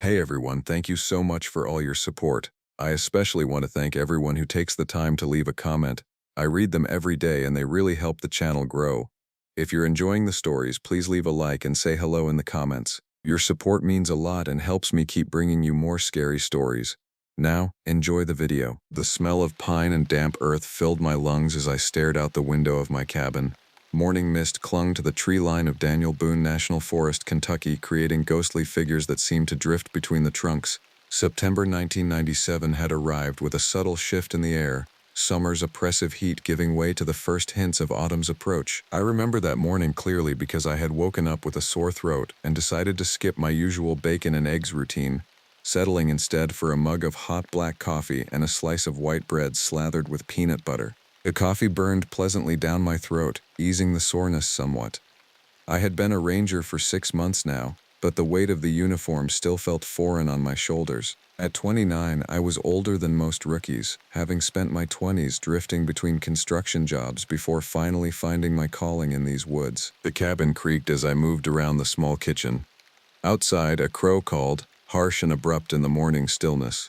Hey everyone, thank you so much for all your support. I especially want to thank everyone who takes the time to leave a comment. I read them every day and they really help the channel grow. If you're enjoying the stories, please leave a like and say hello in the comments. Your support means a lot and helps me keep bringing you more scary stories. Now, enjoy the video. The smell of pine and damp earth filled my lungs as I stared out the window of my cabin. Morning mist clung to the tree line of Daniel Boone National Forest, Kentucky, creating ghostly figures that seemed to drift between the trunks. September 1997 had arrived with a subtle shift in the air, summer's oppressive heat giving way to the first hints of autumn's approach. I remember that morning clearly because I had woken up with a sore throat and decided to skip my usual bacon and eggs routine, settling instead for a mug of hot black coffee and a slice of white bread slathered with peanut butter. The coffee burned pleasantly down my throat, easing the soreness somewhat. I had been a ranger for 6 months now, but the weight of the uniform still felt foreign on my shoulders. At 29, I was older than most rookies, having spent my 20s drifting between construction jobs before finally finding my calling in these woods. The cabin creaked as I moved around the small kitchen. Outside, a crow called, harsh and abrupt in the morning stillness.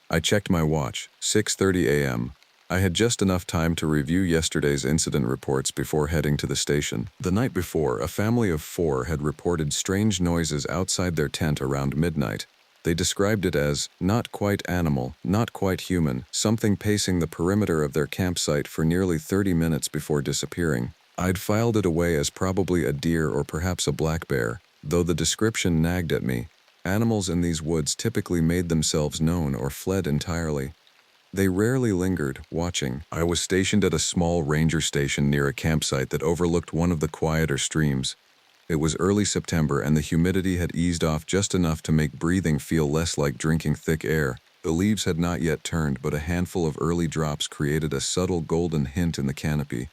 I checked my watch, 6:30 a.m. I had just enough time to review yesterday's incident reports before heading to the station. The night before, a family of 4 had reported strange noises outside their tent around midnight. They described it as, not quite animal, not quite human, something pacing the perimeter of their campsite for nearly 30 minutes before disappearing. I'd filed it away as probably a deer or perhaps a black bear, though the description nagged at me. Animals in these woods typically made themselves known or fled entirely. They rarely lingered, watching. I was stationed at a small ranger station near a campsite that overlooked one of the quieter streams. It was early September and the humidity had eased off just enough to make breathing feel less like drinking thick air. The leaves had not yet turned, but a handful of early drops created a subtle golden hint in the canopy.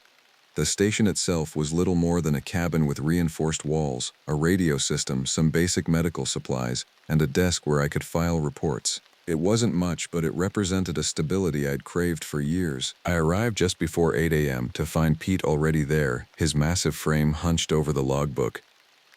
The station itself was little more than a cabin with reinforced walls, a radio system, some basic medical supplies, and a desk where I could file reports. It wasn't much, but it represented a stability I'd craved for years. I arrived just before 8 a.m. to find Pete already there, his massive frame hunched over the logbook.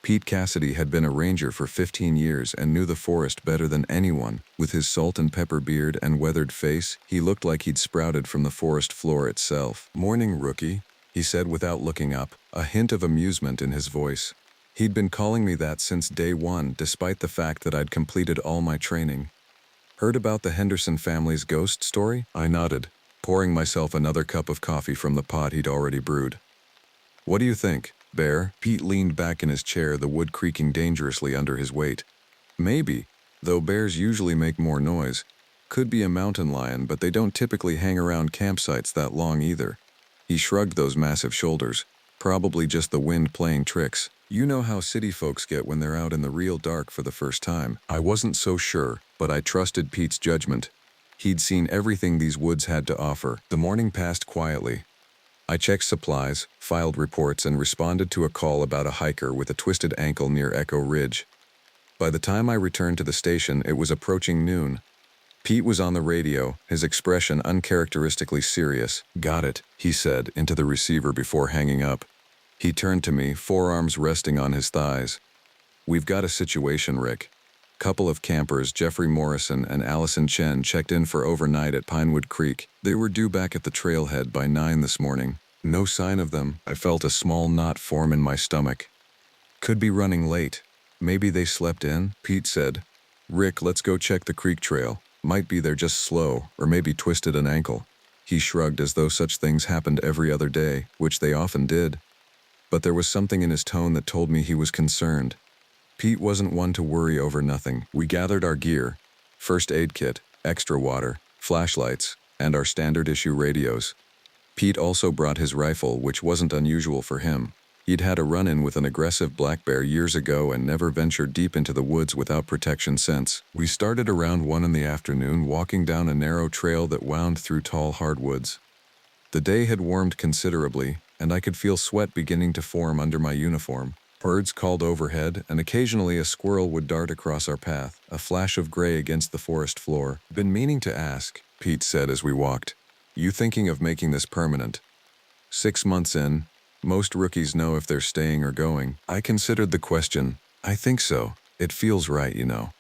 Pete Cassidy had been a ranger for 15 years and knew the forest better than anyone. With his salt and pepper beard and weathered face, he looked like he'd sprouted from the forest floor itself. "Morning, rookie," he said without looking up, a hint of amusement in his voice. He'd been calling me that since day one, despite the fact that I'd completed all my training. "Heard about the Henderson family's ghost story?" I nodded, pouring myself another cup of coffee from the pot he'd already brewed. "What do you think, Bear?" Pete leaned back in his chair, the wood creaking dangerously under his weight. "Maybe, though bears usually make more noise. Could be a mountain lion, but they don't typically hang around campsites that long either." He shrugged those massive shoulders. "Probably just the wind playing tricks. You know how city folks get when they're out in the real dark for the first time." I wasn't so sure, but I trusted Pete's judgment. He'd seen everything these woods had to offer. The morning passed quietly. I checked supplies, filed reports, and responded to a call about a hiker with a twisted ankle near Echo Ridge. By the time I returned to the station, it was approaching noon. Pete was on the radio, his expression uncharacteristically serious. "Got it," he said into the receiver before hanging up. He turned to me, forearms resting on his thighs. "We've got a situation, Rick. Couple of campers, Jeffrey Morrison and Allison Chen, checked in for overnight at Pinewood Creek. They were due back at the trailhead by 9 this morning. No sign of them." I felt a small knot form in my stomach. "Could be running late. Maybe they slept in," Pete said. "Rick, let's go check the creek trail. Might be they're just slow, or maybe twisted an ankle." He shrugged as though such things happened every other day, which they often did. But there was something in his tone that told me he was concerned. Pete wasn't one to worry over nothing. We gathered our gear, first aid kit, extra water, flashlights, and our standard issue radios. Pete also brought his rifle, which wasn't unusual for him. He'd had a run-in with an aggressive black bear years ago and never ventured deep into the woods without protection since. We started around 1 in the afternoon, walking down a narrow trail that wound through tall hardwoods. The day had warmed considerably, and I could feel sweat beginning to form under my uniform. Birds called overhead, and occasionally a squirrel would dart across our path, a flash of gray against the forest floor. "Been meaning to ask," Pete said as we walked. "You thinking of making this permanent?" 6 months in, most rookies know if they're staying or going. I considered the question. "I think so. It feels right, you know."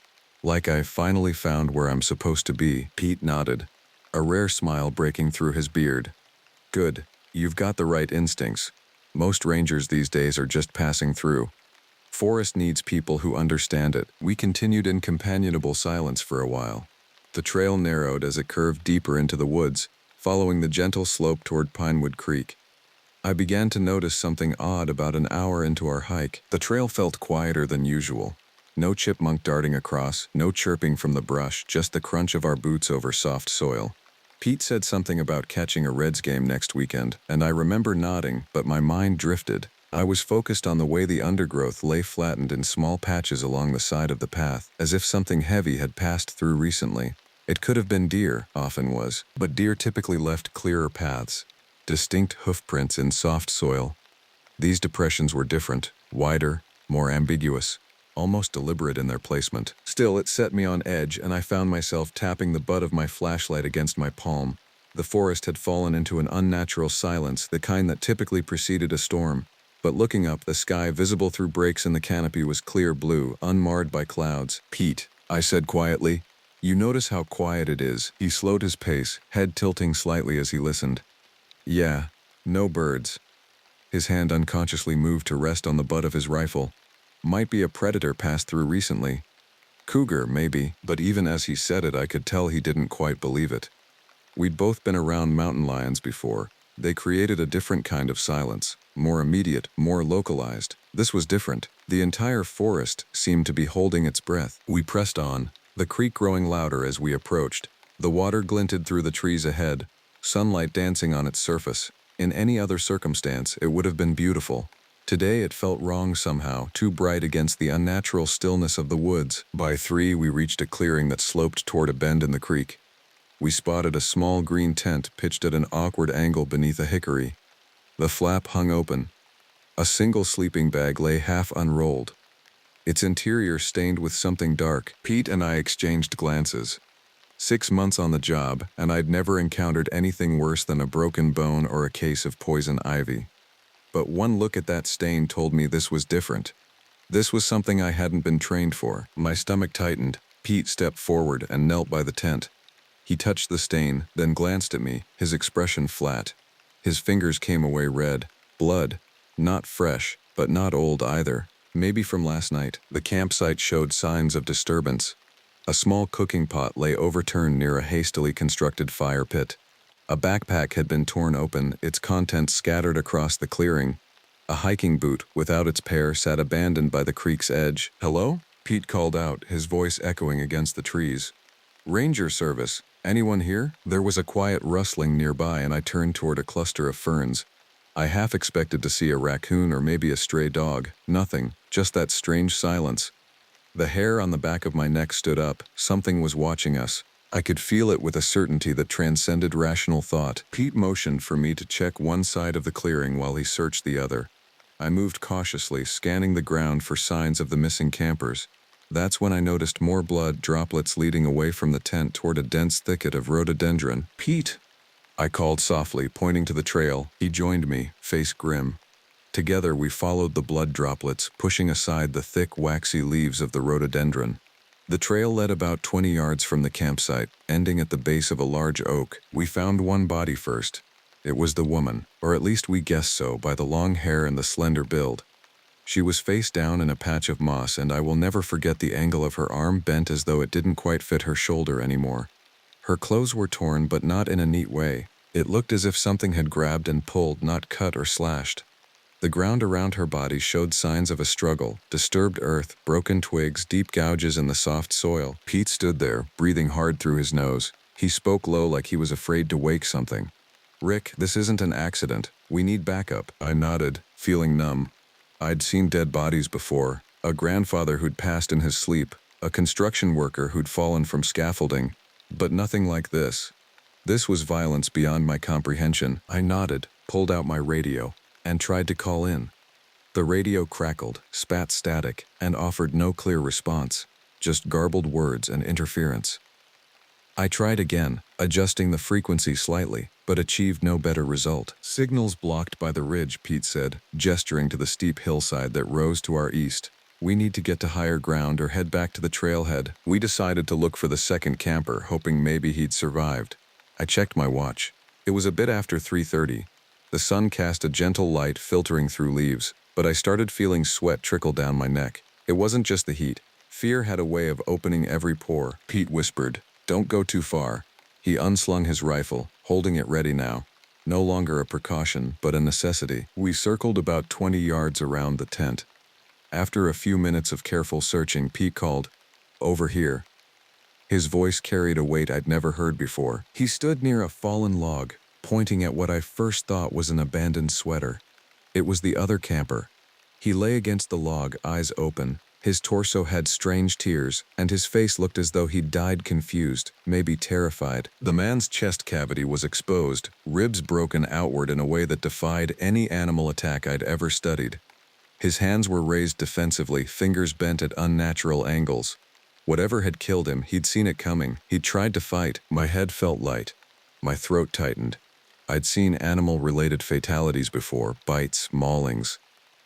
Like I finally found where I'm supposed to be. Pete nodded, a rare smile breaking through his beard. Good. You've got the right instincts. Most rangers these days are just passing through. Forest needs people who understand it. We continued in companionable silence for a while. The trail narrowed as it curved deeper into the woods, following the gentle slope toward Pinewood Creek. I began to notice something odd about an hour into our hike. The trail felt quieter than usual. No chipmunk darting across, no chirping from the brush, just the crunch of our boots over soft soil. Pete said something about catching a Reds game next weekend, and I remember nodding, but my mind drifted. I was focused on the way the undergrowth lay flattened in small patches along the side of the path, as if something heavy had passed through recently. It could have been deer, often was, but deer typically left clearer paths, distinct hoofprints in soft soil. These depressions were different, wider, more ambiguous, almost deliberate in their placement. Still, it set me on edge, and I found myself tapping the butt of my flashlight against my palm. The forest had fallen into an unnatural silence, the kind that typically preceded a storm. But looking up, the sky visible through breaks in the canopy was clear blue, unmarred by clouds. Pete, I said quietly, you notice how quiet it is. He slowed his pace, head tilting slightly as he listened. Yeah, no birds. His hand unconsciously moved to rest on the butt of his rifle. Might be a predator passed through recently. Cougar, maybe, but even as he said it, I could tell he didn't quite believe it. We'd both been around mountain lions before. They created a different kind of silence, more immediate, more localized. This was different. The entire forest seemed to be holding its breath. We pressed on, the creek growing louder as we approached. The water glinted through the trees ahead, sunlight dancing on its surface. In any other circumstance, it would have been beautiful. Today it felt wrong somehow, too bright against the unnatural stillness of the woods. By 3, we reached a clearing that sloped toward a bend in the creek. We spotted a small green tent pitched at an awkward angle beneath a hickory. The flap hung open. A single sleeping bag lay half unrolled, its interior stained with something dark. Pete and I exchanged glances. 6 months on the job, and I'd never encountered anything worse than a broken bone or a case of poison ivy. But one look at that stain told me this was different. This was something I hadn't been trained for. My stomach tightened. Pete stepped forward and knelt by the tent. He touched the stain, then glanced at me, his expression flat. His fingers came away red. Blood. Not fresh, but not old either. Maybe from last night. The campsite showed signs of disturbance. A small cooking pot lay overturned near a hastily constructed fire pit. A backpack had been torn open, its contents scattered across the clearing. A hiking boot, without its pair, sat abandoned by the creek's edge. Hello? Pete called out, his voice echoing against the trees. Ranger service. Anyone here? There was a quiet rustling nearby, and I turned toward a cluster of ferns. I half expected to see a raccoon or maybe a stray dog. Nothing, just that strange silence. The hair on the back of my neck stood up. Something was watching us. I could feel it with a certainty that transcended rational thought. Pete motioned for me to check one side of the clearing while he searched the other. I moved cautiously, scanning the ground for signs of the missing campers. That's when I noticed more blood droplets leading away from the tent toward a dense thicket of rhododendron. Pete! I called softly, pointing to the trail. He joined me, face grim. Together we followed the blood droplets, pushing aside the thick, waxy leaves of the rhododendron. The trail led about 20 yards from the campsite, ending at the base of a large oak. We found one body first. It was the woman, or at least we guessed so by the long hair and the slender build. She was face down in a patch of moss, and I will never forget the angle of her arm bent as though it didn't quite fit her shoulder anymore. Her clothes were torn, but not in a neat way. It looked as if something had grabbed and pulled, not cut or slashed. The ground around her body showed signs of a struggle, disturbed earth, broken twigs, deep gouges in the soft soil. Pete stood there, breathing hard through his nose. He spoke low like he was afraid to wake something. Rick, this isn't an accident. We need backup. I nodded, feeling numb. I'd seen dead bodies before. A grandfather who'd passed in his sleep, a construction worker who'd fallen from scaffolding, but nothing like this. This was violence beyond my comprehension. I nodded, pulled out my radio, and tried to call in. The radio crackled, spat static, and offered no clear response, just garbled words and interference. I tried again, adjusting the frequency slightly, but achieved no better result. Signals blocked by the ridge, Pete said, gesturing to the steep hillside that rose to our east. We need to get to higher ground or head back to the trailhead. We decided to look for the second camper, hoping maybe he'd survived. I checked my watch. It was a bit after 3:30. The sun cast a gentle light filtering through leaves, but I started feeling sweat trickle down my neck. It wasn't just the heat. Fear had a way of opening every pore. Pete whispered, "Don't go too far." He unslung his rifle, holding it ready now. No longer a precaution, but a necessity. We circled about 20 yards around the tent. After a few minutes of careful searching, Pete called, "Over here." His voice carried a weight I'd never heard before. He stood near a fallen log, pointing at what I first thought was an abandoned sweater. It was the other camper. He lay against the log, eyes open. His torso had strange tears, and his face looked as though he'd died confused, maybe terrified. The man's chest cavity was exposed, ribs broken outward in a way that defied any animal attack I'd ever studied. His hands were raised defensively, fingers bent at unnatural angles. Whatever had killed him, he'd seen it coming. He'd tried to fight. My head felt light. My throat tightened. I'd seen animal-related fatalities before, bites, maulings.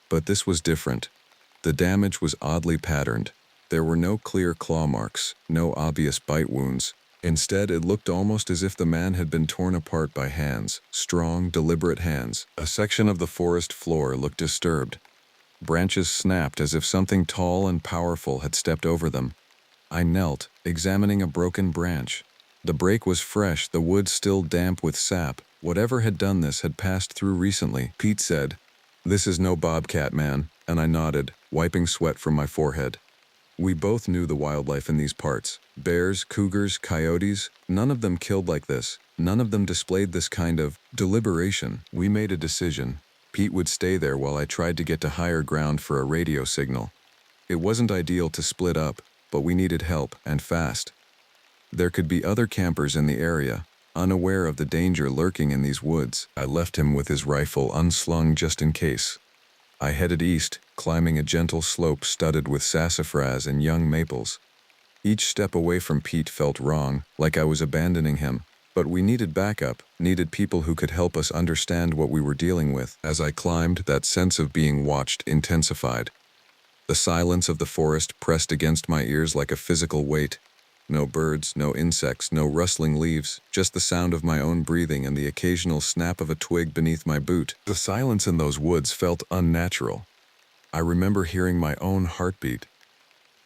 But this was different. The damage was oddly patterned. There were no clear claw marks, no obvious bite wounds. Instead, it looked almost as if the man had been torn apart by hands, strong, deliberate hands. A section of the forest floor looked disturbed. Branches snapped as if something tall and powerful had stepped over them. I knelt, examining a broken branch. The break was fresh, the wood still damp with sap. Whatever had done this had passed through recently. Pete said, "This is no bobcat, man," and I nodded, wiping sweat from my forehead. We both knew the wildlife in these parts. Bears, cougars, coyotes, none of them killed like this. None of them displayed this kind of deliberation. We made a decision. Pete would stay there while I tried to get to higher ground for a radio signal. It wasn't ideal to split up, but we needed help, and fast. There could be other campers in the area, unaware of the danger lurking in these woods. I left him with his rifle unslung just in case. I headed east, climbing a gentle slope studded with sassafras and young maples. Each step away from Pete felt wrong, like I was abandoning him. But we needed backup, needed people who could help us understand what we were dealing with. As I climbed, that sense of being watched intensified. The silence of the forest pressed against my ears like a physical weight. No birds, no insects, no rustling leaves, just the sound of my own breathing and the occasional snap of a twig beneath my boot. The silence in those woods felt unnatural. I remember hearing my own heartbeat.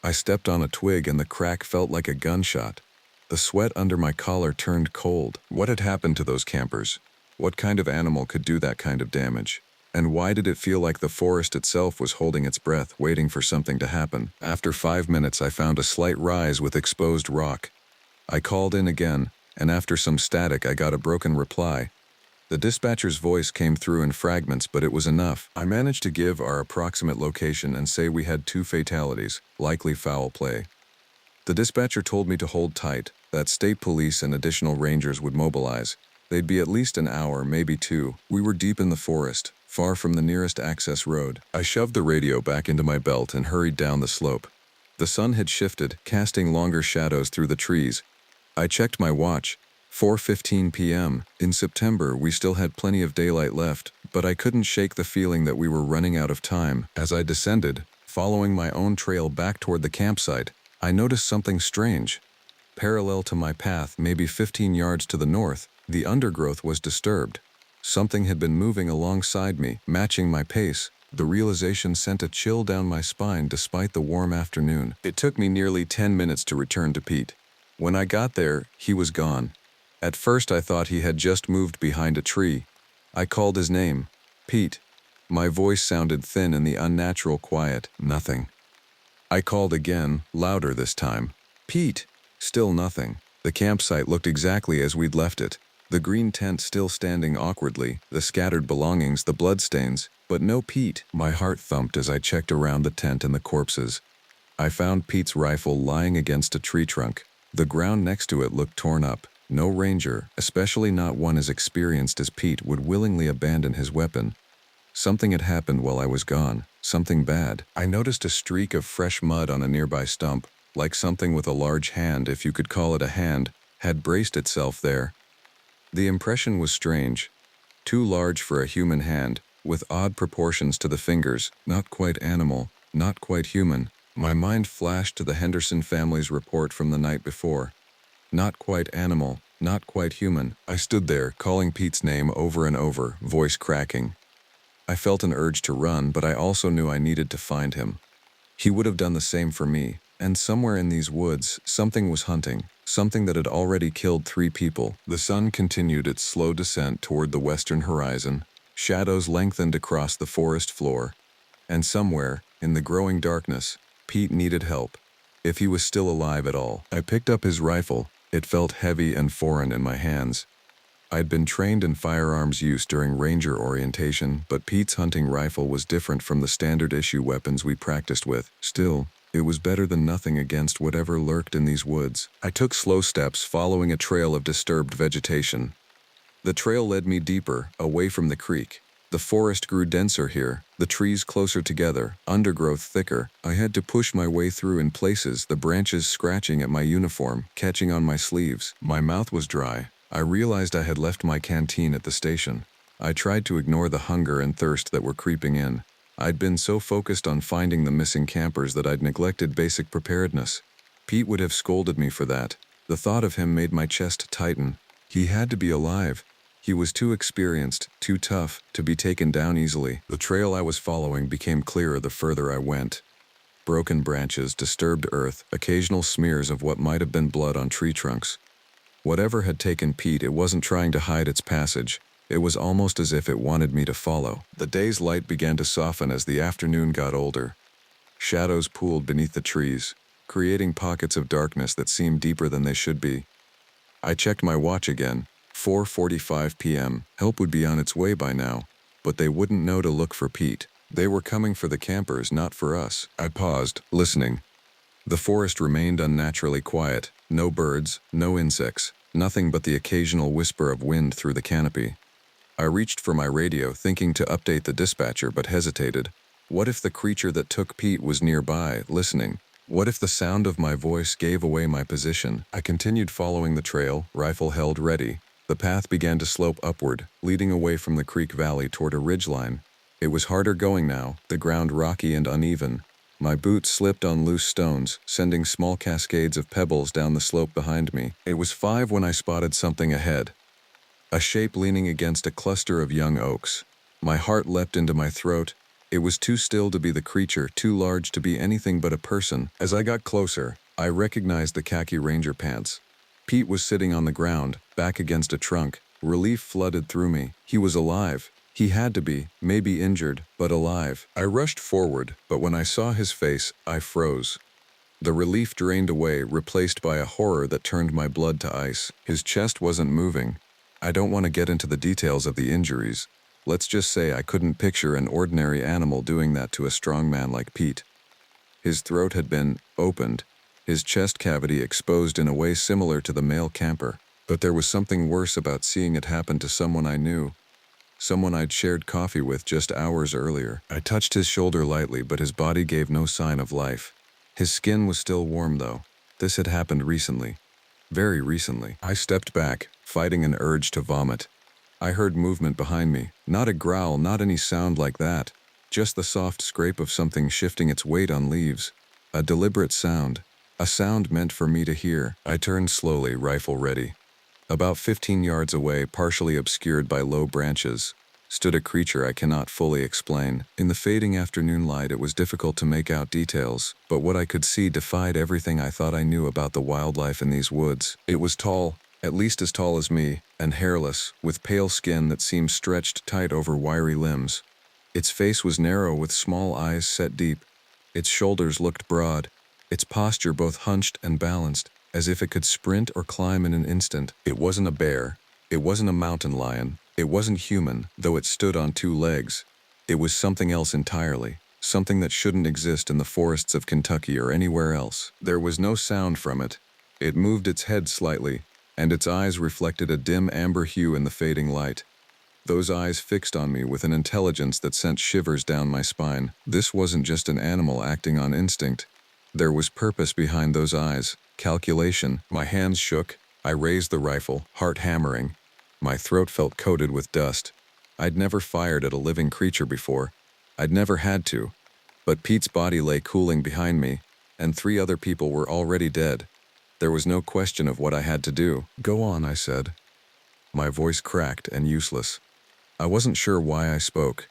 I stepped on a twig and the crack felt like a gunshot. The sweat under my collar turned cold. What had happened to those campers? What kind of animal could do that kind of damage? And why did it feel like the forest itself was holding its breath, waiting for something to happen? After 5 minutes, I found a slight rise with exposed rock. I called in again, and after some static, I got a broken reply. The dispatcher's voice came through in fragments, but it was enough. I managed to give our approximate location and say we had 2 fatalities, likely foul play. The dispatcher told me to hold tight, that state police and additional rangers would mobilize. They'd be at least an hour, maybe 2. We were deep in the forest, far from the nearest access road. I shoved the radio back into my belt and hurried down the slope. The sun had shifted, casting longer shadows through the trees. I checked my watch. 4:15 p.m. In September, we still had plenty of daylight left, but I couldn't shake the feeling that we were running out of time. As I descended, following my own trail back toward the campsite, I noticed something strange. Parallel to my path, maybe 15 yards to the north, the undergrowth was disturbed. Something had been moving alongside me, matching my pace. The realization sent a chill down my spine despite the warm afternoon. It took me nearly 10 minutes to return to Pete. When I got there, he was gone. At first I thought he had just moved behind a tree. I called his name, Pete. My voice sounded thin in the unnatural quiet. Nothing. I called again, louder this time. Pete! Still nothing. The campsite looked exactly as we'd left it. The green tent still standing awkwardly, the scattered belongings, the bloodstains, but no Pete. My heart thumped as I checked around the tent and the corpses. I found Pete's rifle lying against a tree trunk. The ground next to it looked torn up. No ranger, especially not one as experienced as Pete, would willingly abandon his weapon. Something had happened while I was gone, something bad. I noticed a streak of fresh mud on a nearby stump, like something with a large hand, if you could call it a hand, had braced itself there. The impression was strange. Too large for a human hand, with odd proportions to the fingers, not quite animal, not quite human. My mind flashed to the Henderson family's report from the night before. Not quite animal, not quite human. I stood there, calling Pete's name over and over, voice cracking. I felt an urge to run, but I also knew I needed to find him. He would have done the same for me, and somewhere in these woods, something was hunting, something that had already killed 3 people. The sun continued its slow descent toward the western horizon. Shadows lengthened across the forest floor, and somewhere, in the growing darkness, Pete needed help. If he was still alive at all. I picked up his rifle. It felt heavy and foreign in my hands. I'd been trained in firearms use during ranger orientation, but Pete's hunting rifle was different from the standard issue weapons we practiced with. Still, it was better than nothing against whatever lurked in these woods. I took slow steps, following a trail of disturbed vegetation. The trail led me deeper, away from the creek. The forest grew denser here, the trees closer together, undergrowth thicker. I had to push my way through in places, the branches scratching at my uniform, catching on my sleeves. My mouth was dry. I realized I had left my canteen at the station. I tried to ignore the hunger and thirst that were creeping in. I'd been so focused on finding the missing campers that I'd neglected basic preparedness. Pete would have scolded me for that. The thought of him made my chest tighten. He had to be alive. He was too experienced, too tough, to be taken down easily. The trail I was following became clearer the further I went. Broken branches, disturbed earth, occasional smears of what might have been blood on tree trunks. Whatever had taken Pete, it wasn't trying to hide its passage. It was almost as if it wanted me to follow. The day's light began to soften as the afternoon got older. Shadows pooled beneath the trees, creating pockets of darkness that seemed deeper than they should be. I checked my watch again. 4:45 p.m. Help would be on its way by now, but they wouldn't know to look for Pete. They were coming for the campers, not for us. I paused, listening. The forest remained unnaturally quiet. No birds, no insects, nothing but the occasional whisper of wind through the canopy. I reached for my radio, thinking to update the dispatcher, but hesitated. What if the creature that took Pete was nearby, listening? What if the sound of my voice gave away my position? I continued following the trail, rifle held ready. The path began to slope upward, leading away from the creek valley toward a ridgeline. It was harder going now, the ground rocky and uneven. My boots slipped on loose stones, sending small cascades of pebbles down the slope behind me. It was 5 when I spotted something ahead. A shape leaning against a cluster of young oaks. My heart leapt into my throat. It was too still to be the creature, too large to be anything but a person. As I got closer, I recognized the khaki ranger pants. Pete was sitting on the ground, back against a trunk. Relief flooded through me. He was alive. He had to be, maybe injured, but alive. I rushed forward, but when I saw his face, I froze. The relief drained away, replaced by a horror that turned my blood to ice. His chest wasn't moving. I don't want to get into the details of the injuries. Let's just say I couldn't picture an ordinary animal doing that to a strong man like Pete. His throat had been opened, his chest cavity exposed in a way similar to the male camper. But there was something worse about seeing it happen to someone I knew. Someone I'd shared coffee with just hours earlier. I touched his shoulder lightly, but his body gave no sign of life. His skin was still warm, though. This had happened recently. Very recently. I stepped back, fighting an urge to vomit. I heard movement behind me. Not a growl, not any sound like that. Just the soft scrape of something shifting its weight on leaves. A deliberate sound. A sound meant for me to hear. I turned slowly, rifle ready. About 15 yards away, partially obscured by low branches, stood a creature I cannot fully explain. In the fading afternoon light, it was difficult to make out details, but what I could see defied everything I thought I knew about the wildlife in these woods. It was tall, at least as tall as me, and hairless, with pale skin that seemed stretched tight over wiry limbs. Its face was narrow with small eyes set deep. Its shoulders looked broad, its posture both hunched and balanced, as if it could sprint or climb in an instant. It wasn't a bear. It wasn't a mountain lion. It wasn't human, though it stood on 2 legs. It was something else entirely, something that shouldn't exist in the forests of Kentucky or anywhere else. There was no sound from it. It moved its head slightly, and its eyes reflected a dim amber hue in the fading light. Those eyes fixed on me with an intelligence that sent shivers down my spine. This wasn't just an animal acting on instinct. There was purpose behind those eyes, calculation. My hands shook. I raised the rifle, heart hammering. My throat felt coated with dust. I'd never fired at a living creature before. I'd never had to. But Pete's body lay cooling behind me, and 3 other people were already dead. There was no question of what I had to do. "Go on," I said. My voice cracked and useless. I wasn't sure why I spoke.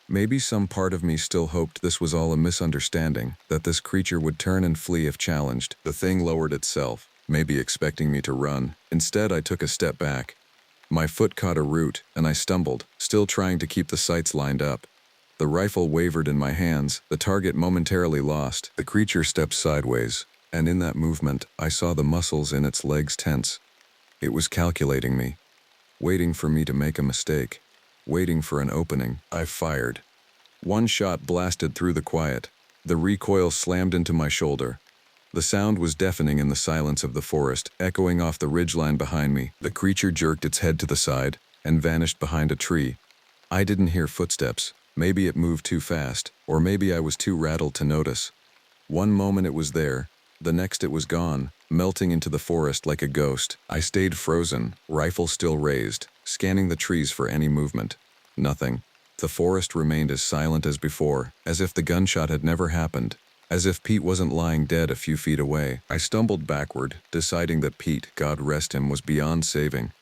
Maybe some part of me still hoped this was all a misunderstanding, that this creature would turn and flee if challenged. The thing lowered itself, maybe expecting me to run. Instead, I took a step back. My foot caught a root, and I stumbled, still trying to keep the sights lined up. The rifle wavered in my hands, the target momentarily lost. The creature stepped sideways, and in that movement, I saw the muscles in its legs tense. It was calculating me, waiting for me to make a mistake, waiting for an opening. I fired. One shot blasted through the quiet. The recoil slammed into my shoulder. The sound was deafening in the silence of the forest, echoing off the ridgeline behind me. The creature jerked its head to the side and vanished behind a tree. I didn't hear footsteps. Maybe it moved too fast, or maybe I was too rattled to notice. One moment it was there, the next it was gone, melting into the forest like a ghost. I stayed frozen, rifle still raised, scanning the trees for any movement. Nothing. The forest remained as silent as before, as if the gunshot had never happened, as if Pete wasn't lying dead a few feet away. I stumbled backward, deciding that Pete, God rest him, was beyond saving.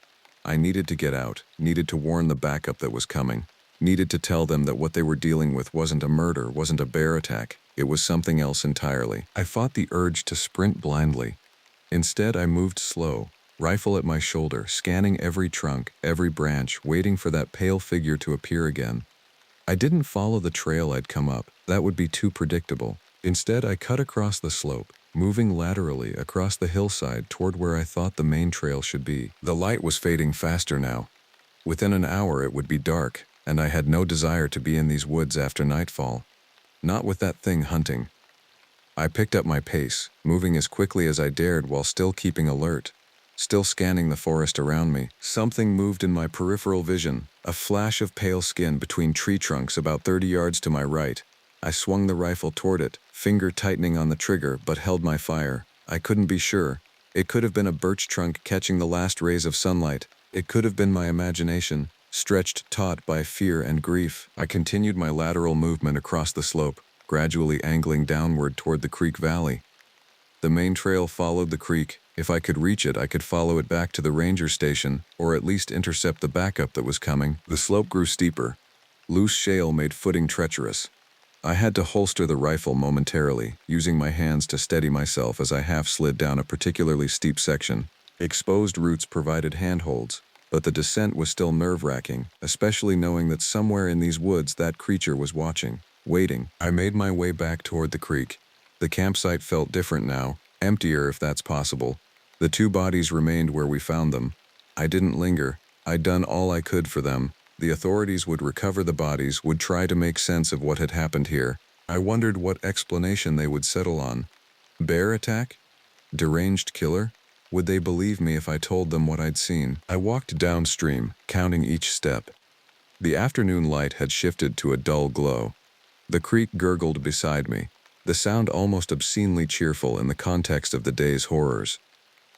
I needed to get out, needed to warn the backup that was coming, needed to tell them that what they were dealing with wasn't a murder, wasn't a bear attack. It was something else entirely. I fought the urge to sprint blindly. Instead, I moved slow, rifle at my shoulder, scanning every trunk, every branch, waiting for that pale figure to appear again. I didn't follow the trail I'd come up. That would be too predictable. Instead, I cut across the slope, moving laterally across the hillside toward where I thought the main trail should be. The light was fading faster now. Within an hour it would be dark, and I had no desire to be in these woods after nightfall. Not with that thing hunting. I picked up my pace, moving as quickly as I dared while still keeping alert, still scanning the forest around me. Something moved in my peripheral vision, a flash of pale skin between tree trunks about 30 yards to my right. I swung the rifle toward it, finger tightening on the trigger, but held my fire. I couldn't be sure. It could have been a birch trunk catching the last rays of sunlight. It could have been my imagination, stretched taut by fear and grief. I continued my lateral movement across the slope, gradually angling downward toward the creek valley. The main trail followed the creek. If I could reach it, I could follow it back to the ranger station, or at least intercept the backup that was coming. The slope grew steeper. Loose shale made footing treacherous. I had to holster the rifle momentarily, using my hands to steady myself as I half-slid down a particularly steep section. Exposed roots provided handholds, but the descent was still nerve-wracking, especially knowing that somewhere in these woods that creature was watching, waiting. I made my way back toward the creek. The campsite felt different now, emptier if that's possible. The 2 bodies remained where we found them. I didn't linger. I'd done all I could for them. The authorities would recover the bodies, would try to make sense of what had happened here. I wondered what explanation they would settle on. Bear attack? Deranged killer? Would they believe me if I told them what I'd seen? I walked downstream, counting each step. The afternoon light had shifted to a dull glow. The creek gurgled beside me, the sound almost obscenely cheerful in the context of the day's horrors.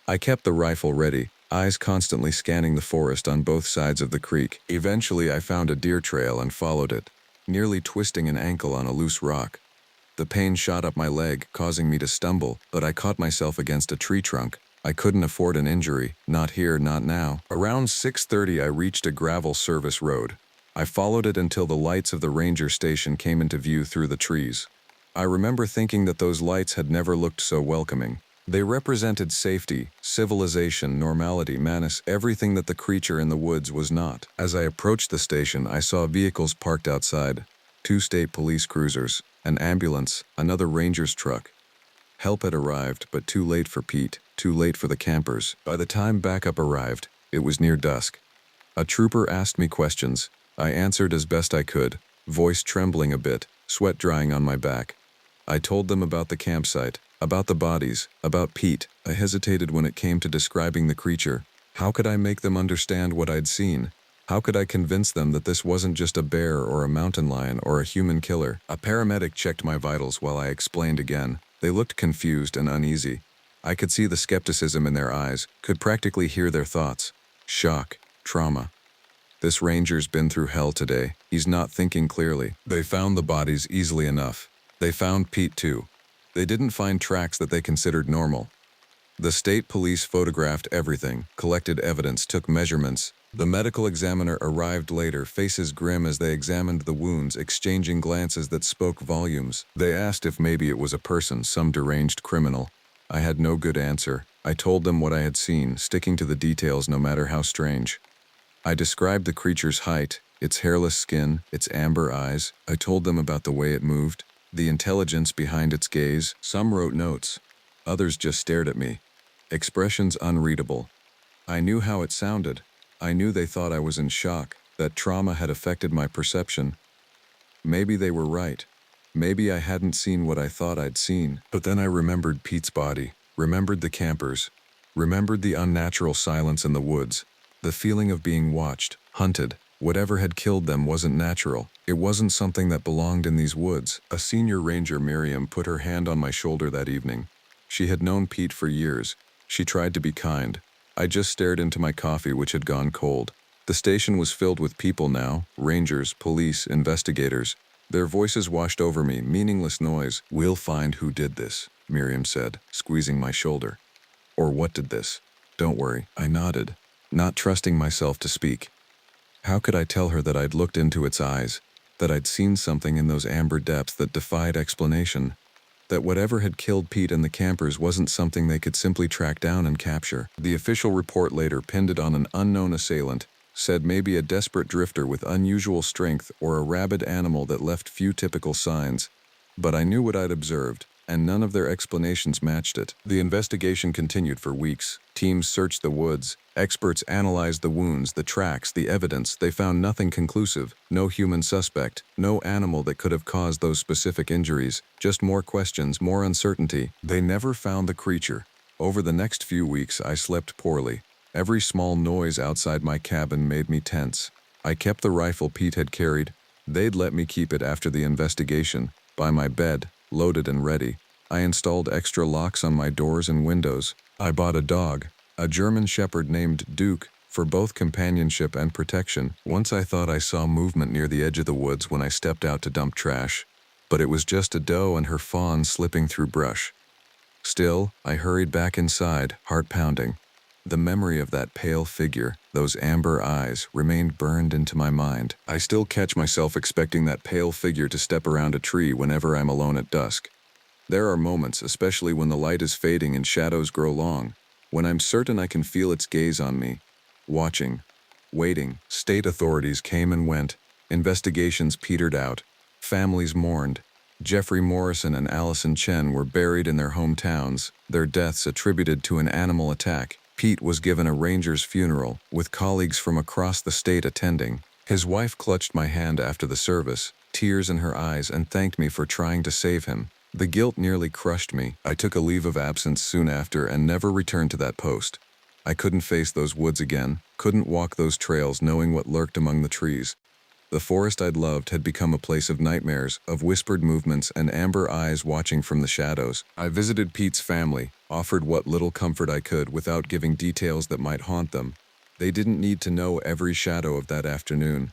I kept the rifle ready, eyes constantly scanning the forest on both sides of the creek. Eventually, I found a deer trail and followed it, nearly twisting an ankle on a loose rock. The pain shot up my leg, causing me to stumble, but I caught myself against a tree trunk. I couldn't afford an injury, not here, not now. Around 6:30, I reached a gravel service road. I followed it until the lights of the ranger station came into view through the trees. I remember thinking that those lights had never looked so welcoming. They represented safety, civilization, normality, menace, everything that the creature in the woods was not. As I approached the station, I saw vehicles parked outside. 2 state police cruisers, an ambulance, another ranger's truck. Help had arrived, but too late for Pete, too late for the campers. By the time backup arrived, it was near dusk. A trooper asked me questions. I answered as best I could, voice trembling a bit, sweat drying on my back. I told them about the campsite, about the bodies, about Pete. I hesitated when it came to describing the creature. How could I make them understand what I'd seen? How could I convince them that this wasn't just a bear or a mountain lion or a human killer? A paramedic checked my vitals while I explained again. They looked confused and uneasy. I could see the skepticism in their eyes, could practically hear their thoughts. Shock, trauma. This ranger's been through hell today. He's not thinking clearly. They found the bodies easily enough. They found Pete too. They didn't find tracks that they considered normal. The state police photographed everything, collected evidence, took measurements. The medical examiner arrived later, faces grim as they examined the wounds, exchanging glances that spoke volumes. They asked if maybe it was a person, some deranged criminal. I had no good answer. I told them what I had seen, sticking to the details no matter how strange. I described the creature's height, its hairless skin, its amber eyes. I told them about the way it moved, the intelligence behind its gaze. Some wrote notes. Others just stared at me. Expressions unreadable. I knew how it sounded. I knew they thought I was in shock, that trauma had affected my perception. Maybe they were right. Maybe I hadn't seen what I thought I'd seen. But then I remembered Pete's body, remembered the campers, remembered the unnatural silence in the woods, the feeling of being watched, hunted. Whatever had killed them wasn't natural. It wasn't something that belonged in these woods. A senior ranger, Miriam, put her hand on my shoulder that evening. She had known Pete for years. She tried to be kind. I just stared into my coffee, which had gone cold. The station was filled with people now, rangers, police, investigators. Their voices washed over me, meaningless noise. "We'll find who did this," Miriam said, squeezing my shoulder. "Or what did this?" "Don't worry," I nodded, not trusting myself to speak. How could I tell her that I'd looked into its eyes, that I'd seen something in those amber depths that defied explanation, that whatever had killed Pete and the campers wasn't something they could simply track down and capture? The official report later pinned it on an unknown assailant, said maybe a desperate drifter with unusual strength or a rabid animal that left few typical signs. But I knew what I'd observed, and none of their explanations matched it. The investigation continued for weeks. Teams searched the woods. Experts analyzed the wounds, the tracks, the evidence. They found nothing conclusive. No human suspect. No animal that could have caused those specific injuries. Just more questions, more uncertainty. They never found the creature. Over the next few weeks, I slept poorly. Every small noise outside my cabin made me tense. I kept the rifle Pete had carried. They'd let me keep it after the investigation, by my bed, loaded and ready. I installed extra locks on my doors and windows. I bought a dog, a German Shepherd named Duke, for both companionship and protection. Once I thought I saw movement near the edge of the woods when I stepped out to dump trash, but it was just a doe and her fawn slipping through brush. Still, I hurried back inside, heart pounding. The memory of that pale figure, those amber eyes, remained burned into my mind. I still catch myself expecting that pale figure to step around a tree whenever I'm alone at dusk. There are moments, especially when the light is fading and shadows grow long, when I'm certain I can feel its gaze on me, watching, waiting. State authorities came and went. Investigations petered out. Families mourned. Jeffrey Morrison and Allison Chen were buried in their hometowns, their deaths attributed to an animal attack. Pete was given a ranger's funeral, with colleagues from across the state attending. His wife clutched my hand after the service, tears in her eyes, and thanked me for trying to save him. The guilt nearly crushed me. I took a leave of absence soon after and never returned to that post. I couldn't face those woods again, couldn't walk those trails knowing what lurked among the trees. The forest I'd loved had become a place of nightmares, of whispered movements and amber eyes watching from the shadows. I visited Pete's family, offered what little comfort I could without giving details that might haunt them. They didn't need to know every shadow of that afternoon.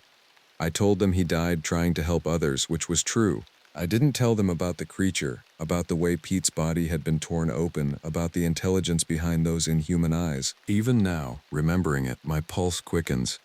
I told them he died trying to help others, which was true. I didn't tell them about the creature, about the way Pete's body had been torn open, about the intelligence behind those inhuman eyes. Even now, remembering it, my pulse quickens.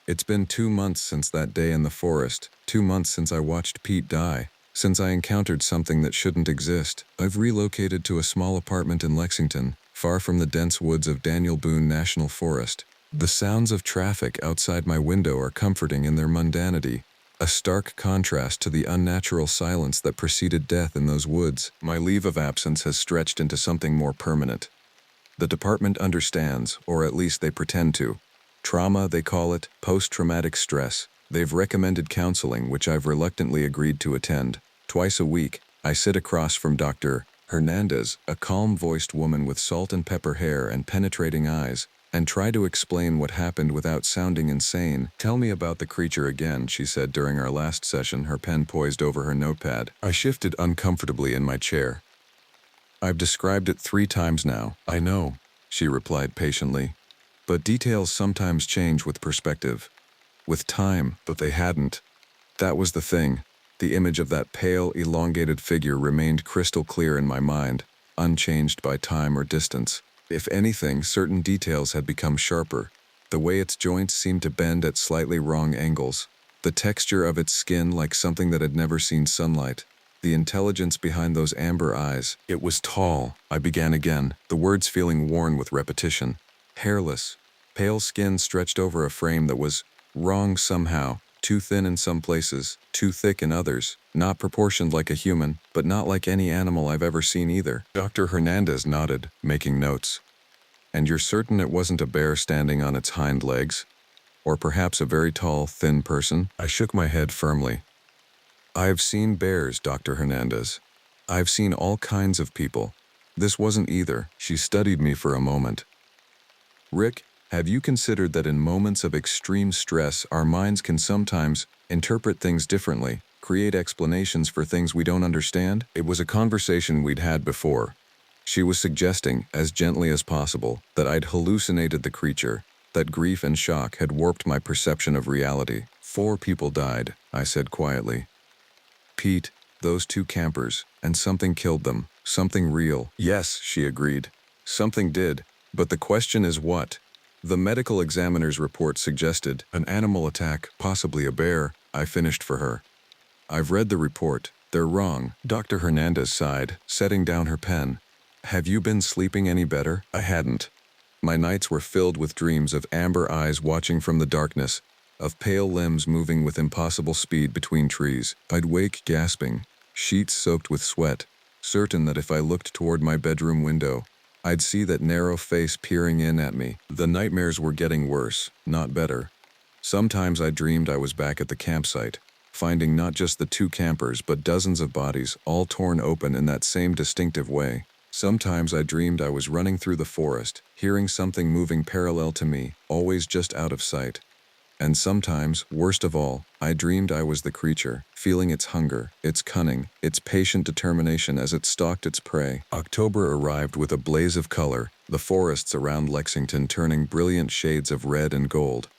It's been 2 months since that day in the forest, 2 months since I watched Pete die, since I encountered something that shouldn't exist. I've relocated to a small apartment in Lexington, far from the dense woods of Daniel Boone National Forest. The sounds of traffic outside my window are comforting in their mundanity, a stark contrast to the unnatural silence that preceded death in those woods. My leave of absence has stretched into something more permanent. The department understands, or at least they pretend to. Trauma, they call it, post-traumatic stress. They've recommended counseling, which I've reluctantly agreed to attend. Twice a week, I sit across from Dr. Hernandez, a calm-voiced woman with salt and pepper hair and penetrating eyes, and try to explain what happened without sounding insane. "Tell me about the creature again," she said during our last session, her pen poised over her notepad. I shifted uncomfortably in my chair. "I've described it 3 times now." "I know," she replied patiently. "But details sometimes change with perspective. With time, but they hadn't. That was the thing. The image of that pale, elongated figure remained crystal clear in my mind, unchanged by time or distance. If anything, certain details had become sharper. The way its joints seemed to bend at slightly wrong angles. The texture of its skin like something that had never seen sunlight. The intelligence behind those amber eyes. It was tall, I began again, the words feeling worn with repetition. Hairless. Pale skin stretched over a frame that was wrong somehow. Too thin in some places, too thick in others. Not proportioned like a human, but not like any animal I've ever seen either. Dr. Hernandez nodded, making notes. And you're certain it wasn't a bear standing on its hind legs? Or perhaps a very tall, thin person? I shook my head firmly. I've seen bears, Dr. Hernandez. I've seen all kinds of people. This wasn't either. She studied me for a moment. Rick, have you considered that in moments of extreme stress, our minds can sometimes interpret things differently, create explanations for things we don't understand? It was a conversation we'd had before. She was suggesting, as gently as possible, that I'd hallucinated the creature, that grief and shock had warped my perception of reality. 4 people died, I said quietly. Pete, those 2 campers, and something killed them. Something real. Yes, she agreed. Something did, but the question is what? The medical examiner's report suggested an animal attack, possibly a bear. I finished for her. I've read the report. They're wrong. Dr. Hernandez sighed, setting down her pen. Have you been sleeping any better? I hadn't. My nights were filled with dreams of amber eyes watching from the darkness, of pale limbs moving with impossible speed between trees. I'd wake gasping, sheets soaked with sweat, certain that if I looked toward my bedroom window, I'd see that narrow face peering in at me. The nightmares were getting worse, not better. Sometimes I dreamed I was back at the campsite, finding not just the 2 campers but dozens of bodies, all torn open in that same distinctive way. Sometimes I dreamed I was running through the forest, hearing something moving parallel to me, always just out of sight. And sometimes, worst of all, I dreamed I was the creature, feeling its hunger, its cunning, its patient determination as it stalked its prey. October arrived with a blaze of color, the forests around Lexington turning brilliant shades of red and gold.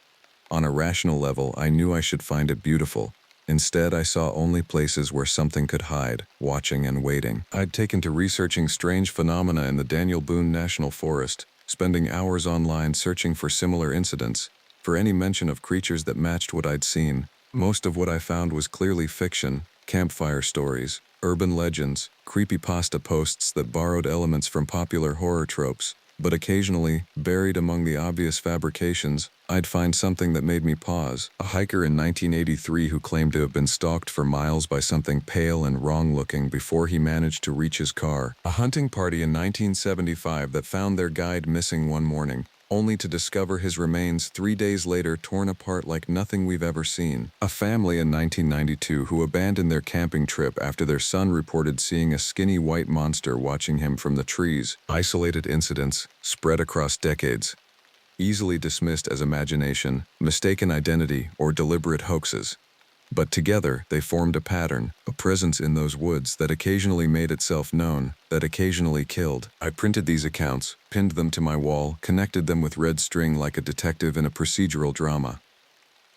On a rational level, I knew I should find it beautiful. Instead, I saw only places where something could hide, watching and waiting. I'd taken to researching strange phenomena in the Daniel Boone National Forest, spending hours online searching for similar incidents, for any mention of creatures that matched what I'd seen. Most of what I found was clearly fiction, campfire stories, urban legends, creepypasta posts that borrowed elements from popular horror tropes. But occasionally, buried among the obvious fabrications, I'd find something that made me pause. A hiker in 1983 who claimed to have been stalked for miles by something pale and wrong-looking before he managed to reach his car. A hunting party in 1975 that found their guide missing one morning, only to discover his remains 3 days later torn apart like nothing we've ever seen. A family in 1992 who abandoned their camping trip after their son reported seeing a skinny white monster watching him from the trees. Isolated incidents, spread across decades, easily dismissed as imagination, mistaken identity, or deliberate hoaxes. But together, they formed a pattern, a presence in those woods that occasionally made itself known, that occasionally killed. I printed these accounts, pinned them to my wall, connected them with red string like a detective in a procedural drama.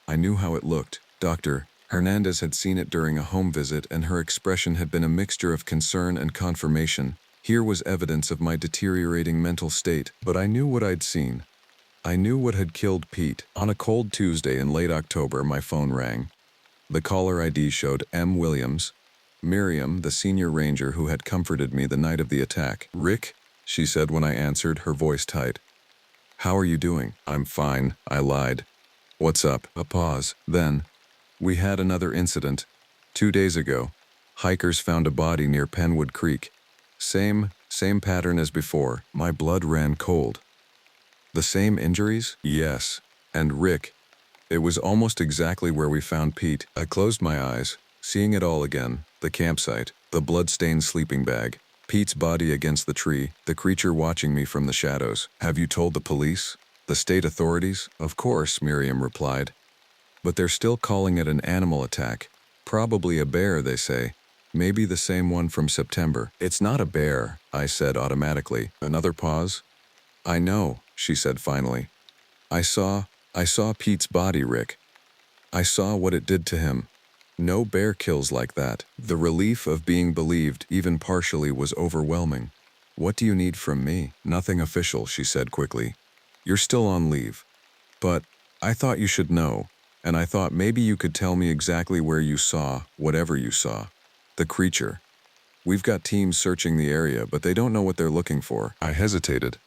I knew how it looked. Dr. Hernandez had seen it during a home visit, and her expression had been a mixture of concern and confirmation. Here was evidence of my deteriorating mental state, but I knew what I'd seen. I knew what had killed Pete. On a cold Tuesday in late October, my phone rang. The caller ID showed M. Williams, Miriam, the senior ranger who had comforted me the night of the attack. "Rick," she said when I answered, her voice tight. "How are you doing?" "I'm fine," I lied. "What's up?" A pause. Then, "We had another incident. 2 days ago. Hikers found a body near Penwood Creek. Same pattern as before." My blood ran cold. "The same injuries?" "Yes. And Rick, it was almost exactly where we found Pete." I closed my eyes, seeing it all again. The campsite, the blood-stained sleeping bag, Pete's body against the tree, the creature watching me from the shadows. "Have you told the police? The state authorities?" "Of course," Miriam replied. "But they're still calling it an animal attack. Probably a bear, they say. Maybe the same one from September." "It's not a bear," I said automatically. Another pause. "I know," she said finally. I saw Pete's body, Rick. I saw what it did to him. No bear kills like that. The relief of being believed, even partially, was overwhelming. What do you need from me? Nothing official, she said quickly. You're still on leave. But I thought you should know, and I thought maybe you could tell me exactly where you saw, whatever you saw. The creature. We've got teams searching the area, but they don't know what they're looking for. I hesitated.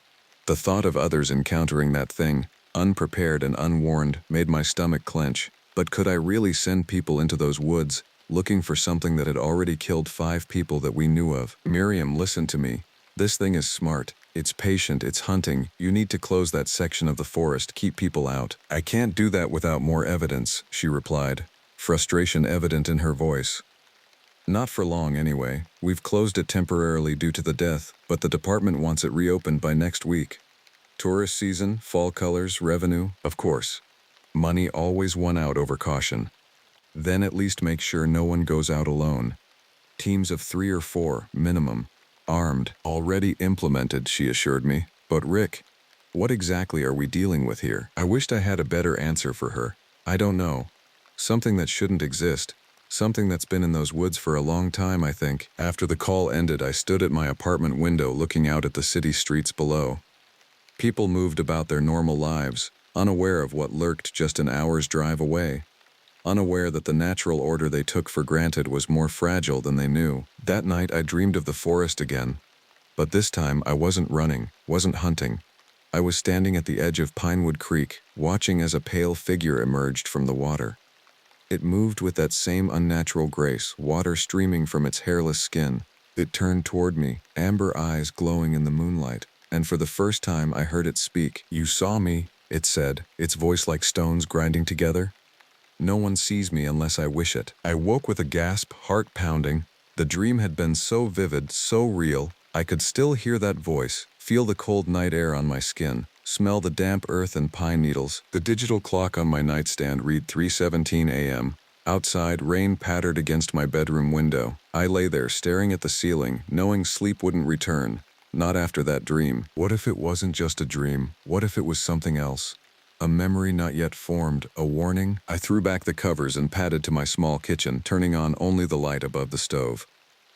The thought of others encountering that thing, unprepared and unwarned, made my stomach clench. But could I really send people into those woods, looking for something that had already killed 5 people that we knew of? Miriam, listen to me. This thing is smart. It's patient, it's hunting. You need to close that section of the forest, keep people out. I can't do that without more evidence, she replied, frustration evident in her voice. Not for long, anyway. We've closed it temporarily due to the death, but the department wants it reopened by next week. Tourist season, fall colors, revenue, of course. Money always won out over caution. Then at least make sure no one goes out alone. Teams of 3 or 4, minimum. Armed, already implemented, she assured me. But Rick, what exactly are we dealing with here? I wished I had a better answer for her. I don't know. Something that shouldn't exist. Something that's been in those woods for a long time, I think. After the call ended, I stood at my apartment window looking out at the city streets below. People moved about their normal lives, unaware of what lurked just an hour's drive away. Unaware that the natural order they took for granted was more fragile than they knew. That night I dreamed of the forest again. But this time I wasn't running, wasn't hunting. I was standing at the edge of Pinewood Creek, watching as a pale figure emerged from the water. It moved with that same unnatural grace, water streaming from its hairless skin. It turned toward me, amber eyes glowing in the moonlight, and for the first time I heard it speak. You saw me, it said, its voice like stones grinding together. No one sees me unless I wish it. I woke with a gasp, heart pounding. The dream had been so vivid, so real. I could still hear that voice, feel the cold night air on my skin, smell the damp earth and pine needles. The digital clock on my nightstand read 3:17 a.m. Outside, rain pattered against my bedroom window. I lay there staring at the ceiling, knowing sleep wouldn't return. Not after that dream. What if it wasn't just a dream? What if it was something else? A memory not yet formed, a warning? I threw back the covers and padded to my small kitchen, turning on only the light above the stove.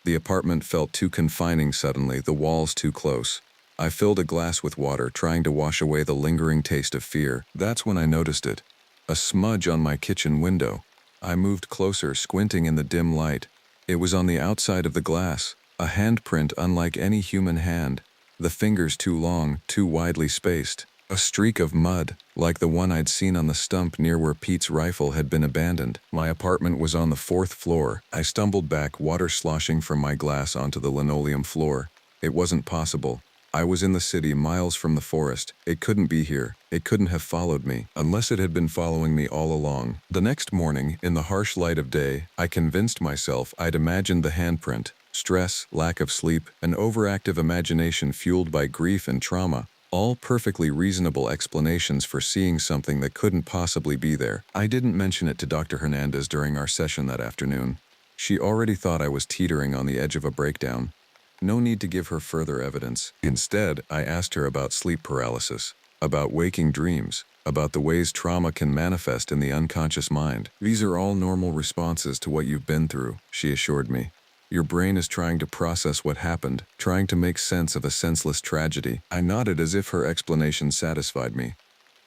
The apartment felt too confining suddenly, the walls too close. I filled a glass with water, trying to wash away the lingering taste of fear. That's when I noticed it. A smudge on my kitchen window. I moved closer, squinting in the dim light. It was on the outside of the glass, a handprint unlike any human hand, the fingers too long, too widely spaced. A streak of mud, like the one I'd seen on the stump near where Pete's rifle had been abandoned. My apartment was on the 4th floor. I stumbled back, water sloshing from my glass onto the linoleum floor. It wasn't possible. I was in the city, miles from the forest. It couldn't be here. It couldn't have followed me, unless it had been following me all along. The next morning, in the harsh light of day, I convinced myself I'd imagined the handprint. Stress, lack of sleep, an overactive imagination fueled by grief and trauma. All perfectly reasonable explanations for seeing something that couldn't possibly be there. I didn't mention it to Dr. Hernandez during our session that afternoon. She already thought I was teetering on the edge of a breakdown. No need to give her further evidence. Instead, I asked her about sleep paralysis, about waking dreams, about the ways trauma can manifest in the unconscious mind. These are all normal responses to what you've been through, she assured me. Your brain is trying to process what happened, trying to make sense of a senseless tragedy. I nodded as if her explanation satisfied me.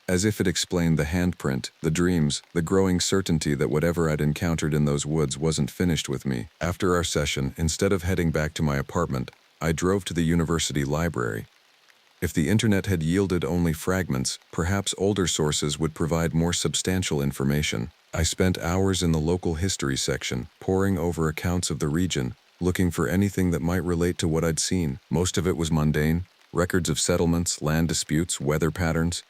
As if it explained the handprint, the dreams, the growing certainty that whatever I'd encountered in those woods wasn't finished with me. After our session, instead of heading back to my apartment, I drove to the university library. If the internet had yielded only fragments, perhaps older sources would provide more substantial information. I spent hours in the local history section, poring over accounts of the region, looking for anything that might relate to what I'd seen. Most of it was mundane, records of settlements, land disputes, weather patterns.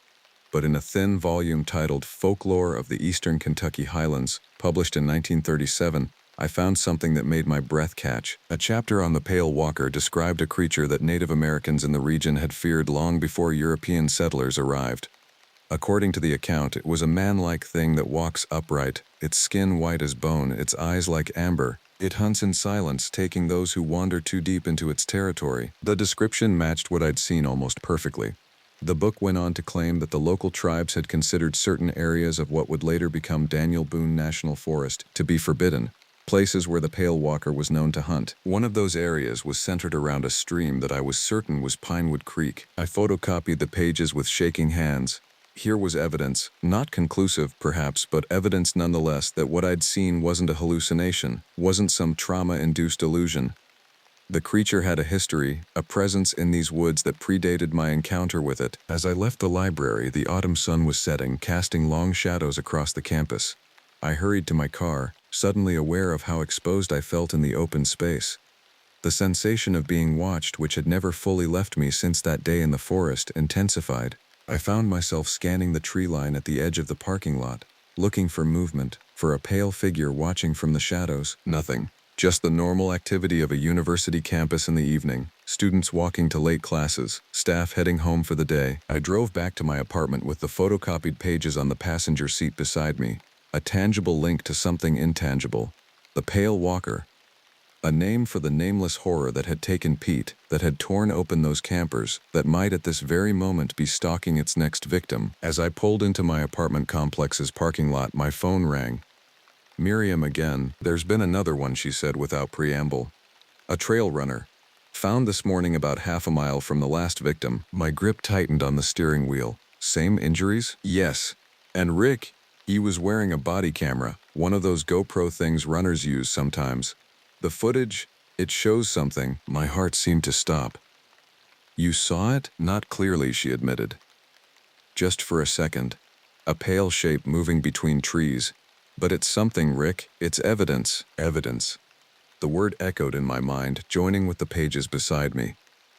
But in a thin volume titled Folklore of the Eastern Kentucky Highlands, published in 1937, I found something that made my breath catch. A chapter on the Pale Walker described a creature that Native Americans in the region had feared long before European settlers arrived. According to the account, it was a man-like thing that walks upright, its skin white as bone, its eyes like amber. It hunts in silence, taking those who wander too deep into its territory. The description matched what I'd seen almost perfectly. The book went on to claim that the local tribes had considered certain areas of what would later become Daniel Boone National Forest to be forbidden, places where the Pale Walker was known to hunt. One of those areas was centered around a stream that I was certain was Pinewood Creek. I photocopied the pages with shaking hands. Here was evidence, not conclusive perhaps, but evidence nonetheless that what I'd seen wasn't a hallucination, wasn't some trauma-induced illusion. The creature had a history, a presence in these woods that predated my encounter with it. As I left the library, the autumn sun was setting, casting long shadows across the campus. I hurried to my car, suddenly aware of how exposed I felt in the open space. The sensation of being watched, which had never fully left me since that day in the forest, intensified. I found myself scanning the tree line at the edge of the parking lot, looking for movement, for a pale figure watching from the shadows. Nothing. Just the normal activity of a university campus in the evening, students walking to late classes, staff heading home for the day. I drove back to my apartment with the photocopied pages on the passenger seat beside me, a tangible link to something intangible. The Pale Walker. A name for the nameless horror that had taken Pete, that had torn open those campers, that might at this very moment be stalking its next victim. As I pulled into my apartment complex's parking lot, my phone rang. Miriam again. There's been another one, she said without preamble. A trail runner. Found this morning about half a mile from the last victim. My grip tightened on the steering wheel. Same injuries? Yes. And Rick, he was wearing a body camera, one of those GoPro things runners use sometimes. The footage, it shows something. My heart seemed to stop. You saw it? Not clearly, she admitted. Just for a second. A pale shape moving between trees. But it's something, Rick. It's evidence. Evidence. The word echoed in my mind, joining with the pages beside me.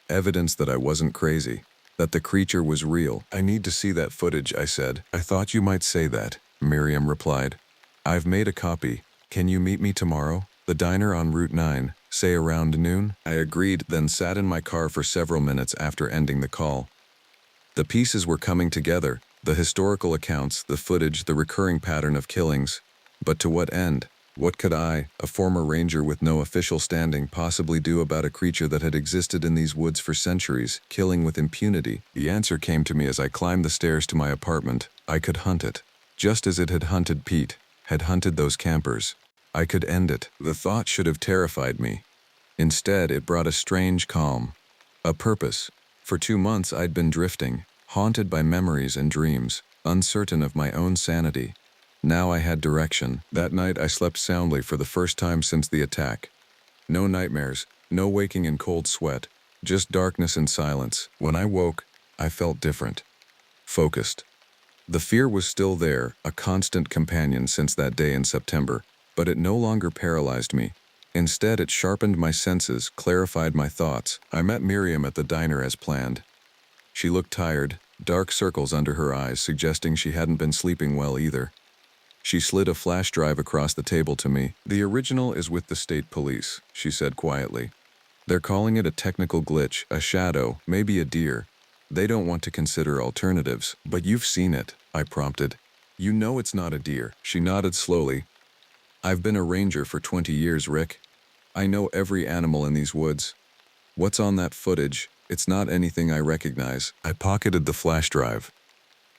Evidence that I wasn't crazy. That the creature was real. I need to see that footage, I said. I thought you might say that, Miriam replied. I've made a copy. Can you meet me tomorrow? The diner on Route 9, say around noon? I agreed, then sat in my car for several minutes after ending the call. The pieces were coming together. The historical accounts, the footage, the recurring pattern of killings. But to what end? What could I, a former ranger with no official standing, possibly do about a creature that had existed in these woods for centuries, killing with impunity? The answer came to me as I climbed the stairs to my apartment. I could hunt it. Just as it had hunted Pete, had hunted those campers. I could end it. The thought should have terrified me. Instead, it brought a strange calm. A purpose. For 2 months I'd been drifting, haunted by memories and dreams, uncertain of my own sanity. Now I had direction. That night I slept soundly for the first time since the attack. No nightmares, no waking in cold sweat, just darkness and silence. When I woke, I felt different. Focused. The fear was still there, a constant companion since that day in September, but it no longer paralyzed me. Instead, it sharpened my senses, clarified my thoughts. I met Miriam at the diner as planned. She looked tired, dark circles under her eyes suggesting she hadn't been sleeping well either. She slid a flash drive across the table to me. The original is with the state police, she said quietly. They're calling it a technical glitch, a shadow, maybe a deer. They don't want to consider alternatives. But you've seen it, I prompted. You know it's not a deer. She nodded slowly. I've been a ranger for 20 years, Rick. I know every animal in these woods. What's on that footage? It's not anything I recognize. I pocketed the flash drive.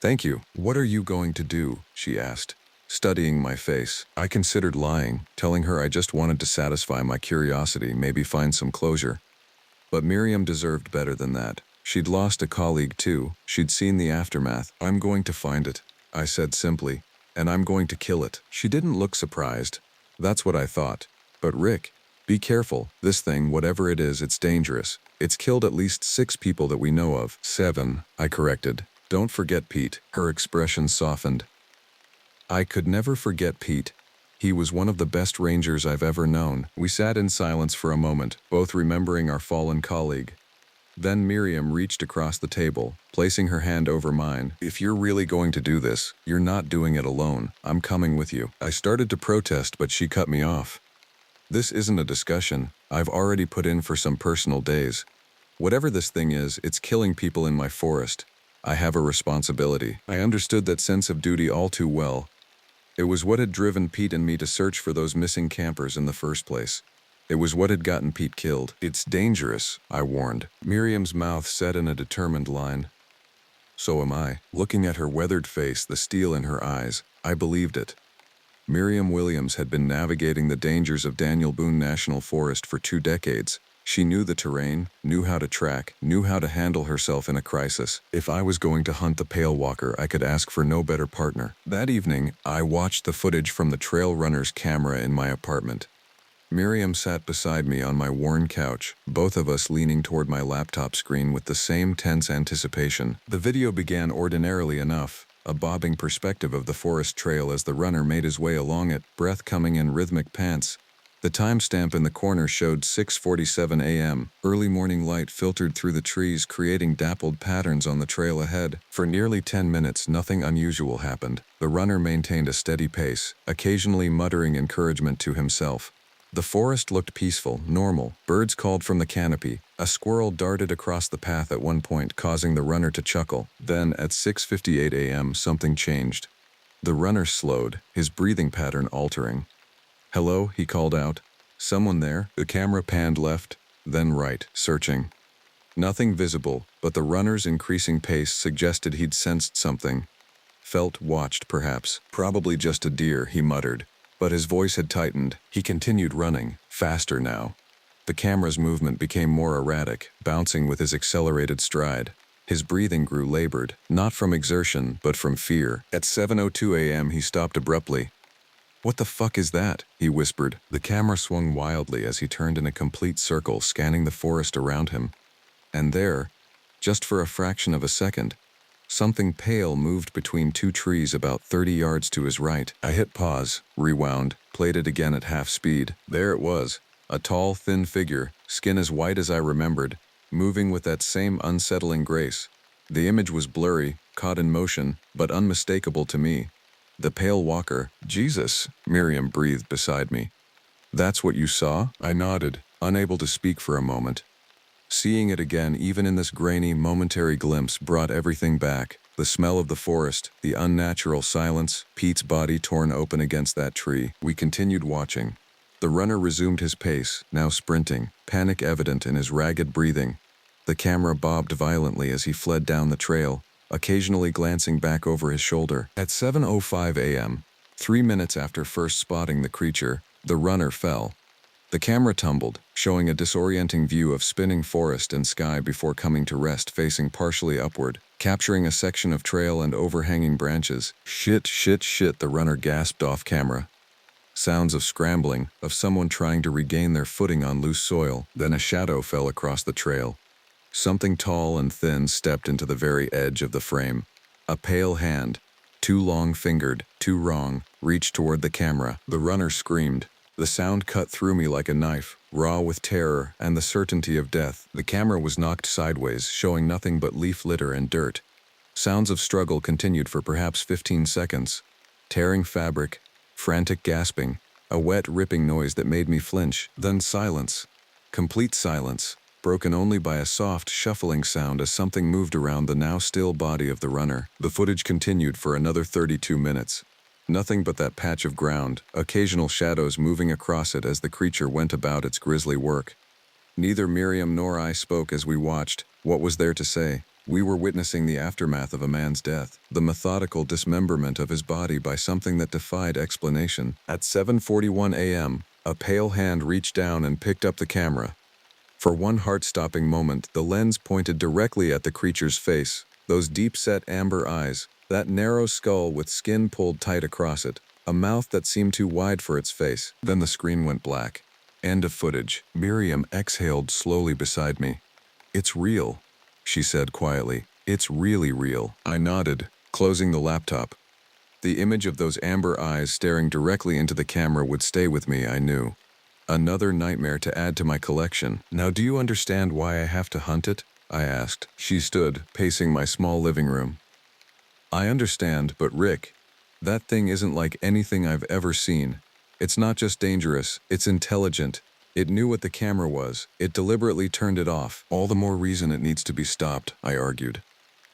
Thank you. What are you going to do? She asked, studying my face. I considered lying, telling her I just wanted to satisfy my curiosity, maybe find some closure. But Miriam deserved better than that. She'd lost a colleague too. She'd seen the aftermath. I'm going to find it, I said simply, and I'm going to kill it. She didn't look surprised. That's what I thought. But Rick, be careful. This thing, whatever it is, it's dangerous. It's killed at least 6 people that we know of. 7, I corrected. Don't forget Pete. Her expression softened. I could never forget Pete. He was one of the best rangers I've ever known. We sat in silence for a moment, both remembering our fallen colleague. Then Miriam reached across the table, placing her hand over mine. If you're really going to do this, you're not doing it alone. I'm coming with you. I started to protest, but she cut me off. This isn't a discussion. I've already put in for some personal days. Whatever this thing is, it's killing people in my forest. I have a responsibility. I understood that sense of duty all too well. It was what had driven Pete and me to search for those missing campers in the first place. It was what had gotten Pete killed. It's dangerous, I warned. Miriam's mouth set in a determined line. So am I. Looking at her weathered face, the steel in her eyes, I believed it. Miriam Williams had been navigating the dangers of Daniel Boone National Forest for 2 decades. She knew the terrain, knew how to track, knew how to handle herself in a crisis. If I was going to hunt the Pale Walker, I could ask for no better partner. That evening, I watched the footage from the trail runner's camera in my apartment. Miriam sat beside me on my worn couch, both of us leaning toward my laptop screen with the same tense anticipation. The video began ordinarily enough, a bobbing perspective of the forest trail as the runner made his way along it, breath coming in rhythmic pants. The timestamp in the corner showed 6:47 a.m. Early morning light filtered through the trees, creating dappled patterns on the trail ahead. For nearly 10 minutes, nothing unusual happened. The runner maintained a steady pace, occasionally muttering encouragement to himself. The forest looked peaceful, normal. Birds called from the canopy. A squirrel darted across the path at one point, causing the runner to chuckle. Then, at 6:58 a.m., something changed. The runner slowed, his breathing pattern altering. "Hello," he called out. "Someone there?" The camera panned left, then right, searching. Nothing visible, but the runner's increasing pace suggested he'd sensed something. Felt watched, perhaps. "Probably just a deer," he muttered. But his voice had tightened. He continued running, faster now. The camera's movement became more erratic, bouncing with his accelerated stride. His breathing grew labored, not from exertion, but from fear. At 7:02 a.m., he stopped abruptly. "What the fuck is that?" he whispered. The camera swung wildly as he turned in a complete circle, scanning the forest around him. And there, just for a fraction of a second, something pale moved between 2 trees about 30 yards to his right. I hit pause, rewound, played it again at half speed. There it was, a tall, thin figure, skin as white as I remembered, moving with that same unsettling grace. The image was blurry, caught in motion, but unmistakable to me. The Pale Walker. "Jesus," Miriam breathed beside me. "That's what you saw?" I nodded, unable to speak for a moment. Seeing it again, even in this grainy, momentary glimpse, brought everything back. The smell of the forest, the unnatural silence, Pete's body torn open against that tree. We continued watching. The runner resumed his pace, now sprinting, panic evident in his ragged breathing. The camera bobbed violently as he fled down the trail, occasionally glancing back over his shoulder. At 7:05 a.m., 3 minutes after first spotting the creature, the runner fell. The camera tumbled, showing a disorienting view of spinning forest and sky before coming to rest facing partially upward, capturing a section of trail and overhanging branches. "Shit, shit, shit," the runner gasped off camera. Sounds of scrambling, of someone trying to regain their footing on loose soil. Then a shadow fell across the trail. Something tall and thin stepped into the very edge of the frame. A pale hand, too long-fingered, too wrong, reached toward the camera. The runner screamed. The sound cut through me like a knife, raw with terror and the certainty of death. The camera was knocked sideways, showing nothing but leaf litter and dirt. Sounds of struggle continued for perhaps 15 seconds. Tearing fabric, frantic gasping, a wet, ripping noise that made me flinch. Then silence. Complete silence, broken only by a soft, shuffling sound as something moved around the now still body of the runner. The footage continued for another 32 minutes. Nothing but that patch of ground, occasional shadows moving across it as the creature went about its grisly work. Neither Miriam nor I spoke as we watched. What was there to say? We were witnessing the aftermath of a man's death, the methodical dismemberment of his body by something that defied explanation. At 7:41 a.m., a pale hand reached down and picked up the camera. For one heart-stopping moment, the lens pointed directly at the creature's face, those deep-set amber eyes, that narrow skull with skin pulled tight across it, a mouth that seemed too wide for its face. Then the screen went black. End of footage. Miriam exhaled slowly beside me. "It's real," she said quietly. "It's really real." I nodded, closing the laptop. The image of those amber eyes staring directly into the camera would stay with me, I knew. Another nightmare to add to my collection. "Now do you understand why I have to hunt it?" I asked. She stood, pacing my small living room. "I understand, but Rick, that thing isn't like anything I've ever seen. It's not just dangerous, it's intelligent. It knew what the camera was. It deliberately turned it off. All the more reason it needs to be stopped," I argued.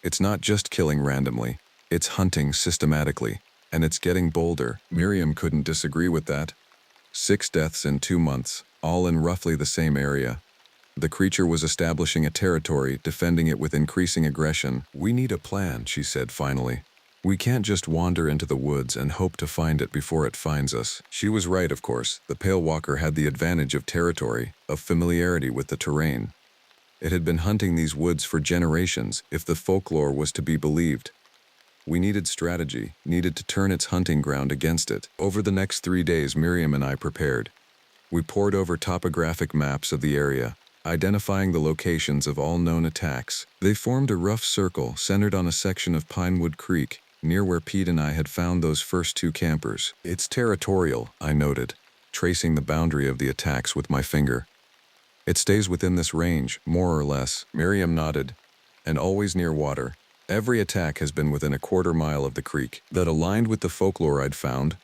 "It's not just killing randomly. It's hunting systematically. And it's getting bolder." Miriam couldn't disagree with that. 6 deaths in 2 months, all in roughly the same area. The creature was establishing a territory, defending it with increasing aggression. "We need a plan," she said finally. "We can't just wander into the woods and hope to find it before it finds us." She was right, of course. The Pale Walker had the advantage of territory, of familiarity with the terrain. It had been hunting these woods for generations, if the folklore was to be believed. We needed strategy, needed to turn its hunting ground against it. Over the next 3 days, Miriam and I prepared. We pored over topographic maps of the area, identifying the locations of all known attacks. They formed a rough circle centered on a section of Pinewood Creek, near where Pete and I had found those first 2 campers. "It's territorial," I noted, tracing the boundary of the attacks with my finger. "It stays within this range, more or less," Miriam nodded, "and always near water. Every attack has been within a quarter mile of the creek." That aligned with the folklore I'd found.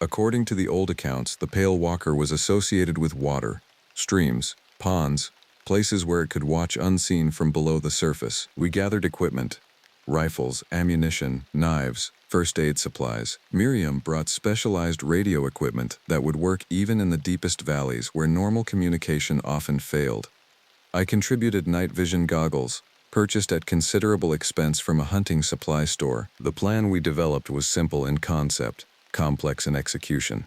According to the old accounts, the Pale Walker was associated with water, streams, ponds, places where it could watch unseen from below the surface. We gathered equipment: rifles, ammunition, knives, first aid supplies. Miriam brought specialized radio equipment that would work even in the deepest valleys where normal communication often failed. I contributed night vision goggles, purchased at considerable expense from a hunting supply store. The plan we developed was simple in concept, complex in execution.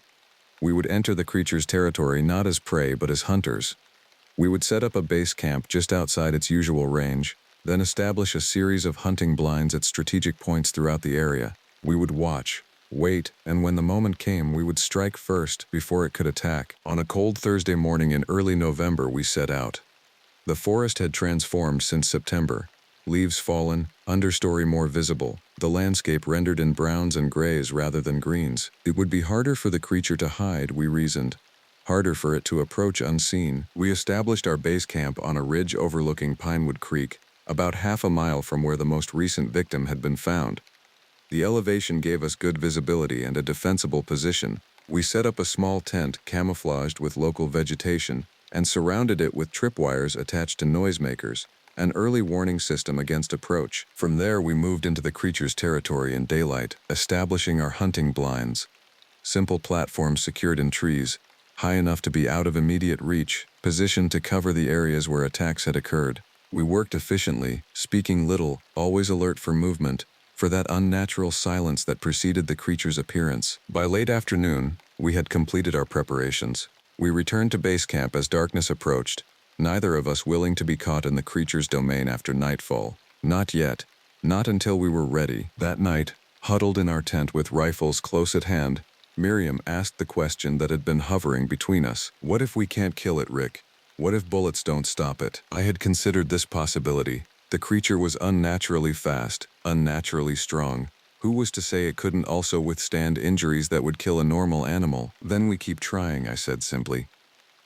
We would enter the creature's territory not as prey but as hunters. We would set up a base camp just outside its usual range, then establish a series of hunting blinds at strategic points throughout the area. We would watch, wait, and when the moment came, we would strike first before it could attack. On a cold Thursday morning in early November, we set out. The forest had transformed since September. Leaves fallen, understory more visible, the landscape rendered in browns and grays rather than greens. It would be harder for the creature to hide, we reasoned. Harder for it to approach unseen. We established our base camp on a ridge overlooking Pinewood Creek, about half a mile from where the most recent victim had been found. The elevation gave us good visibility and a defensible position. We set up a small tent camouflaged with local vegetation and surrounded it with tripwires attached to noisemakers, an early warning system against approach. From there, we moved into the creature's territory in daylight, establishing our hunting blinds. Simple platforms secured in trees, high enough to be out of immediate reach, positioned to cover the areas where attacks had occurred. We worked efficiently, speaking little, always alert for movement, for that unnatural silence that preceded the creature's appearance. By late afternoon, we had completed our preparations. We returned to base camp as darkness approached, neither of us willing to be caught in the creature's domain after nightfall. Not yet. Not until we were ready. That night, huddled in our tent with rifles close at hand, Miriam asked the question that had been hovering between us. "What if we can't kill it, Rick? What if bullets don't stop it?" I had considered this possibility. The creature was unnaturally fast, unnaturally strong. Who was to say it couldn't also withstand injuries that would kill a normal animal? "Then we keep trying," I said simply.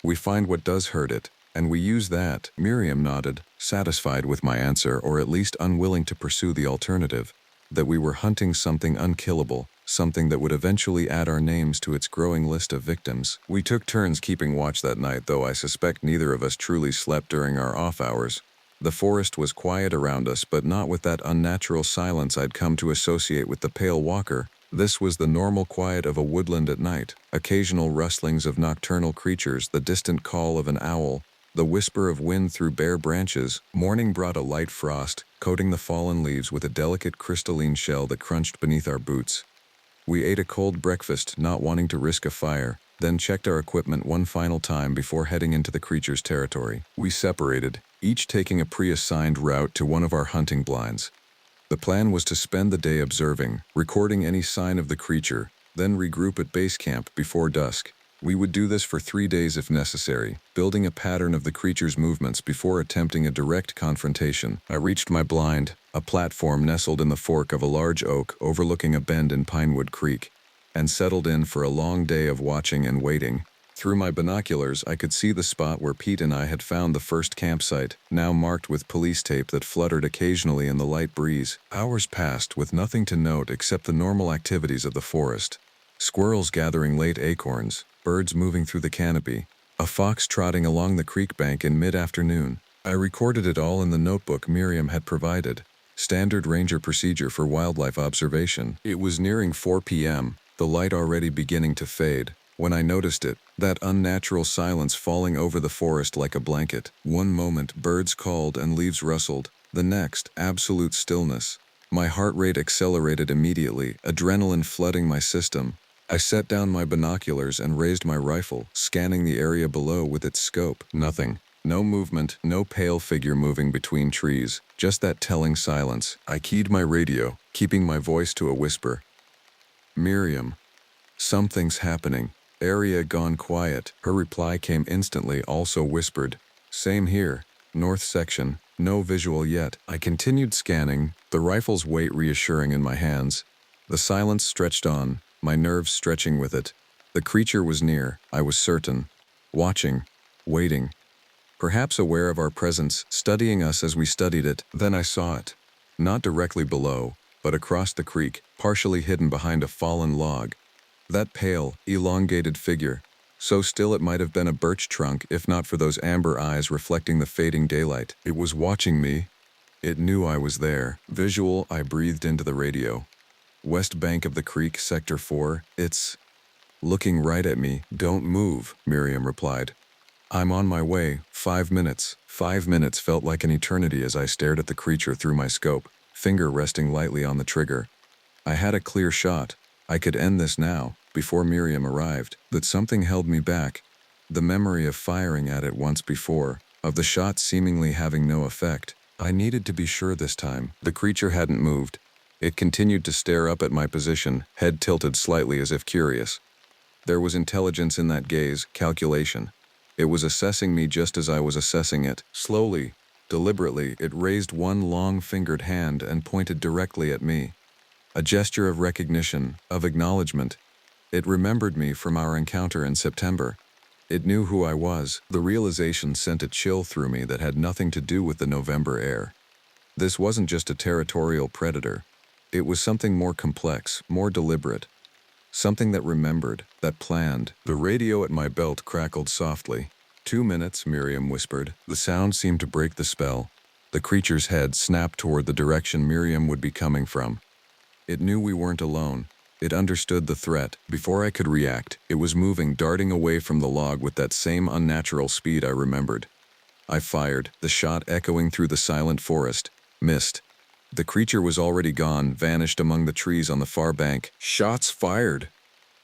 "We find what does hurt it, and we use that." Miriam nodded, satisfied with my answer, or at least unwilling to pursue the alternative, that we were hunting something unkillable, something that would eventually add our names to its growing list of victims. We took turns keeping watch that night, though I suspect neither of us truly slept during our off hours. The forest was quiet around us, but not with that unnatural silence I'd come to associate with the Pale Walker. This was the normal quiet of a woodland at night. Occasional rustlings of nocturnal creatures, the distant call of an owl, the whisper of wind through bare branches. Morning brought a light frost, coating the fallen leaves with a delicate crystalline shell that crunched beneath our boots. We ate a cold breakfast, not wanting to risk a fire, then checked our equipment one final time before heading into the creature's territory. We separated, each taking a pre-assigned route to one of our hunting blinds. The plan was to spend the day observing, recording any sign of the creature, then regroup at base camp before dusk. We would do this for 3 days if necessary, building a pattern of the creature's movements before attempting a direct confrontation. I reached my blind, a platform nestled in the fork of a large oak overlooking a bend in Pinewood Creek, and settled in for a long day of watching and waiting. Through my binoculars, I could see the spot where Pete and I had found the first campsite, now marked with police tape that fluttered occasionally in the light breeze. Hours passed with nothing to note except the normal activities of the forest. Squirrels gathering late acorns, birds moving through the canopy, a fox trotting along the creek bank in mid-afternoon. I recorded it all in the notebook Miriam had provided, standard ranger procedure for wildlife observation. It was nearing 4 p.m., the light already beginning to fade, when I noticed it. That unnatural silence falling over the forest like a blanket. One moment, birds called and leaves rustled. The next, absolute stillness. My heart rate accelerated immediately, adrenaline flooding my system. I set down my binoculars and raised my rifle, scanning the area below with its scope. Nothing. No movement, no pale figure moving between trees, just that telling silence. I keyed my radio, keeping my voice to a whisper. Miriam. Something's happening. Area gone quiet. Her reply came instantly, also whispered. Same here. North section. No visual yet. I continued scanning, the rifle's weight reassuring in my hands. The silence stretched on, my nerves stretching with it. The creature was near, I was certain. Watching. Waiting. Perhaps aware of our presence, studying us as we studied it. Then I saw it. Not directly below, but across the creek, partially hidden behind a fallen log. That pale, elongated figure, so still it might have been a birch trunk if not for those amber eyes reflecting the fading daylight. It was watching me. It knew I was there. Visual, I breathed into the radio. West bank of the creek, Sector 4, it's looking right at me. Don't move, Miriam replied. I'm on my way. 5 minutes. 5 minutes felt like an eternity as I stared at the creature through my scope, finger resting lightly on the trigger. I had a clear shot. I could end this now, before Miriam arrived, but something held me back. The memory of firing at it once before, of the shot seemingly having no effect. I needed to be sure this time. The creature hadn't moved. It continued to stare up at my position, head tilted slightly as if curious. There was intelligence in that gaze, calculation. It was assessing me just as I was assessing it. Slowly, deliberately, it raised one long-fingered hand and pointed directly at me. A gesture of recognition, of acknowledgement. It remembered me from our encounter in September. It knew who I was. The realization sent a chill through me that had nothing to do with the November air. This wasn't just a territorial predator. It was something more complex, more deliberate. Something that remembered, that planned. The radio at my belt crackled softly. 2 minutes, Miriam whispered. The sound seemed to break the spell. The creature's head snapped toward the direction Miriam would be coming from. It knew we weren't alone. It understood the threat. Before I could react, it was moving, darting away from the log with that same unnatural speed I remembered. I fired, the shot echoing through the silent forest. Missed. The creature was already gone, vanished among the trees on the far bank. Shots fired!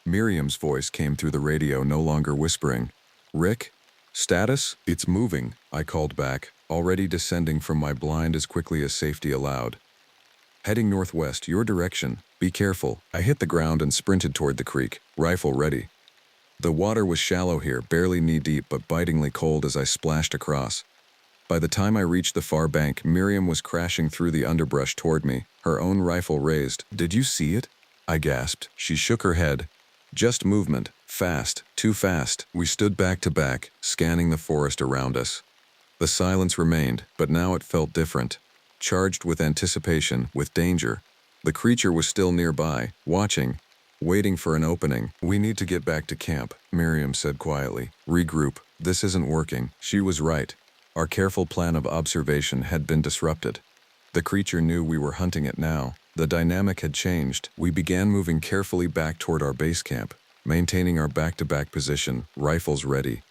Miriam's voice came through the radio, no longer whispering. Rick? Status? It's moving, I called back, already descending from my blind as quickly as safety allowed. Heading northwest, your direction. Be careful. I hit the ground and sprinted toward the creek, rifle ready. The water was shallow here, barely knee-deep but bitingly cold as I splashed across. By the time I reached the far bank, Miriam was crashing through the underbrush toward me, her own rifle raised. Did you see it? I gasped. She shook her head. Just movement. Fast. Too fast. We stood back to back, scanning the forest around us. The silence remained, but now it felt different. Charged with anticipation, with danger. The creature was still nearby, watching, waiting for an opening. We need to get back to camp, Miriam said quietly. Regroup. This isn't working. She was right. Our careful plan of observation had been disrupted. The creature knew we were hunting it now. The dynamic had changed. We began moving carefully back toward our base camp, maintaining our back-to-back position, rifles ready.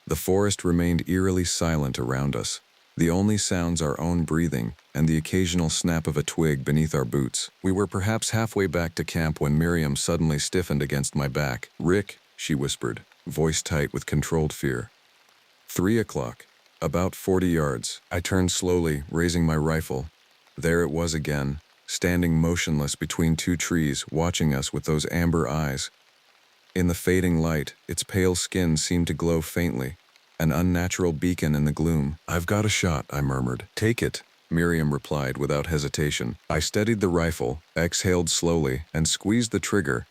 The forest remained eerily silent around us. The only sounds our own breathing and the occasional snap of a twig beneath our boots. We were perhaps halfway back to camp when Miriam suddenly stiffened against my back. Rick, she whispered, voice tight with controlled fear. 3 o'clock. About 40 yards. I turned slowly, raising my rifle. There it was again, standing motionless between 2 trees, watching us with those amber eyes. In the fading light, its pale skin seemed to glow faintly, an unnatural beacon in the gloom. I've got a shot, I murmured. Take it, Miriam replied without hesitation. I steadied the rifle, exhaled slowly, and squeezed the trigger.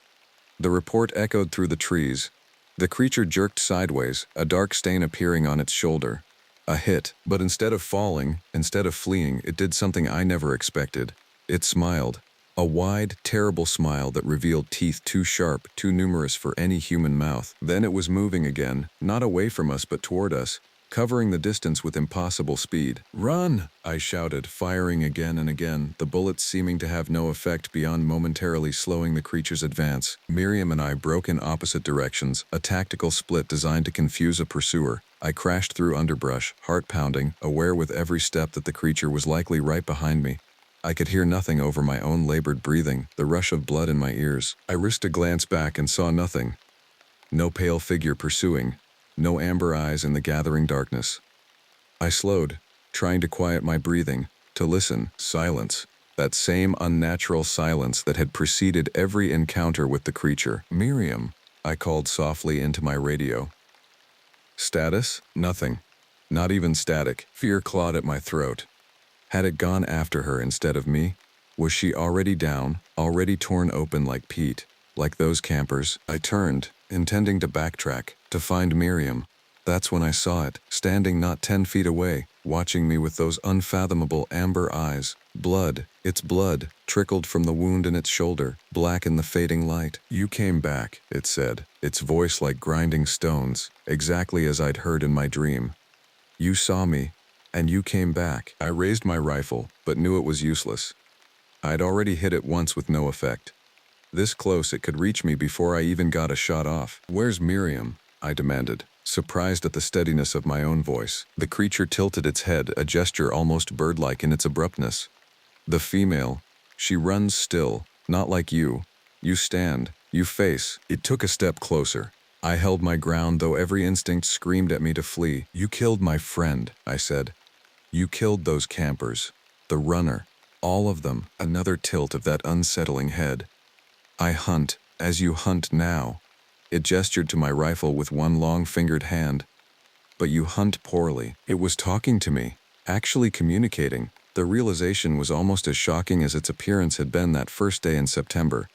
The report echoed through the trees. The creature jerked sideways, a dark stain appearing on its shoulder. A hit, but instead of falling, instead of fleeing, it did something I never expected. It smiled. A wide, terrible smile that revealed teeth too sharp, too numerous for any human mouth. Then it was moving again, not away from us but toward us. covering the distance with impossible speed. "Run!" I shouted, firing again and again, the bullets seeming to have no effect beyond momentarily slowing the creature's advance. Miriam and I broke in opposite directions, a tactical split designed to confuse a pursuer. I crashed through underbrush, heart pounding, aware with every step that the creature was likely right behind me. I could hear nothing over my own labored breathing, the rush of blood in my ears. I risked a glance back and saw nothing. No pale figure pursuing, no amber eyes in the gathering darkness. I slowed, trying to quiet my breathing, to listen. Silence. That same unnatural silence that had preceded every encounter with the creature. "Miriam," I called softly into my radio. Status? Nothing. Not even static. Fear clawed at my throat. Had it gone after her instead of me? Was she already down, already torn open like peat, like those campers? I turned, intending to backtrack, to find Miriam. That's when I saw it, standing not 10 feet away, watching me with those unfathomable amber eyes. Blood, its blood, trickled from the wound in its shoulder, black in the fading light. "You came back," it said, its voice like grinding stones, exactly as I'd heard in my dream. "You saw me, and you came back." I raised my rifle, but knew it was useless. I'd already hit it once with no effect. This close it could reach me before I even got a shot off. "Where's Miriam?" I demanded, surprised at the steadiness of my own voice. The creature tilted its head, a gesture almost bird-like in its abruptness. "The female. She runs still, not like you. You stand, you face." It took a step closer. I held my ground, though every instinct screamed at me to flee. "You killed my friend," I said. "You killed those campers. The runner. All of them." Another tilt of that unsettling head. "I hunt, as you hunt now." It gestured to my rifle with one long-fingered hand. "But you hunt poorly." It was talking to me, actually communicating. The realization was almost as shocking as its appearance had been that first day in September.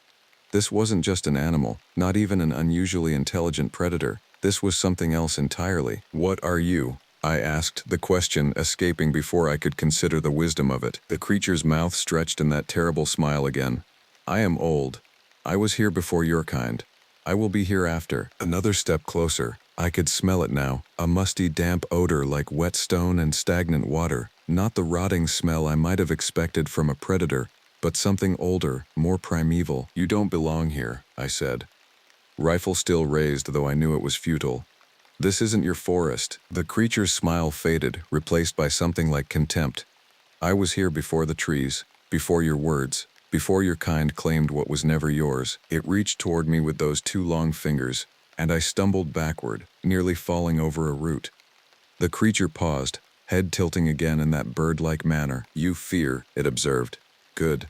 This wasn't just an animal, not even an unusually intelligent predator. This was something else entirely. "What are you?" I asked, the question escaping before I could consider the wisdom of it. The creature's mouth stretched in that terrible smile again. "I am old. I was here before your kind. I will be here after." Another step closer. I could smell it now, a musty, damp odor like wet stone and stagnant water. Not the rotting smell I might have expected from a predator, but something older, more primeval. "You don't belong here," I said. Rifle still raised, though I knew it was futile. "This isn't your forest." The creature's smile faded, replaced by something like contempt. "I was here before the trees, before your words, before your kind claimed what was never yours." It reached toward me with those two long fingers, and I stumbled backward, nearly falling over a root. The creature paused, head tilting again in that bird-like manner. "You fear," it observed. "Good.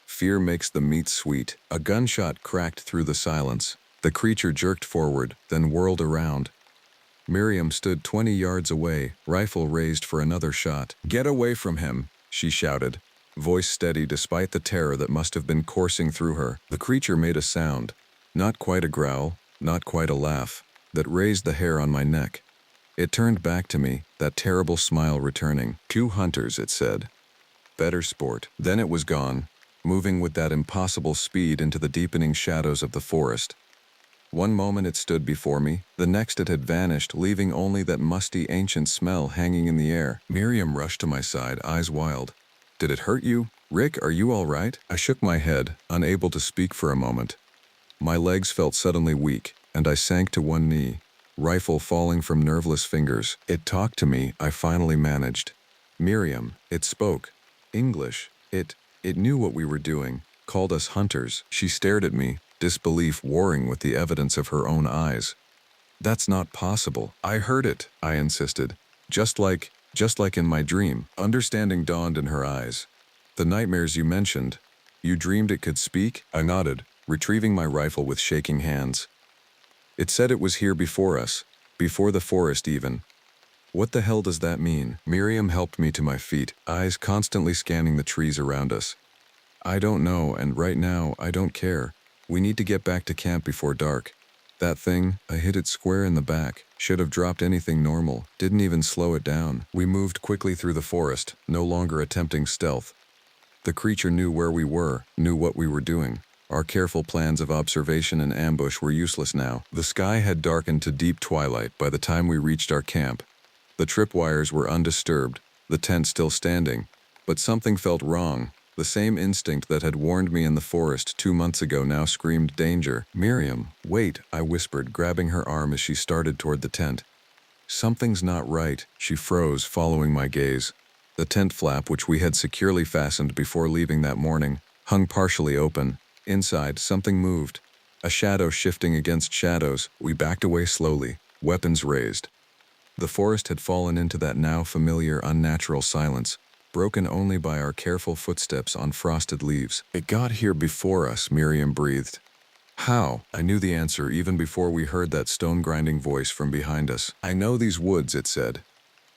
Fear makes the meat sweet." A gunshot cracked through the silence. The creature jerked forward, then whirled around. Miriam stood 20 yards away, rifle raised for another shot. "Get away from him," she shouted, voice steady despite the terror that must have been coursing through her. The creature made a sound, not quite a growl, not quite a laugh, that raised the hair on my neck. It turned back to me, that terrible smile returning. "Two hunters," it said. "Better sport." Then it was gone, moving with that impossible speed into the deepening shadows of the forest. One moment it stood before me, the next it had vanished, leaving only that musty, ancient smell hanging in the air. Miriam rushed to my side, eyes wild. "Did it hurt you? Rick, are you all right?" I shook my head, unable to speak for a moment. My legs felt suddenly weak, and I sank to one knee, rifle falling from nerveless fingers. "It talked to me," I finally managed. "Miriam, it spoke. English. It knew what we were doing, called us hunters." She stared at me, disbelief warring with the evidence of her own eyes. "That's not possible." "I heard it," I insisted. Just like in my dream." Understanding dawned in her eyes. "The nightmares you mentioned. You dreamed it could speak?" I nodded, retrieving my rifle with shaking hands. "It said it was here before us, before the forest even." "What the hell does that mean?" Miriam helped me to my feet, eyes constantly scanning the trees around us. "I don't know, and right now, I don't care. We need to get back to camp before dark. That thing, I hit it square in the back. Should have dropped anything normal, didn't even slow it down." We moved quickly through the forest, no longer attempting stealth. The creature knew where we were, knew what we were doing. Our careful plans of observation and ambush were useless now. The sky had darkened to deep twilight by the time we reached our camp. The tripwires were undisturbed, the tent still standing, but something felt wrong. The same instinct that had warned me in the forest 2 months ago now screamed danger. "Miriam, wait," I whispered, grabbing her arm as she started toward the tent. "Something's not right." She froze, following my gaze. The tent flap, which we had securely fastened before leaving that morning, hung partially open. Inside, something moved. A shadow shifting against shadows. We backed away slowly, weapons raised. The forest had fallen into that now familiar, unnatural silence, broken only by our careful footsteps on frosted leaves. "It got here before us," Miriam breathed. "How?" I knew the answer even before we heard that stone-grinding voice from behind us. "I know these woods," it said.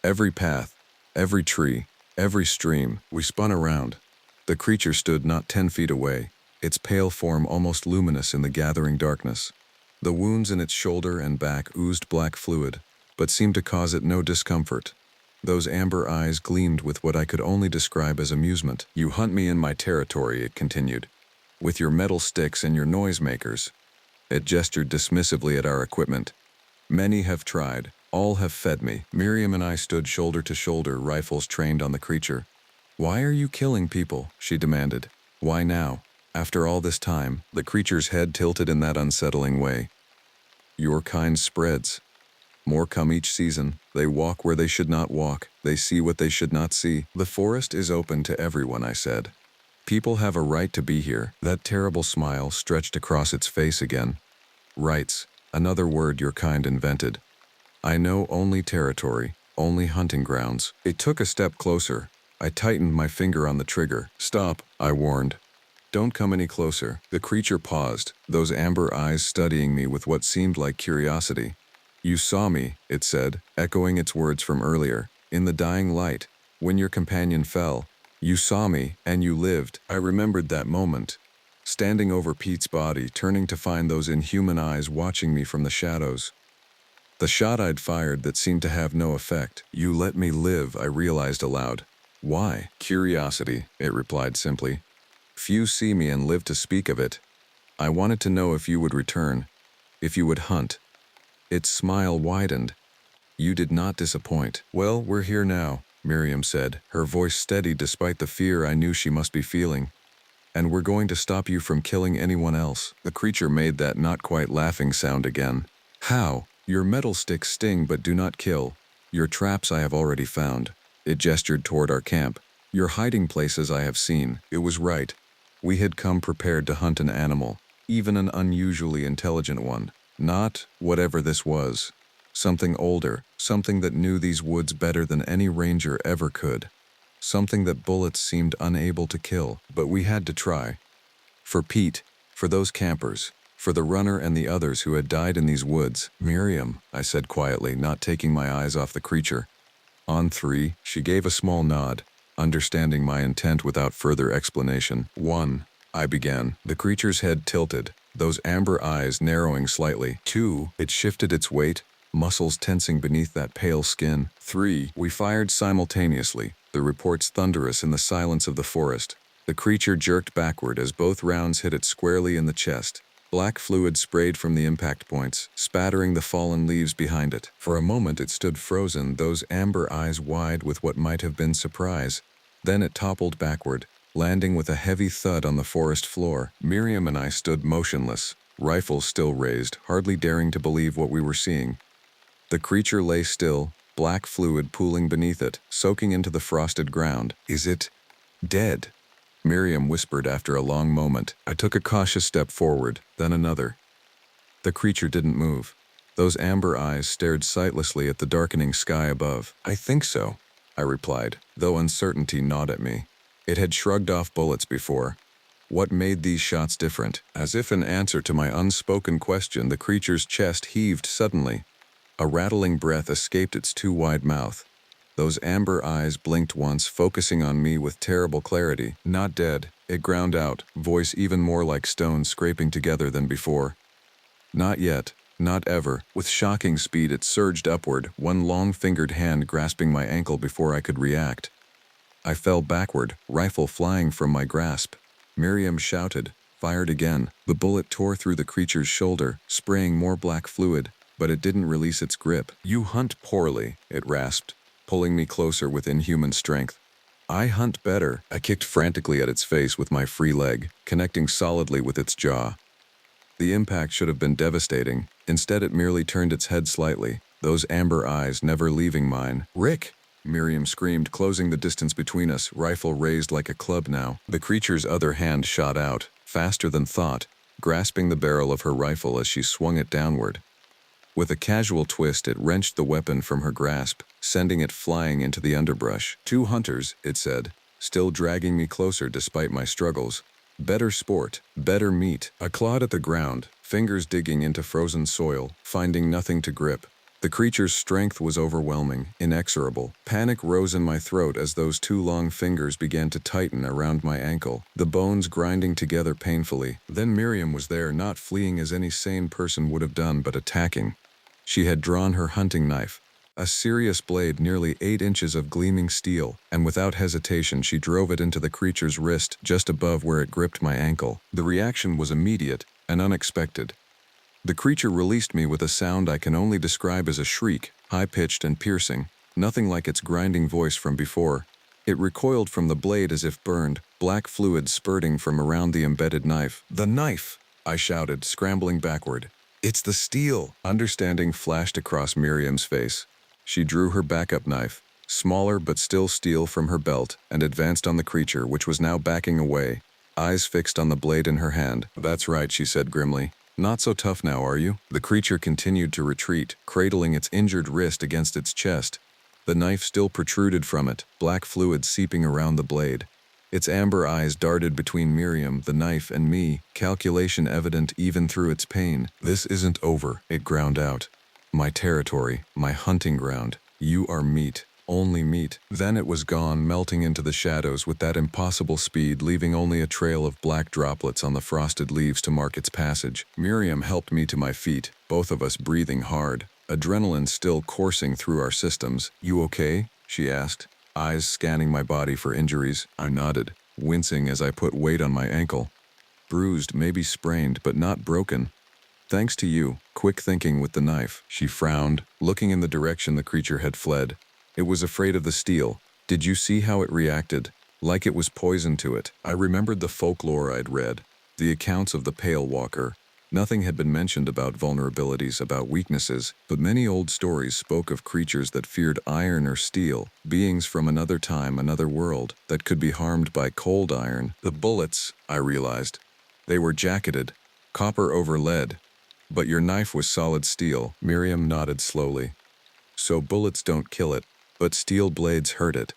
"Every path, every tree, every stream." We spun around. The creature stood not 10 feet away, its pale form almost luminous in the gathering darkness. The wounds in its shoulder and back oozed black fluid, but seemed to cause it no discomfort. Those amber eyes gleamed with what I could only describe as amusement. "You hunt me in my territory," it continued, "with your metal sticks and your noisemakers." It gestured dismissively at our equipment. "Many have tried, all have fed me." Miriam and I stood shoulder to shoulder, rifles trained on the creature. "Why are you killing people?" she demanded. "Why now? After all this time?" The creature's head tilted in that unsettling way. "Your kind spreads. More come each season. They walk where they should not walk. They see what they should not see. The forest is open to everyone," I said. "People have a right to be here." That terrible smile stretched across its face again. "Rights, another word your kind invented. I know only territory, only hunting grounds." It took a step closer. I tightened my finger on the trigger. "Stop," I warned. "Don't come any closer." The creature paused, those amber eyes studying me with what seemed like curiosity. "You saw me," it said, echoing its words from earlier. "In the dying light, when your companion fell. You saw me, and you lived." I remembered that moment, standing over Pete's body, turning to find those inhuman eyes watching me from the shadows. The shot I'd fired that seemed to have no effect. "You let me live," I realized aloud. "Why?" "Curiosity," it replied simply. "Few see me and live to speak of it. I wanted to know if you would return, if you would hunt." Its smile widened. "You did not disappoint." "Well, we're here now," Miriam said, her voice steady despite the fear I knew she must be feeling. "And we're going to stop you from killing anyone else." The creature made that not quite laughing sound again. "How?" "Your metal sticks sting but do not kill. Your traps I have already found." It gestured toward our camp. "Your hiding places I have seen." It was right. We had come prepared to hunt an animal, even an unusually intelligent one. Not whatever this was. Something older, something that knew these woods better than any ranger ever could. Something that bullets seemed unable to kill, but we had to try. For Pete, for those campers, for the runner and the others who had died in these woods. "Miriam," I said quietly, not taking my eyes off the creature. "On 3, she gave a small nod, understanding my intent without further explanation. "1, I began. The creature's head tilted, those amber eyes narrowing slightly. 2, it shifted its weight, muscles tensing beneath that pale skin. 3, we fired simultaneously, the reports thunderous in the silence of the forest. The creature jerked backward as both rounds hit it squarely in the chest. Black fluid sprayed from the impact points, spattering the fallen leaves behind it. For a moment it stood frozen, those amber eyes wide with what might have been surprise. Then it toppled backward, landing with a heavy thud on the forest floor. Miriam and I stood motionless, rifles still raised, hardly daring to believe what we were seeing. The creature lay still, black fluid pooling beneath it, soaking into the frosted ground. "Is it dead?" Miriam whispered after a long moment. I took a cautious step forward, then another. The creature didn't move. Those amber eyes stared sightlessly at the darkening sky above. "I think so," I replied, though uncertainty gnawed at me. It had shrugged off bullets before. What made these shots different? As if in answer to my unspoken question, the creature's chest heaved suddenly. A rattling breath escaped its too wide mouth. Those amber eyes blinked once, focusing on me with terrible clarity. "Not dead," it ground out, voice even more like stones scraping together than before. "Not yet, not ever." With shocking speed it surged upward, one long-fingered hand grasping my ankle before I could react. I fell backward, rifle flying from my grasp. Miriam shouted, fired again. The bullet tore through the creature's shoulder, spraying more black fluid. but it didn't release its grip. "You hunt poorly," it rasped, pulling me closer with inhuman strength. "I hunt better." I kicked frantically at its face with my free leg, connecting solidly with its jaw. The impact should have been devastating. Instead, it merely turned its head slightly, those amber eyes never leaving mine. "Rick!" Miriam screamed, closing the distance between us, rifle raised like a club now. The creature's other hand shot out, faster than thought, grasping the barrel of her rifle as she swung it downward. With a casual twist, it wrenched the weapon from her grasp, sending it flying into the underbrush. "Two hunters," it said, still dragging me closer despite my struggles. "Better sport, better meat." I clawed at the ground, fingers digging into frozen soil, finding nothing to grip. The creature's strength was overwhelming, inexorable. Panic rose in my throat as those two long fingers began to tighten around my ankle, the bones grinding together painfully. Then Miriam was there, not fleeing as any sane person would have done, but attacking. She had drawn her hunting knife, a serious blade nearly 8 inches of gleaming steel, and without hesitation she drove it into the creature's wrist just above where it gripped my ankle. The reaction was immediate and unexpected. The creature released me with a sound I can only describe as a shriek, high-pitched and piercing, nothing like its grinding voice from before. It recoiled from the blade as if burned, black fluid spurting from around the embedded knife. "The knife!" I shouted, scrambling backward. "It's the steel!" Understanding flashed across Miriam's face. She drew her backup knife, smaller but still steel, from her belt and advanced on the creature, which was now backing away, eyes fixed on the blade in her hand. "That's right," she said grimly. "Not so tough now, are you?" The creature continued to retreat, cradling its injured wrist against its chest. The knife still protruded from it, black fluid seeping around the blade. Its amber eyes darted between Miriam, the knife, and me, calculation evident even through its pain. "This isn't over," it ground out. "My territory, my hunting ground. You are meat. Only meat." Then it was gone, melting into the shadows with that impossible speed, leaving only a trail of black droplets on the frosted leaves to mark its passage. Miriam helped me to my feet, both of us breathing hard, adrenaline still coursing through our systems. "You okay?" she asked, eyes scanning my body for injuries. I nodded, wincing as I put weight on my ankle. "Bruised, maybe sprained, but not broken. Thanks to you." Quick thinking with the knife. She frowned, looking in the direction the creature had fled. "It was afraid of the steel. Did you see how it reacted? Like it was poison to it." I remembered the folklore I'd read, the accounts of the Pale Walker. Nothing had been mentioned about vulnerabilities, about weaknesses, but many old stories spoke of creatures that feared iron or steel, beings from another time, another world, that could be harmed by cold iron. The bullets, I realized. They were jacketed, copper over lead. "But your knife was solid steel." Miriam nodded slowly. "So bullets don't kill it. But steel blades hurt it.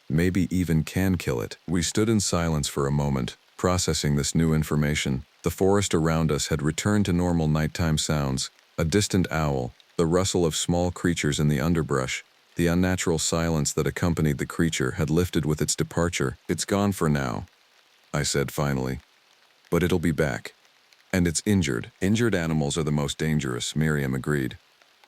Maybe even can kill it." We stood in silence for a moment, processing this new information. The forest around us had returned to normal nighttime sounds, a distant owl, the rustle of small creatures in the underbrush. The unnatural silence that accompanied the creature had lifted with its departure. "It's gone for now," I said finally. "But it'll be back. And it's injured." "Injured animals are the most dangerous," Miriam agreed.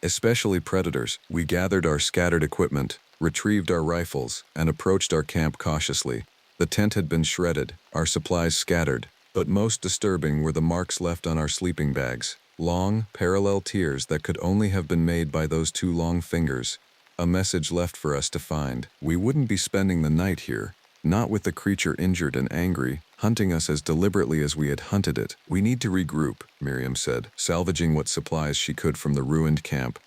"Especially predators." We gathered our scattered equipment, retrieved our rifles, and approached our camp cautiously. The tent had been shredded, our supplies scattered, but most disturbing were the marks left on our sleeping bags. Long, parallel tears that could only have been made by those two long fingers. A message left for us to find. We wouldn't be spending the night here, not with the creature injured and angry, hunting us as deliberately as we had hunted it. "We need to regroup," Miriam said, salvaging what supplies she could from the ruined camp.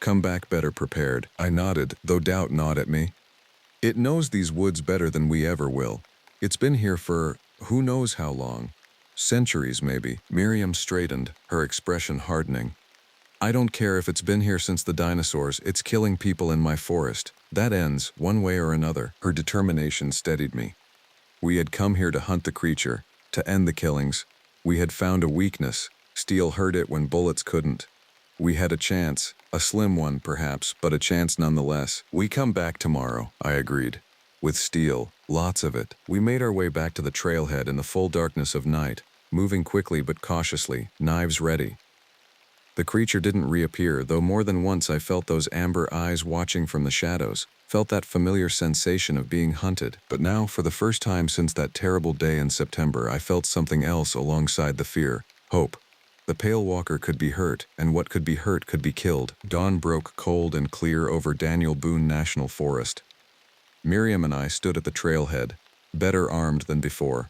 "Come back better prepared." I nodded, though doubt gnawed at me. "It knows these woods better than we ever will. It's been here for who knows how long. Centuries, maybe." Miriam straightened, her expression hardening. "I don't care if it's been here since the dinosaurs. It's killing people in my forest. That ends, one way or another." Her determination steadied me. We had come here to hunt the creature, to end the killings. We had found a weakness. Steel hurt it when bullets couldn't. We had a chance, a slim one perhaps, but a chance nonetheless. "We come back tomorrow," I agreed. "With steel, lots of it." We made our way back to the trailhead in the full darkness of night, moving quickly but cautiously, knives ready. The creature didn't reappear, though more than once I felt those amber eyes watching from the shadows, felt that familiar sensation of being hunted. But now, for the first time since that terrible day in September, I felt something else alongside the fear: hope. The Pale Walker could be hurt, and what could be hurt could be killed. Dawn broke cold and clear over Daniel Boone National Forest. Miriam and I stood at the trailhead, better armed than before.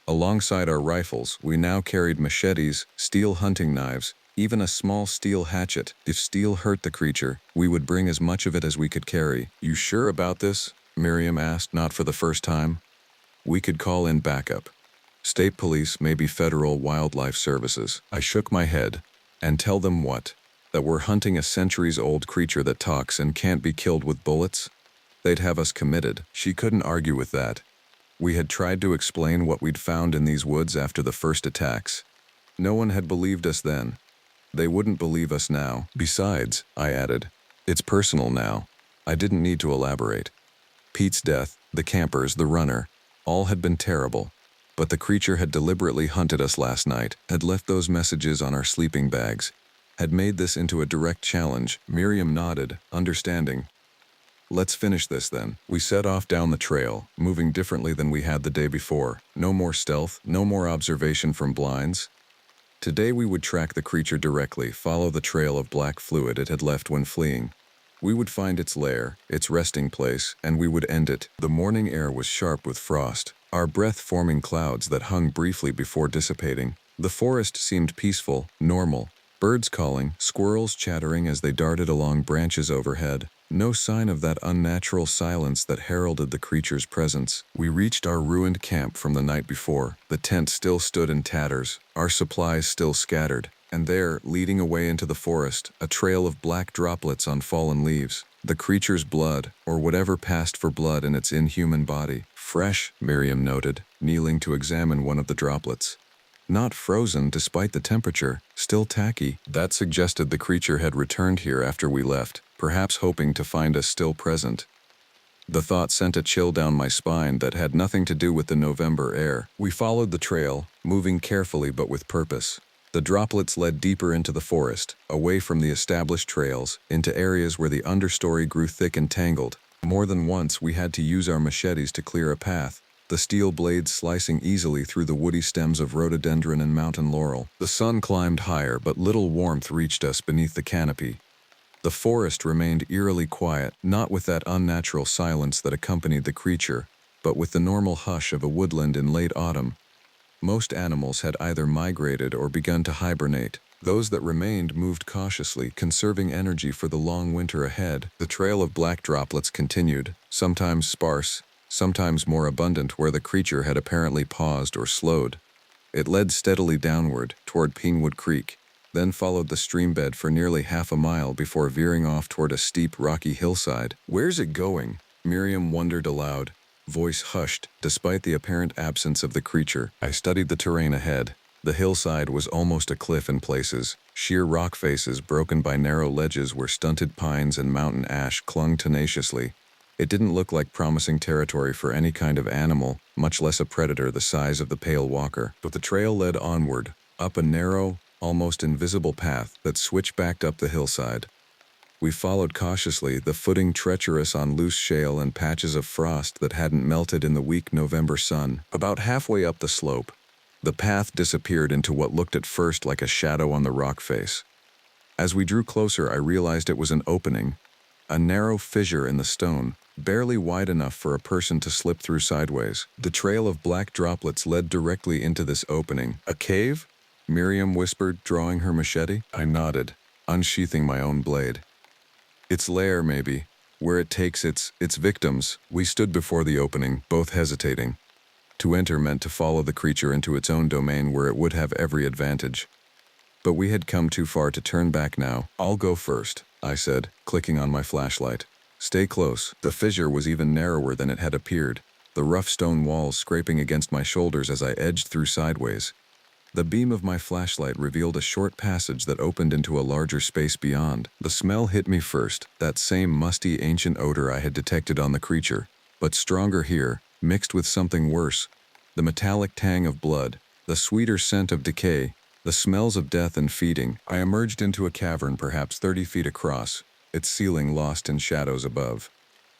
Alongside our rifles, we now carried machetes, steel hunting knives, even a small steel hatchet. If steel hurt the creature, we would bring as much of it as we could carry. "You sure about this?" Miriam asked, not for the first time. "We could call in backup. State police, maybe federal wildlife services." I shook my head. "And tell them what? That we're hunting a centuries-old creature that talks and can't be killed with bullets? They'd have us committed." She couldn't argue with that. We had tried to explain what we'd found in these woods after the first attacks. No one had believed us then. They wouldn't believe us now. "Besides," I added, "it's personal now." I didn't need to elaborate. Pete's death, the campers, the runner, all had been terrible. But the creature had deliberately hunted us last night, had left those messages on our sleeping bags, had made this into a direct challenge. Miriam nodded, understanding. "Let's finish this then." We set off down the trail, moving differently than we had the day before. No more stealth, no more observation from blinds. Today we would track the creature directly, follow the trail of black fluid it had left when fleeing. We would find its lair, its resting place, and we would end it. The morning air was sharp with frost, our breath forming clouds that hung briefly before dissipating. The forest seemed peaceful, normal. Birds calling, squirrels chattering as they darted along branches overhead. No sign of that unnatural silence that heralded the creature's presence. We reached our ruined camp from the night before. The tent still stood in tatters, our supplies still scattered. And there, leading away into the forest, a trail of black droplets on fallen leaves. The creature's blood, or whatever passed for blood in its inhuman body. "Fresh," Miriam noted, kneeling to examine one of the droplets. "Not frozen despite the temperature, still tacky." That suggested the creature had returned here after we left, perhaps hoping to find us still present. The thought sent a chill down my spine that had nothing to do with the November air. We followed the trail, moving carefully but with purpose. The droplets led deeper into the forest, away from the established trails, into areas where the understory grew thick and tangled. More than once we had to use our machetes to clear a path, the steel blades slicing easily through the woody stems of rhododendron and mountain laurel. The sun climbed higher, but little warmth reached us beneath the canopy. The forest remained eerily quiet, not with that unnatural silence that accompanied the creature, but with the normal hush of a woodland in late autumn. Most animals had either migrated or begun to hibernate. Those that remained moved cautiously, conserving energy for the long winter ahead. The trail of black droplets continued, sometimes sparse, sometimes more abundant where the creature had apparently paused or slowed. It led steadily downward, toward Peenwood Creek, then followed the streambed for nearly half a mile before veering off toward a steep, rocky hillside. "Where's it going?" Miriam wondered aloud, voice hushed despite the apparent absence of the creature. I studied the terrain ahead. The hillside was almost a cliff in places, sheer rock faces broken by narrow ledges where stunted pines and mountain ash clung tenaciously. It didn't look like promising territory for any kind of animal, much less a predator the size of the Pale Walker. But the trail led onward, up a narrow, almost invisible path that switched back up the hillside. We followed cautiously, the footing treacherous on loose shale and patches of frost that hadn't melted in the weak November sun. About halfway up the slope, the path disappeared into what looked at first like a shadow on the rock face. As we drew closer, I realized it was an opening, a narrow fissure in the stone, barely wide enough for a person to slip through sideways. The trail of black droplets led directly into this opening. "A cave?" Miriam whispered, drawing her machete. I nodded, unsheathing my own blade. "Its lair, maybe, where it takes its victims." We stood before the opening, both hesitating. To enter meant to follow the creature into its own domain where it would have every advantage. But we had come too far to turn back now. "I'll go first," I said, clicking on my flashlight. "Stay close." The fissure was even narrower than it had appeared, the rough stone walls scraping against my shoulders as I edged through sideways. The beam of my flashlight revealed a short passage that opened into a larger space beyond. The smell hit me first, that same musty ancient odor I had detected on the creature, but stronger here, mixed with something worse. The metallic tang of blood, the sweeter scent of decay, the smells of death and feeding. I emerged into a cavern perhaps 30 feet across, its ceiling lost in shadows above.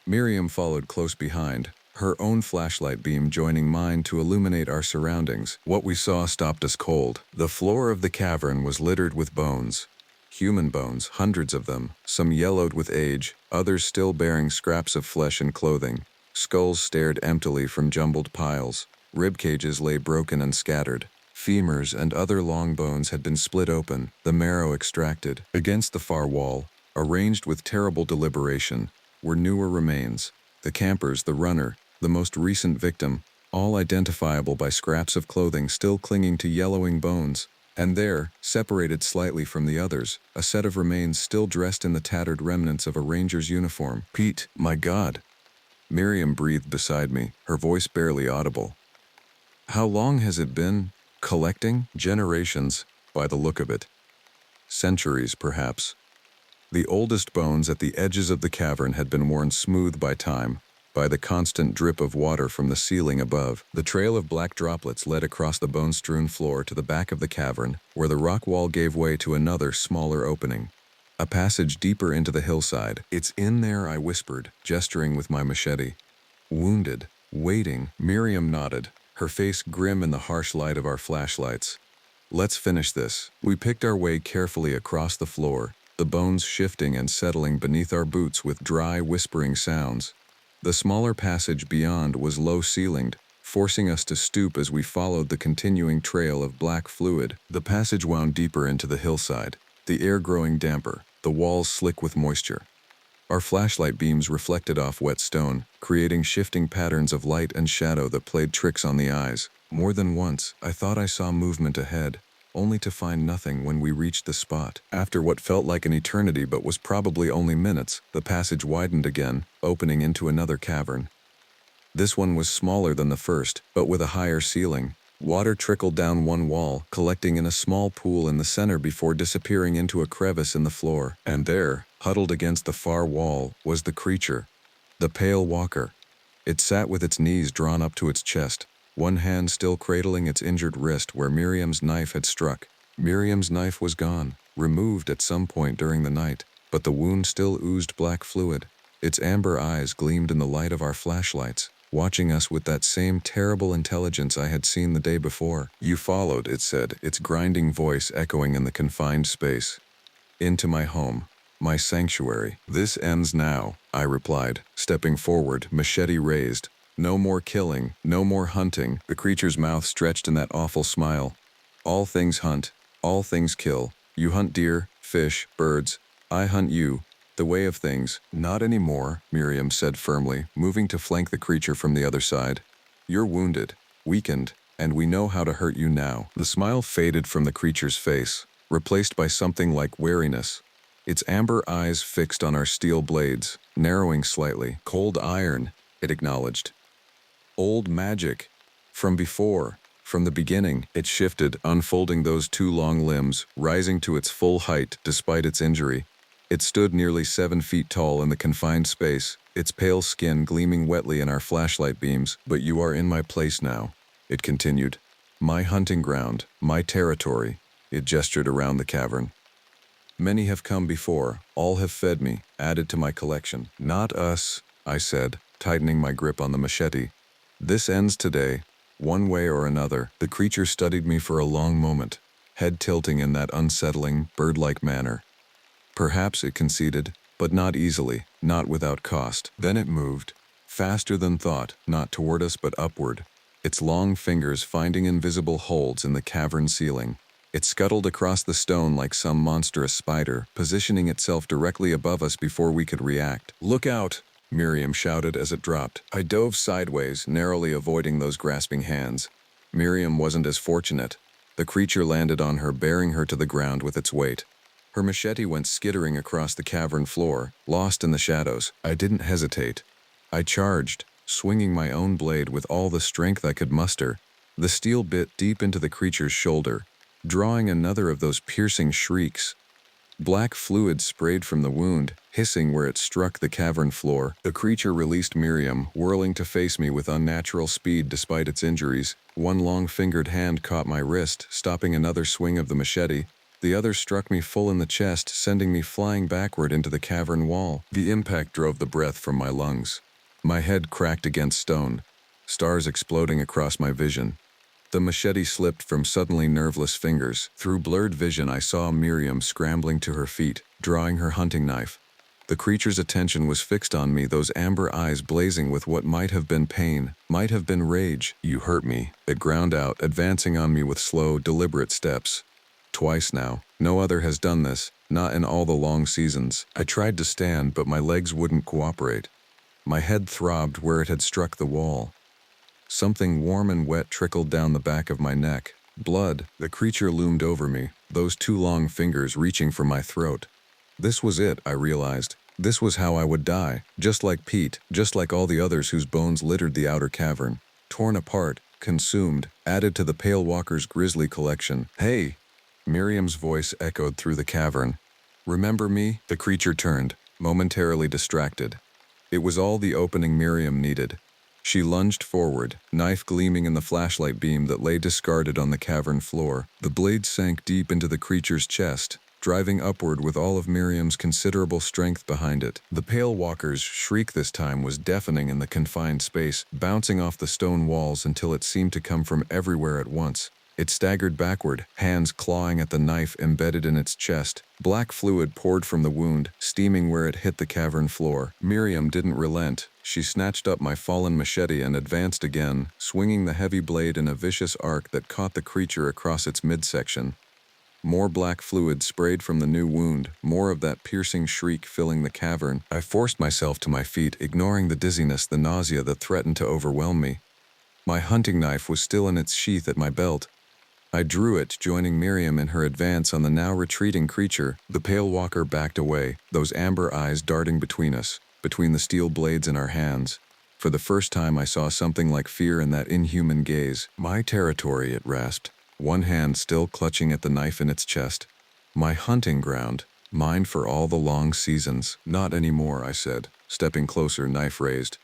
Miriam followed close behind, her own flashlight beam joining mine to illuminate our surroundings. What we saw stopped us cold. The floor of the cavern was littered with bones. Human bones, hundreds of them, some yellowed with age, others still bearing scraps of flesh and clothing. Skulls stared emptily from jumbled piles. Rib cages lay broken and scattered. Femurs and other long bones had been split open, the marrow extracted. Against the far wall, arranged with terrible deliberation, were newer remains. The campers, the runner, the most recent victim, all identifiable by scraps of clothing still clinging to yellowing bones. And there, separated slightly from the others, a set of remains still dressed in the tattered remnants of a ranger's uniform. "Pete, my God!" Miriam breathed beside me, her voice barely audible. "How long has it been? Collecting? Generations, by the look of it. Centuries, perhaps." The oldest bones at the edges of the cavern had been worn smooth by time, by the constant drip of water from the ceiling above. The trail of black droplets led across the bone-strewn floor to the back of the cavern, where the rock wall gave way to another, smaller opening. A passage deeper into the hillside. "It's in there," I whispered, gesturing with my machete. "Wounded, waiting." Miriam nodded, her face grim in the harsh light of our flashlights. "Let's finish this." We picked our way carefully across the floor, the bones shifting and settling beneath our boots with dry, whispering sounds. The smaller passage beyond was low-ceilinged, forcing us to stoop as we followed the continuing trail of black fluid. The passage wound deeper into the hillside, the air growing damper, the walls slick with moisture. Our flashlight beams reflected off wet stone, creating shifting patterns of light and shadow that played tricks on the eyes. More than once, I thought I saw movement ahead, only to find nothing when we reached the spot. After what felt like an eternity but was probably only minutes, the passage widened again, opening into another cavern. This one was smaller than the first, but with a higher ceiling. Water trickled down one wall, collecting in a small pool in the center before disappearing into a crevice in the floor. And there, huddled against the far wall, was the creature, the pale walker. It sat with its knees drawn up to its chest, one hand still cradling its injured wrist where Miriam's knife had struck. Miriam's knife was gone, removed at some point during the night, but the wound still oozed black fluid. Its amber eyes gleamed in the light of our flashlights, watching us with that same terrible intelligence I had seen the day before. "You followed," it said, its grinding voice echoing in the confined space. "Into my home, my sanctuary. This ends now," I replied, stepping forward, machete raised. "No more killing, no more hunting." The creature's mouth stretched in that awful smile. "All things hunt, all things kill. You hunt deer, fish, birds. I hunt you. The way of things." "Not anymore," Miriam said firmly, moving to flank the creature from the other side. "You're wounded, weakened, and we know how to hurt you now." The smile faded from the creature's face, replaced by something like wariness. Its amber eyes fixed on our steel blades, narrowing slightly. "Cold iron," it acknowledged. "Old magic. From before, from the beginning." It shifted, unfolding those two long limbs, rising to its full height despite its injury. It stood nearly 7 feet tall in the confined space, its pale skin gleaming wetly in our flashlight beams. "But you are in my place now," it continued. "My hunting ground, my territory." It gestured around the cavern. "Many have come before, all have fed me, added to my collection." "Not us," I said, tightening my grip on the machete. "This ends today, one way or another." The creature studied me for a long moment, head tilting in that unsettling, bird-like manner. "Perhaps," it conceded, "but not easily, not without cost." Then it moved, faster than thought, not toward us but upward, its long fingers finding invisible holds in the cavern ceiling. It scuttled across the stone like some monstrous spider, positioning itself directly above us before we could react. "Look out!" Miriam shouted as it dropped. I dove sideways, narrowly avoiding those grasping hands. Miriam wasn't as fortunate. The creature landed on her, bearing her to the ground with its weight. Her machete went skittering across the cavern floor, lost in the shadows. I didn't hesitate. I charged, swinging my own blade with all the strength I could muster. The steel bit deep into the creature's shoulder, drawing another of those piercing shrieks. Black fluid sprayed from the wound, hissing where it struck the cavern floor. The creature released Miriam, whirling to face me with unnatural speed despite its injuries. One long-fingered hand caught my wrist, stopping another swing of the machete. The other struck me full in the chest, sending me flying backward into the cavern wall. The impact drove the breath from my lungs. My head cracked against stone, stars exploding across my vision. The machete slipped from suddenly nerveless fingers. Through blurred vision, I saw Miriam scrambling to her feet, drawing her hunting knife. The creature's attention was fixed on me, those amber eyes blazing with what might have been pain, might have been rage. "You hurt me," it ground out, advancing on me with slow, deliberate steps. Twice now. No other has done this, not in all the long seasons. I tried to stand, but my legs wouldn't cooperate. My head throbbed where it had struck the wall. Something warm and wet trickled down the back of my neck. Blood. The creature loomed over me, those two long fingers reaching for my throat. This was it, I realized. This was how I would die, just like Pete, just like all the others whose bones littered the outer cavern. Torn apart, consumed, added to the Pale Walker's grisly collection. "Hey!" Miriam's voice echoed through the cavern. "Remember me?" The creature turned, momentarily distracted. It was all the opening Miriam needed. She lunged forward, knife gleaming in the flashlight beam that lay discarded on the cavern floor. The blade sank deep into the creature's chest, driving upward with all of Miriam's considerable strength behind it. The Pale Walker's shriek this time was deafening in the confined space, bouncing off the stone walls until it seemed to come from everywhere at once. It staggered backward, hands clawing at the knife embedded in its chest. Black fluid poured from the wound, steaming where it hit the cavern floor. Miriam didn't relent. She snatched up my fallen machete and advanced again, swinging the heavy blade in a vicious arc that caught the creature across its midsection. More black fluid sprayed from the new wound, more of that piercing shriek filling the cavern. I forced myself to my feet, ignoring the dizziness, the nausea that threatened to overwhelm me. My hunting knife was still in its sheath at my belt. I drew it, joining Miriam in her advance on the now retreating creature. The Pale Walker backed away, those amber eyes darting between us, between the steel blades in our hands. For the first time I saw something like fear in that inhuman gaze. "My territory," it rasped, one hand still clutching at the knife in its chest. "My hunting ground, mine for all the long seasons." "Not anymore," I said, stepping closer, knife raised.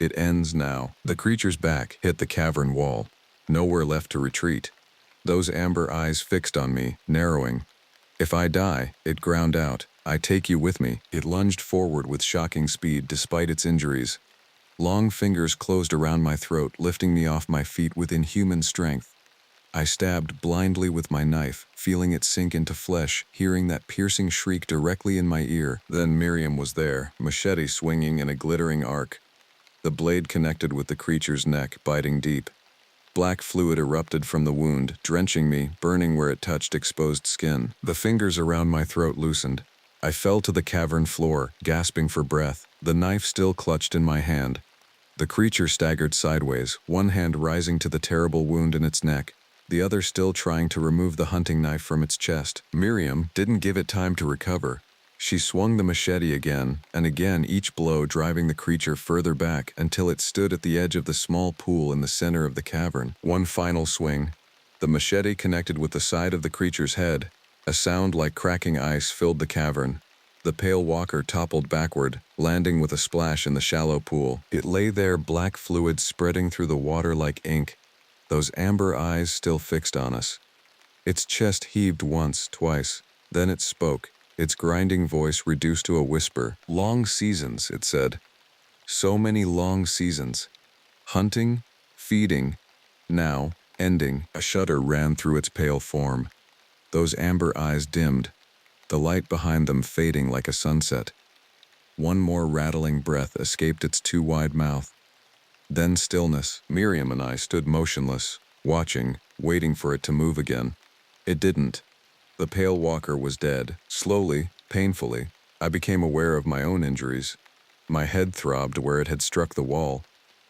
"It ends now." The creature's back hit the cavern wall. Nowhere left to retreat. Those amber eyes fixed on me, narrowing. "If I die," it ground out, "I take you with me." It lunged forward with shocking speed despite its injuries. Long fingers closed around my throat, lifting me off my feet with inhuman strength. I stabbed blindly with my knife, feeling it sink into flesh, hearing that piercing shriek directly in my ear. Then Miriam was there, machete swinging in a glittering arc. The blade connected with the creature's neck, biting deep. Black fluid erupted from the wound, drenching me, burning where it touched exposed skin. The fingers around my throat loosened. I fell to the cavern floor, gasping for breath, the knife still clutched in my hand. The creature staggered sideways, one hand rising to the terrible wound in its neck, the other still trying to remove the hunting knife from its chest. Miriam didn't give it time to recover. She swung the machete again and again, each blow driving the creature further back until it stood at the edge of the small pool in the center of the cavern. One final swing. The machete connected with the side of the creature's head. A sound like cracking ice filled the cavern. The Pale Walker toppled backward, landing with a splash in the shallow pool. It lay there, black fluid spreading through the water like ink, those amber eyes still fixed on us. Its chest heaved once, twice. Then it spoke. Its grinding voice reduced to a whisper. "Long seasons," it said. "So many long seasons. Hunting, feeding, now, ending." A shudder ran through its pale form. Those amber eyes dimmed, the light behind them fading like a sunset. One more rattling breath escaped its too wide mouth. Then stillness. Miriam and I stood motionless, watching, waiting for it to move again. It didn't. The Pale Walker was dead. Slowly, painfully, I became aware of my own injuries. My head throbbed where it had struck the wall.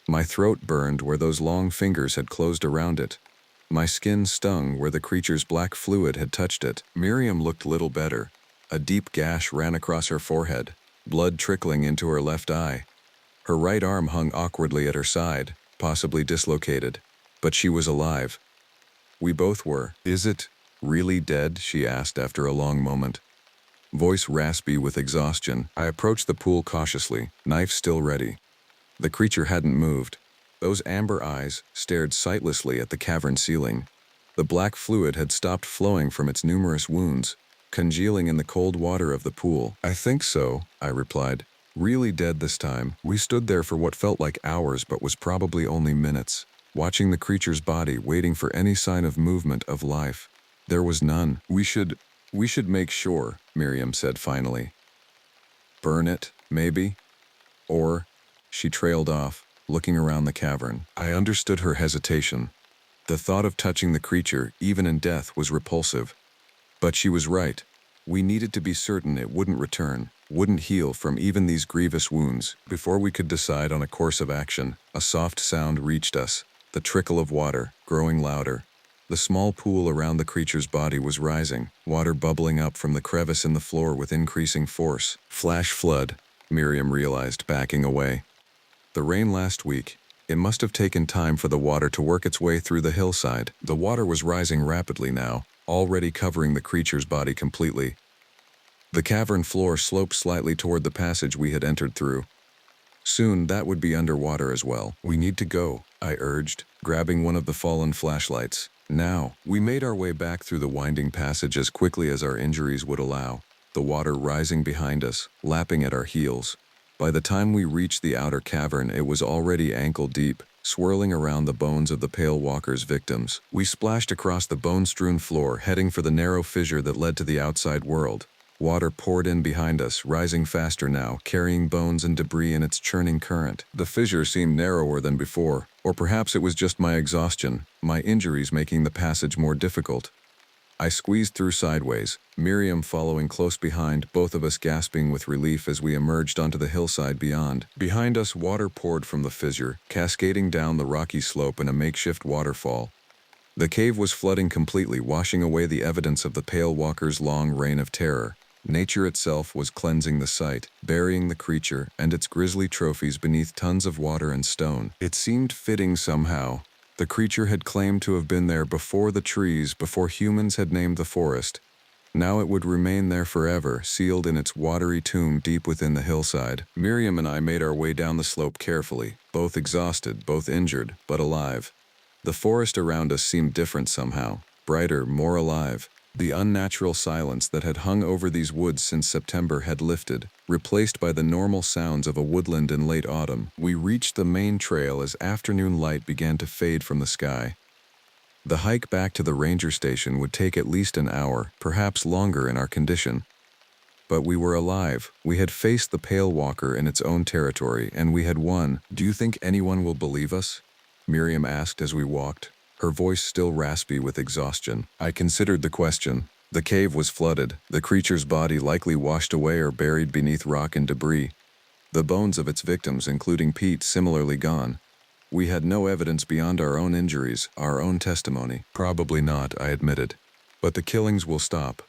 My throat burned where those long fingers had closed around it. My skin stung where the creature's black fluid had touched it. Miriam looked little better. A deep gash ran across her forehead, blood trickling into her left eye. Her right arm hung awkwardly at her side, possibly dislocated, but she was alive. We both were. "Is it really dead?" she asked after a long moment. Voice raspy with exhaustion. I approached the pool cautiously, knife still ready. The creature hadn't moved. Those amber eyes stared sightlessly at the cavern ceiling. The black fluid had stopped flowing from its numerous wounds, congealing in the cold water of the pool. "I think so," I replied, Really dead this time. We stood there for what felt like hours but was probably only minutes, watching the creature's body, waiting for any sign of movement, of life. There was none. We should make sure, Miriam said finally. Burn it, maybe? Or, she trailed off, looking around the cavern. I understood her hesitation. The thought of touching the creature, even in death, was repulsive. But she was right. We needed to be certain it wouldn't return, wouldn't heal from even these grievous wounds. Before we could decide on a course of action, a soft sound reached us, the trickle of water, growing louder. The small pool around the creature's body was rising, water bubbling up from the crevice in the floor with increasing force. Flash flood, Miriam realized, backing away. The rain last week. It must have taken time for the water to work its way through the hillside. The water was rising rapidly now, already covering the creature's body completely. The cavern floor sloped slightly toward the passage we had entered through. Soon that would be underwater as well. We need to go, I urged, grabbing one of the fallen flashlights. Now, we made our way back through the winding passage as quickly as our injuries would allow, the water rising behind us, lapping at our heels. By the time we reached the outer cavern, it was already ankle-deep, swirling around the bones of the Pale Walker's victims. We splashed across the bone-strewn floor, heading for the narrow fissure that led to the outside world. Water poured in behind us, rising faster now, carrying bones and debris in its churning current. The fissure seemed narrower than before, or perhaps it was just my exhaustion, my injuries making the passage more difficult. I squeezed through sideways, Miriam following close behind, both of us gasping with relief as we emerged onto the hillside beyond. Behind us, water poured from the fissure, cascading down the rocky slope in a makeshift waterfall. The cave was flooding completely, washing away the evidence of the Pale Walker's long reign of terror. Nature itself was cleansing the site, burying the creature and its grisly trophies beneath tons of water and stone. It seemed fitting somehow. The creature had claimed to have been there before the trees, before humans had named the forest. Now it would remain there forever, sealed in its watery tomb deep within the hillside. Miriam and I made our way down the slope carefully, both exhausted, both injured, but alive. The forest around us seemed different somehow, brighter, more alive. The unnatural silence that had hung over these woods since September had lifted, replaced by the normal sounds of a woodland in late autumn. We reached the main trail as afternoon light began to fade from the sky. The hike back to the ranger station would take at least an hour, perhaps longer in our condition. But we were alive. We had faced the Pale Walker in its own territory, and we had won. Do you think anyone will believe us? Miriam asked as we walked, her voice still raspy with exhaustion. I considered the question. The cave was flooded, the creature's body likely washed away or buried beneath rock and debris. The bones of its victims, including Pete, similarly gone. We had no evidence beyond our own injuries, our own testimony. Probably not, I admitted. But the killings will stop.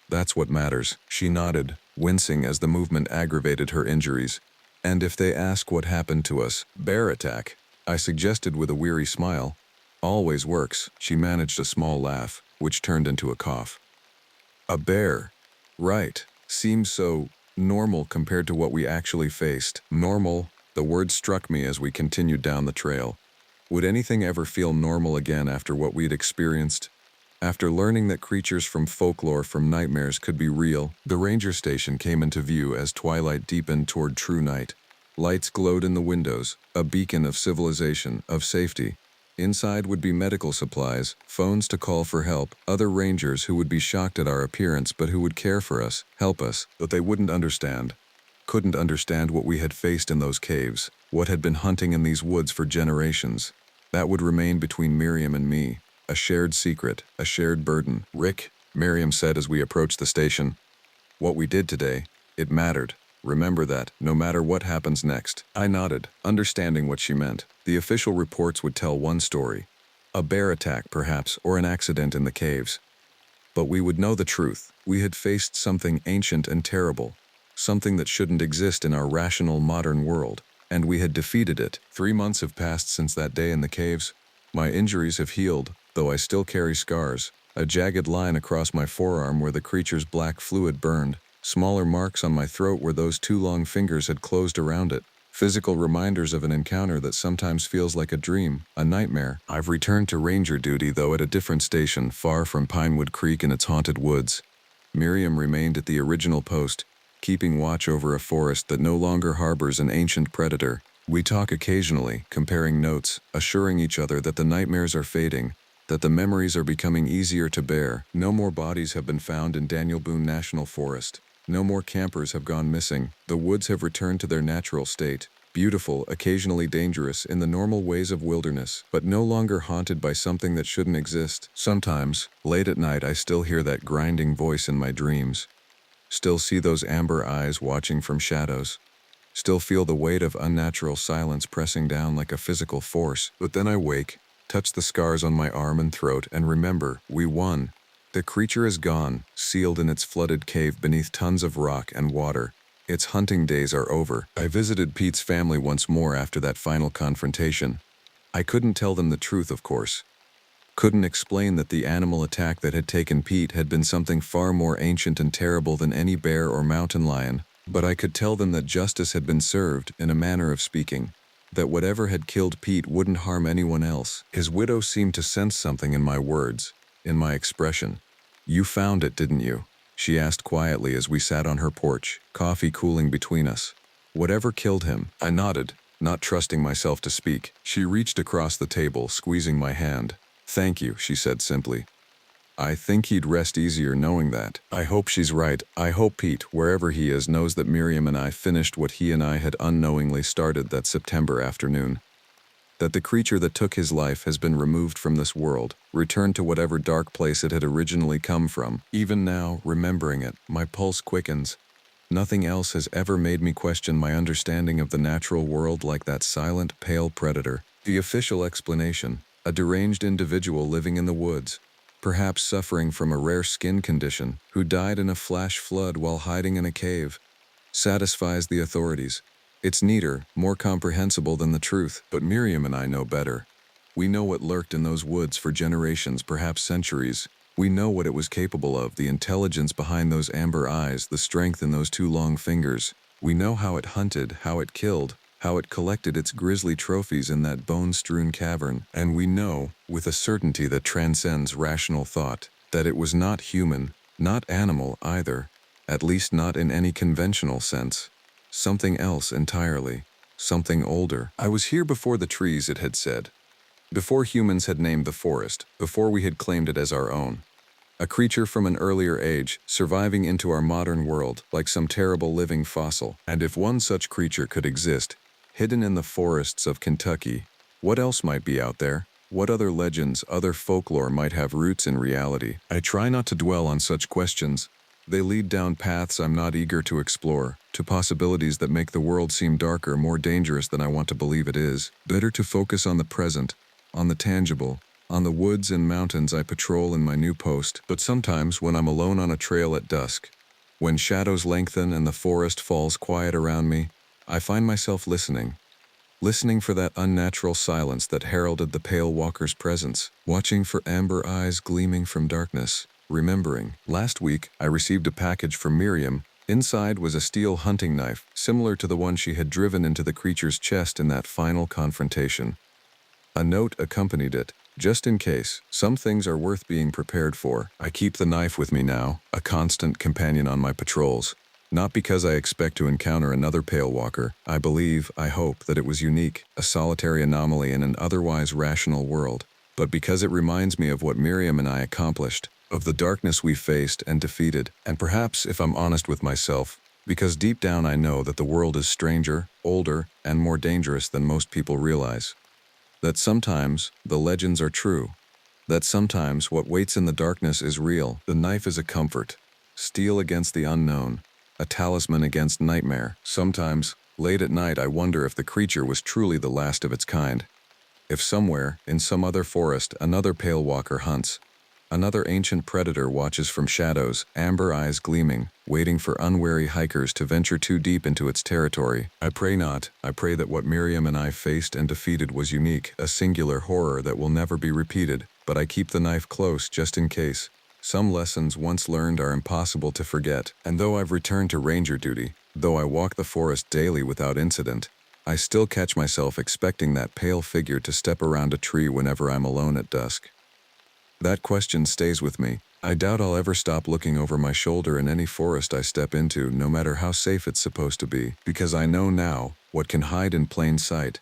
That's what matters. She nodded, wincing as the movement aggravated her injuries. And if they ask what happened to us, bear attack, I suggested with a weary smile. Always works. She managed a small laugh, which turned into a cough. A bear. Right. Seems so normal compared to what we actually faced. Normal. The word struck me as we continued down the trail. Would anything ever feel normal again after what we'd experienced? After learning that creatures from folklore, from nightmares, could be real, the ranger station came into view as twilight deepened toward true night. Lights glowed in the windows, a beacon of civilization, of safety. Inside would be medical supplies, phones to call for help, other rangers who would be shocked at our appearance but who would care for us, help us, but they wouldn't understand. Couldn't understand what we had faced in those caves, what had been hunting in these woods for generations. That would remain between Miriam and me, a shared secret, a shared burden. Rick, Miriam said as we approached the station, what we did today, it mattered. Remember that, no matter what happens next. I nodded, understanding what she meant. The official reports would tell one story. A bear attack, perhaps, or an accident in the caves. But we would know the truth. We had faced something ancient and terrible. Something that shouldn't exist in our rational modern world. And we had defeated it. 3 months have passed since that day in the caves. My injuries have healed, though I still carry scars. A jagged line across my forearm where the creature's black fluid burned. Smaller marks on my throat where those 2 long fingers had closed around it. Physical reminders of an encounter that sometimes feels like a dream, a nightmare. I've returned to ranger duty, though at a different station, far from Pinewood Creek and its haunted woods. Miriam remained at the original post, keeping watch over a forest that no longer harbors an ancient predator. We talk occasionally, comparing notes, assuring each other that the nightmares are fading, that the memories are becoming easier to bear. No more bodies have been found in Daniel Boone National Forest. No more campers have gone missing. The woods have returned to their natural state, beautiful, occasionally dangerous in the normal ways of wilderness, but no longer haunted by something that shouldn't exist. Sometimes, late at night, I still hear that grinding voice in my dreams. Still see those amber eyes watching from shadows. Still feel the weight of unnatural silence pressing down like a physical force. But then I wake, touch the scars on my arm and throat, and remember, we won. The creature is gone, sealed in its flooded cave beneath tons of rock and water. Its hunting days are over. I visited Pete's family once more after that final confrontation. I couldn't tell them the truth, of course. Couldn't explain that the animal attack that had taken Pete had been something far more ancient and terrible than any bear or mountain lion, but I could tell them that justice had been served, in a manner of speaking. That whatever had killed Pete wouldn't harm anyone else. His widow seemed to sense something in my words, in my expression. "You found it, didn't you?" she asked quietly as we sat on her porch, coffee cooling between us. "Whatever killed him?" I nodded, not trusting myself to speak. She reached across the table, squeezing my hand. "Thank you," she said simply. "I think he'd rest easier knowing that. I hope she's right. I hope Pete, wherever he is, knows that Miriam and I finished what he and I had unknowingly started that September afternoon. That the creature that took his life has been removed from this world, returned to whatever dark place it had originally come from. Even now, remembering it, my pulse quickens. Nothing else has ever made me question my understanding of the natural world like that silent, pale predator. The official explanation: a deranged individual living in the woods, perhaps suffering from a rare skin condition, who died in a flash flood while hiding in a cave, satisfies the authorities. It's neater, more comprehensible than the truth, but Miriam and I know better. We know what lurked in those woods for generations, perhaps centuries. We know what it was capable of, the intelligence behind those amber eyes, the strength in those two long fingers. We know how it hunted, how it killed, how it collected its grisly trophies in that bone-strewn cavern. And we know, with a certainty that transcends rational thought, that it was not human, not animal either, at least not in any conventional sense. Something else entirely, something older. "I was here before the trees," it had said. Before humans had named the forest, before we had claimed it as our own. A creature from an earlier age, surviving into our modern world like some terrible living fossil. And if one such creature could exist, hidden in the forests of Kentucky, what else might be out there? What other legends, other folklore might have roots in reality? I try not to dwell on such questions. They lead down paths I'm not eager to explore, to possibilities that make the world seem darker, more dangerous than I want to believe it is. Better to focus on the present, on the tangible, on the woods and mountains I patrol in my new post. But sometimes, when I'm alone on a trail at dusk, when shadows lengthen and the forest falls quiet around me, I find myself listening for that unnatural silence that heralded the pale walker's presence, watching for amber eyes gleaming from darkness, remembering. Last week, I received a package from Miriam. Inside was a steel hunting knife, similar to the one she had driven into the creature's chest in that final confrontation. A note accompanied it, just in case. Some things are worth being prepared for. I keep the knife with me now, a constant companion on my patrols. Not because I expect to encounter another pale walker. I believe, I hope, that it was unique, a solitary anomaly in an otherwise rational world, but because it reminds me of what Miriam and I accomplished, of the darkness we faced and defeated, and perhaps, if I'm honest with myself, because deep down I know that the world is stranger, older, and more dangerous than most people realize. That sometimes the legends are true. That sometimes what waits in the darkness is real. The knife is a comfort, steel against the unknown, a talisman against nightmare. Sometimes, late at night, I wonder if the creature was truly the last of its kind. If somewhere, in some other forest, another pale walker hunts, another ancient predator watches from shadows, amber eyes gleaming, waiting for unwary hikers to venture too deep into its territory. I pray not. I pray that what Miriam and I faced and defeated was unique, a singular horror that will never be repeated, but I keep the knife close just in case. Some lessons once learned are impossible to forget, and though I've returned to ranger duty, though I walk the forest daily without incident, I still catch myself expecting that pale figure to step around a tree whenever I'm alone at dusk. That question stays with me, I doubt I'll ever stop looking over my shoulder in any forest I step into, no matter how safe it's supposed to be, because I know now what can hide in plain sight,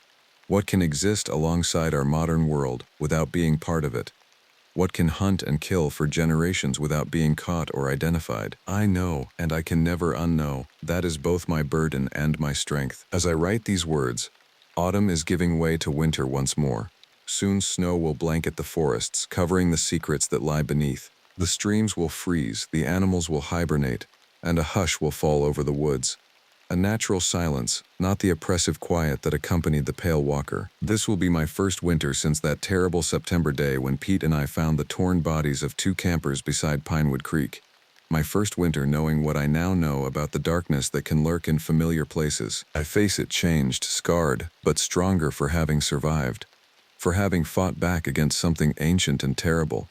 what can exist alongside our modern world without being part of it, what can hunt and kill for generations without being caught or identified. I know, and I can never unknow. That is both my burden and my strength. As I write these words, autumn is giving way to winter once more. Soon snow will blanket the forests, covering the secrets that lie beneath. The streams will freeze, the animals will hibernate, and a hush will fall over the woods. A natural silence, not the oppressive quiet that accompanied the pale walker. This will be my first winter since that terrible September day when Pete and I found the torn bodies of two campers beside Pinewood Creek. My first winter knowing what I now know about the darkness that can lurk in familiar places. I face it changed, scarred, but stronger for having survived. For having fought back against something ancient and terrible.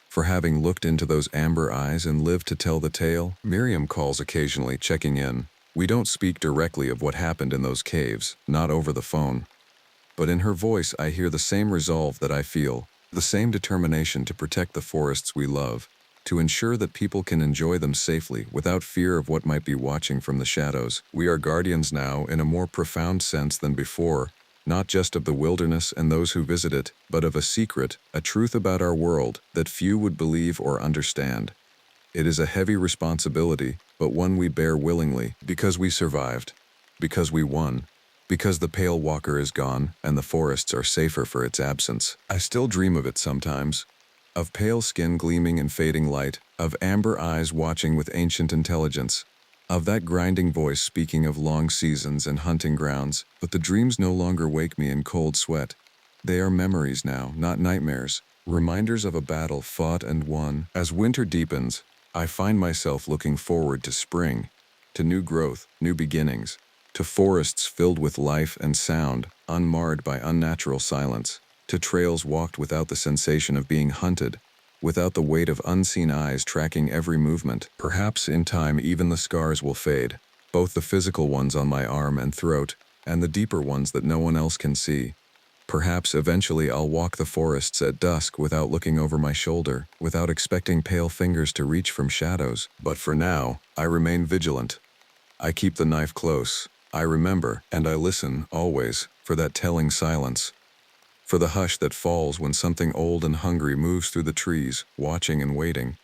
For having looked into those amber eyes and lived to tell the tale. Miriam calls occasionally, checking in. We don't speak directly of what happened in those caves, not over the phone. But in her voice I hear the same resolve that I feel, the same determination to protect the forests we love, to ensure that people can enjoy them safely without fear of what might be watching from the shadows. We are guardians now in a more profound sense than before, not just of the wilderness and those who visit it, but of a secret, a truth about our world that few would believe or understand. It is a heavy responsibility, but one we bear willingly, because we survived, because we won, because the pale walker is gone and the forests are safer for its absence. I still dream of it sometimes, of pale skin gleaming in fading light, of amber eyes watching with ancient intelligence, of that grinding voice speaking of long seasons and hunting grounds. But the dreams no longer wake me in cold sweat. They are memories now, not nightmares, reminders of a battle fought and won. As winter deepens, I find myself looking forward to spring, to new growth, new beginnings, to forests filled with life and sound, unmarred by unnatural silence, to trails walked without the sensation of being hunted, without the weight of unseen eyes tracking every movement. Perhaps in time even the scars will fade, both the physical ones on my arm and throat, and the deeper ones that no one else can see. Perhaps eventually I'll walk the forests at dusk without looking over my shoulder, without expecting pale fingers to reach from shadows. But for now, I remain vigilant. I keep the knife close. I remember, and I listen, always, for that telling silence. For the hush that falls when something old and hungry moves through the trees, watching and waiting.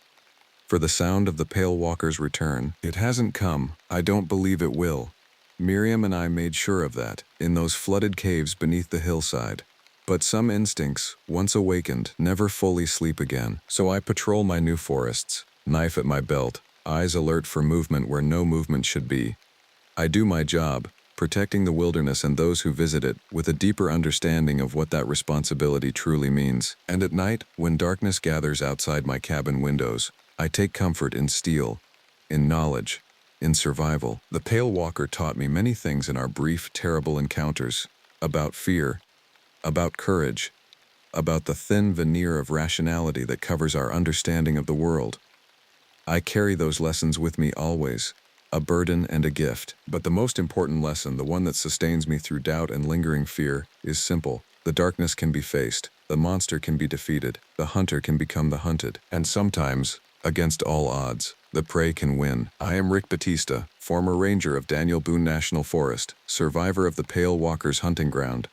For the sound of the pale walker's return. It hasn't come. I don't believe it will. Miriam and I made sure of that, in those flooded caves beneath the hillside. But some instincts, once awakened, never fully sleep again. So I patrol my new forests, knife at my belt, eyes alert for movement where no movement should be. I do my job, protecting the wilderness and those who visit it, with a deeper understanding of what that responsibility truly means. And at night, when darkness gathers outside my cabin windows, I take comfort in steel, in knowledge, in survival. The pale walker taught me many things in our brief, terrible encounters, about fear, about courage, about the thin veneer of rationality that covers our understanding of the world. I carry those lessons with me always, a burden and a gift. But the most important lesson, the one that sustains me through doubt and lingering fear, is simple. The darkness can be faced, the monster can be defeated, the hunter can become the hunted, and sometimes, against all odds, the prey can win. I am Rick Batista, former ranger of Daniel Boone National Forest, survivor of the Pale Walker's hunting ground.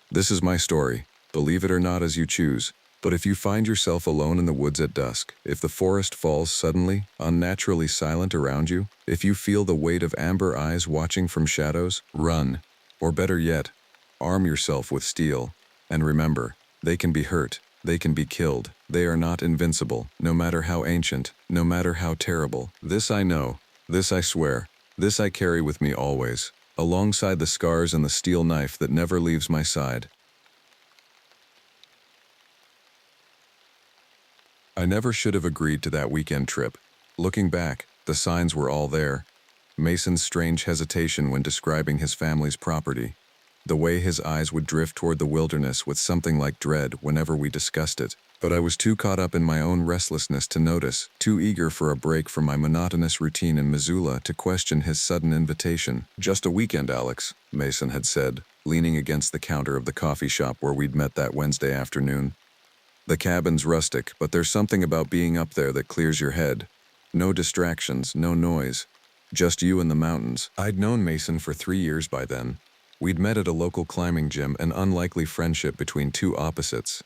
This is my story. Believe it or not as you choose. But if you find yourself alone in the woods at dusk, if the forest falls suddenly, unnaturally silent around you, if you feel the weight of amber eyes watching from shadows, run. Or better yet, arm yourself with steel. And remember, they can be hurt. They can be killed. They are not invincible, no matter how ancient, no matter how terrible. This I know. This I swear. This I carry with me always, alongside the scars and the steel knife that never leaves my side. I never should have agreed to that weekend trip. Looking back, the signs were all there. Mason's strange hesitation when describing his family's property. The way his eyes would drift toward the wilderness with something like dread whenever we discussed it. But I was too caught up in my own restlessness to notice, too eager for a break from my monotonous routine in Missoula to question his sudden invitation. "Just a weekend, Alex," Mason had said, leaning against the counter of the coffee shop where we'd met that Wednesday afternoon. The cabin's rustic, but there's something about being up there that clears your head. No distractions, no noise. Just you and the mountains. I'd known Mason for 3 years by then. We'd met at a local climbing gym, an unlikely friendship between two opposites.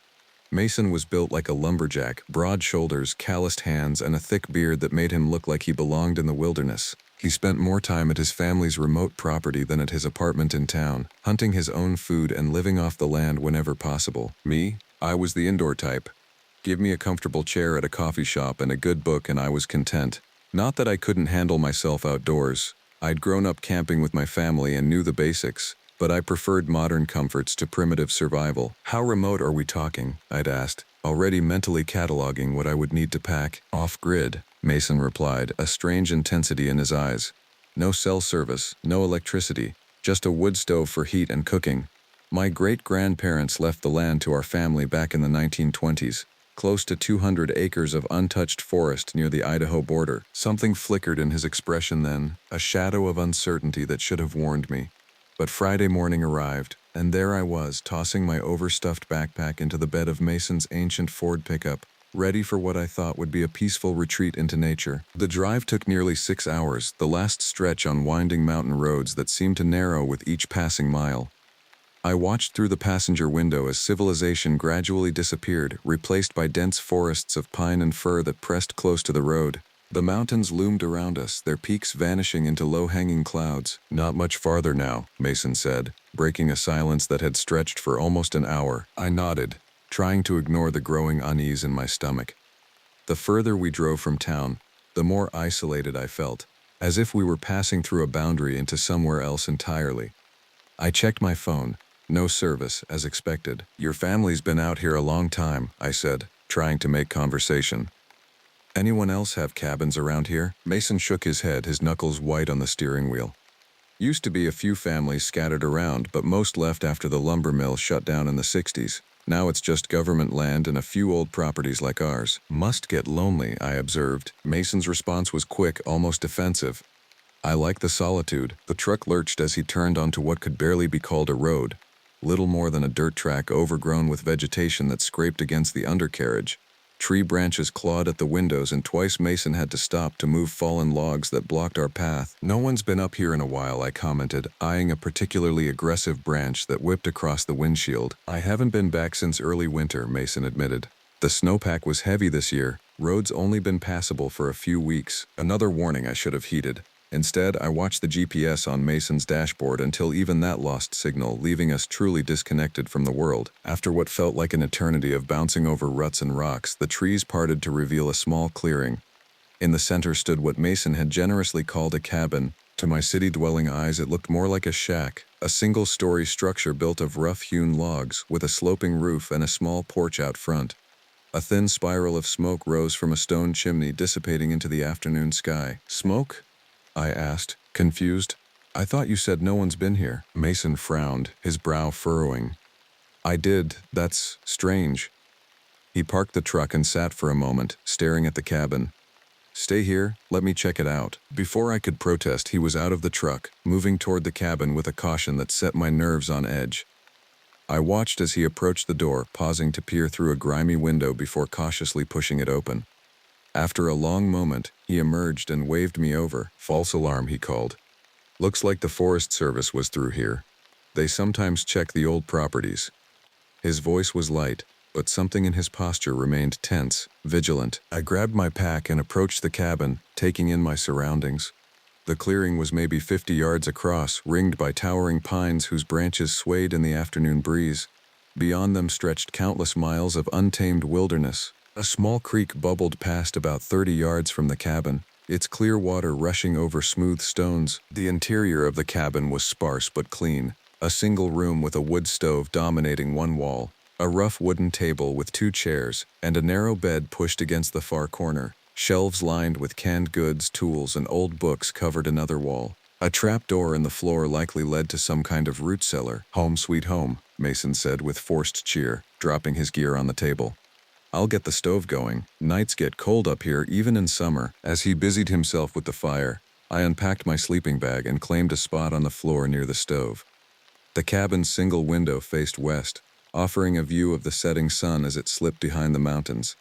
Mason was built like a lumberjack, broad shoulders, calloused hands, and a thick beard that made him look like he belonged in the wilderness. He spent more time at his family's remote property than at his apartment in town, hunting his own food and living off the land whenever possible. Me? I was the indoor type. Give me a comfortable chair at a coffee shop and a good book and I was content. Not that I couldn't handle myself outdoors. I'd grown up camping with my family and knew the basics, but I preferred modern comforts to primitive survival. How remote are we talking? I'd asked, already mentally cataloging what I would need to pack. Off-grid, Mason replied, a strange intensity in his eyes. No cell service, no electricity, just a wood stove for heat and cooking. My great-grandparents left the land to our family back in the 1920s, close to 200 acres of untouched forest near the Idaho border. Something flickered in his expression then, a shadow of uncertainty that should have warned me. But Friday morning arrived, and there I was, tossing my overstuffed backpack into the bed of Mason's ancient Ford pickup, ready for what I thought would be a peaceful retreat into nature. The drive took nearly 6 hours, the last stretch on winding mountain roads that seemed to narrow with each passing mile. I watched through the passenger window as civilization gradually disappeared, replaced by dense forests of pine and fir that pressed close to the road. The mountains loomed around us, their peaks vanishing into low-hanging clouds. Not much farther now, Mason said, breaking a silence that had stretched for almost an hour. I nodded, trying to ignore the growing unease in my stomach. The further we drove from town, the more isolated I felt, as if we were passing through a boundary into somewhere else entirely. I checked my phone. No service, as expected. Your family's been out here a long time, I said, trying to make conversation. Anyone else have cabins around here? Mason shook his head, his knuckles white on the steering wheel. Used to be a few families scattered around, but most left after the lumber mill shut down in the 60s. Now it's just government land and a few old properties like ours. Must get lonely, I observed. Mason's response was quick, almost defensive. I like the solitude. The truck lurched as he turned onto what could barely be called a road. Little more than a dirt track overgrown with vegetation that scraped against the undercarriage. Tree branches clawed at the windows and twice Mason had to stop to move fallen logs that blocked our path. No one's been up here in a while, I commented, eyeing a particularly aggressive branch that whipped across the windshield. I haven't been back since early winter, Mason admitted. The snowpack was heavy this year. Roads only been passable for a few weeks. Another warning I should have heeded. Instead, I watched the GPS on Mason's dashboard until even that lost signal, leaving us truly disconnected from the world. After what felt like an eternity of bouncing over ruts and rocks, the trees parted to reveal a small clearing. In the center stood what Mason had generously called a cabin. To my city-dwelling eyes, it looked more like a shack, a single-story structure built of rough-hewn logs, with a sloping roof and a small porch out front. A thin spiral of smoke rose from a stone chimney, dissipating into the afternoon sky. Smoke? I asked, confused. I thought you said no one's been here. Mason frowned, his brow furrowing. I did. That's strange. He parked the truck and sat for a moment, staring at the cabin. Stay here, let me check it out. Before I could protest, he was out of the truck, moving toward the cabin with a caution that set my nerves on edge. I watched as he approached the door, pausing to peer through a grimy window before cautiously pushing it open. After a long moment, he emerged and waved me over. False alarm, he called. Looks like the Forest Service was through here. They sometimes check the old properties. His voice was light, but something in his posture remained tense, vigilant. I grabbed my pack and approached the cabin, taking in my surroundings. The clearing was maybe 50 yards across, ringed by towering pines whose branches swayed in the afternoon breeze. Beyond them stretched countless miles of untamed wilderness. A small creek bubbled past about 30 yards from the cabin, its clear water rushing over smooth stones. The interior of the cabin was sparse but clean, a single room with a wood stove dominating one wall, a rough wooden table with 2 chairs, and a narrow bed pushed against the far corner. Shelves lined with canned goods, tools, and old books covered another wall. A trap door in the floor likely led to some kind of root cellar. Home sweet home, Mason said with forced cheer, dropping his gear on the table. I'll get the stove going. Nights get cold up here even in summer. As he busied himself with the fire, I unpacked my sleeping bag and claimed a spot on the floor near the stove. The cabin's single window faced west, offering a view of the setting sun as it slipped behind the mountains.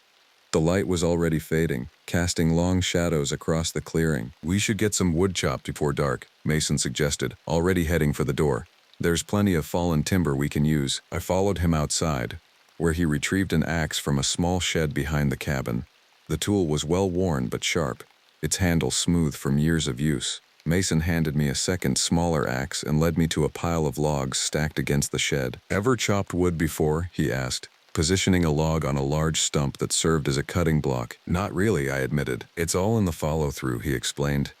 The light was already fading, casting long shadows across the clearing. "We should get some wood chopped before dark," Mason suggested, already heading for the door. "There's plenty of fallen timber we can use." I followed him outside, where he retrieved an axe from a small shed behind the cabin. The tool was well worn but sharp, its handle smooth from years of use. Mason handed me a second, smaller axe and led me to a pile of logs stacked against the shed. "Ever chopped wood before?" he asked, positioning a log on a large stump that served as a cutting block. "Not really," I admitted. "It's all in the follow-through," he explained,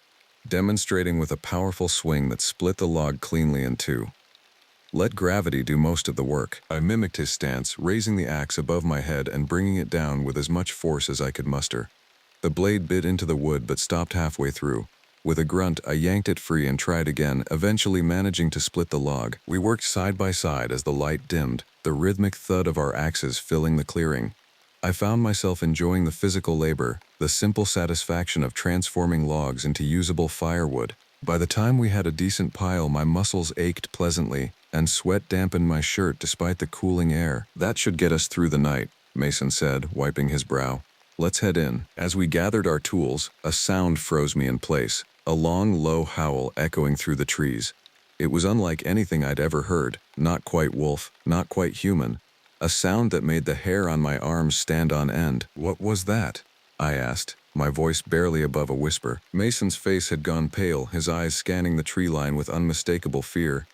demonstrating with a powerful swing that split the log cleanly in two. "Let gravity do most of the work." I mimicked his stance, raising the axe above my head and bringing it down with as much force as I could muster. The blade bit into the wood but stopped halfway through. With a grunt, I yanked it free and tried again, eventually managing to split the log. We worked side by side as the light dimmed, the rhythmic thud of our axes filling the clearing. I found myself enjoying the physical labor, the simple satisfaction of transforming logs into usable firewood. By the time we had a decent pile, my muscles ached pleasantly, and sweat dampened my shirt despite the cooling air. "That should get us through the night," Mason said, wiping his brow. "Let's head in." As we gathered our tools, a sound froze me in place. A long, low howl echoing through the trees. It was unlike anything I'd ever heard, not quite wolf, not quite human. A sound that made the hair on my arms stand on end. "What was that?" I asked, my voice barely above a whisper. Mason's face had gone pale, his eyes scanning the tree line with unmistakable fear.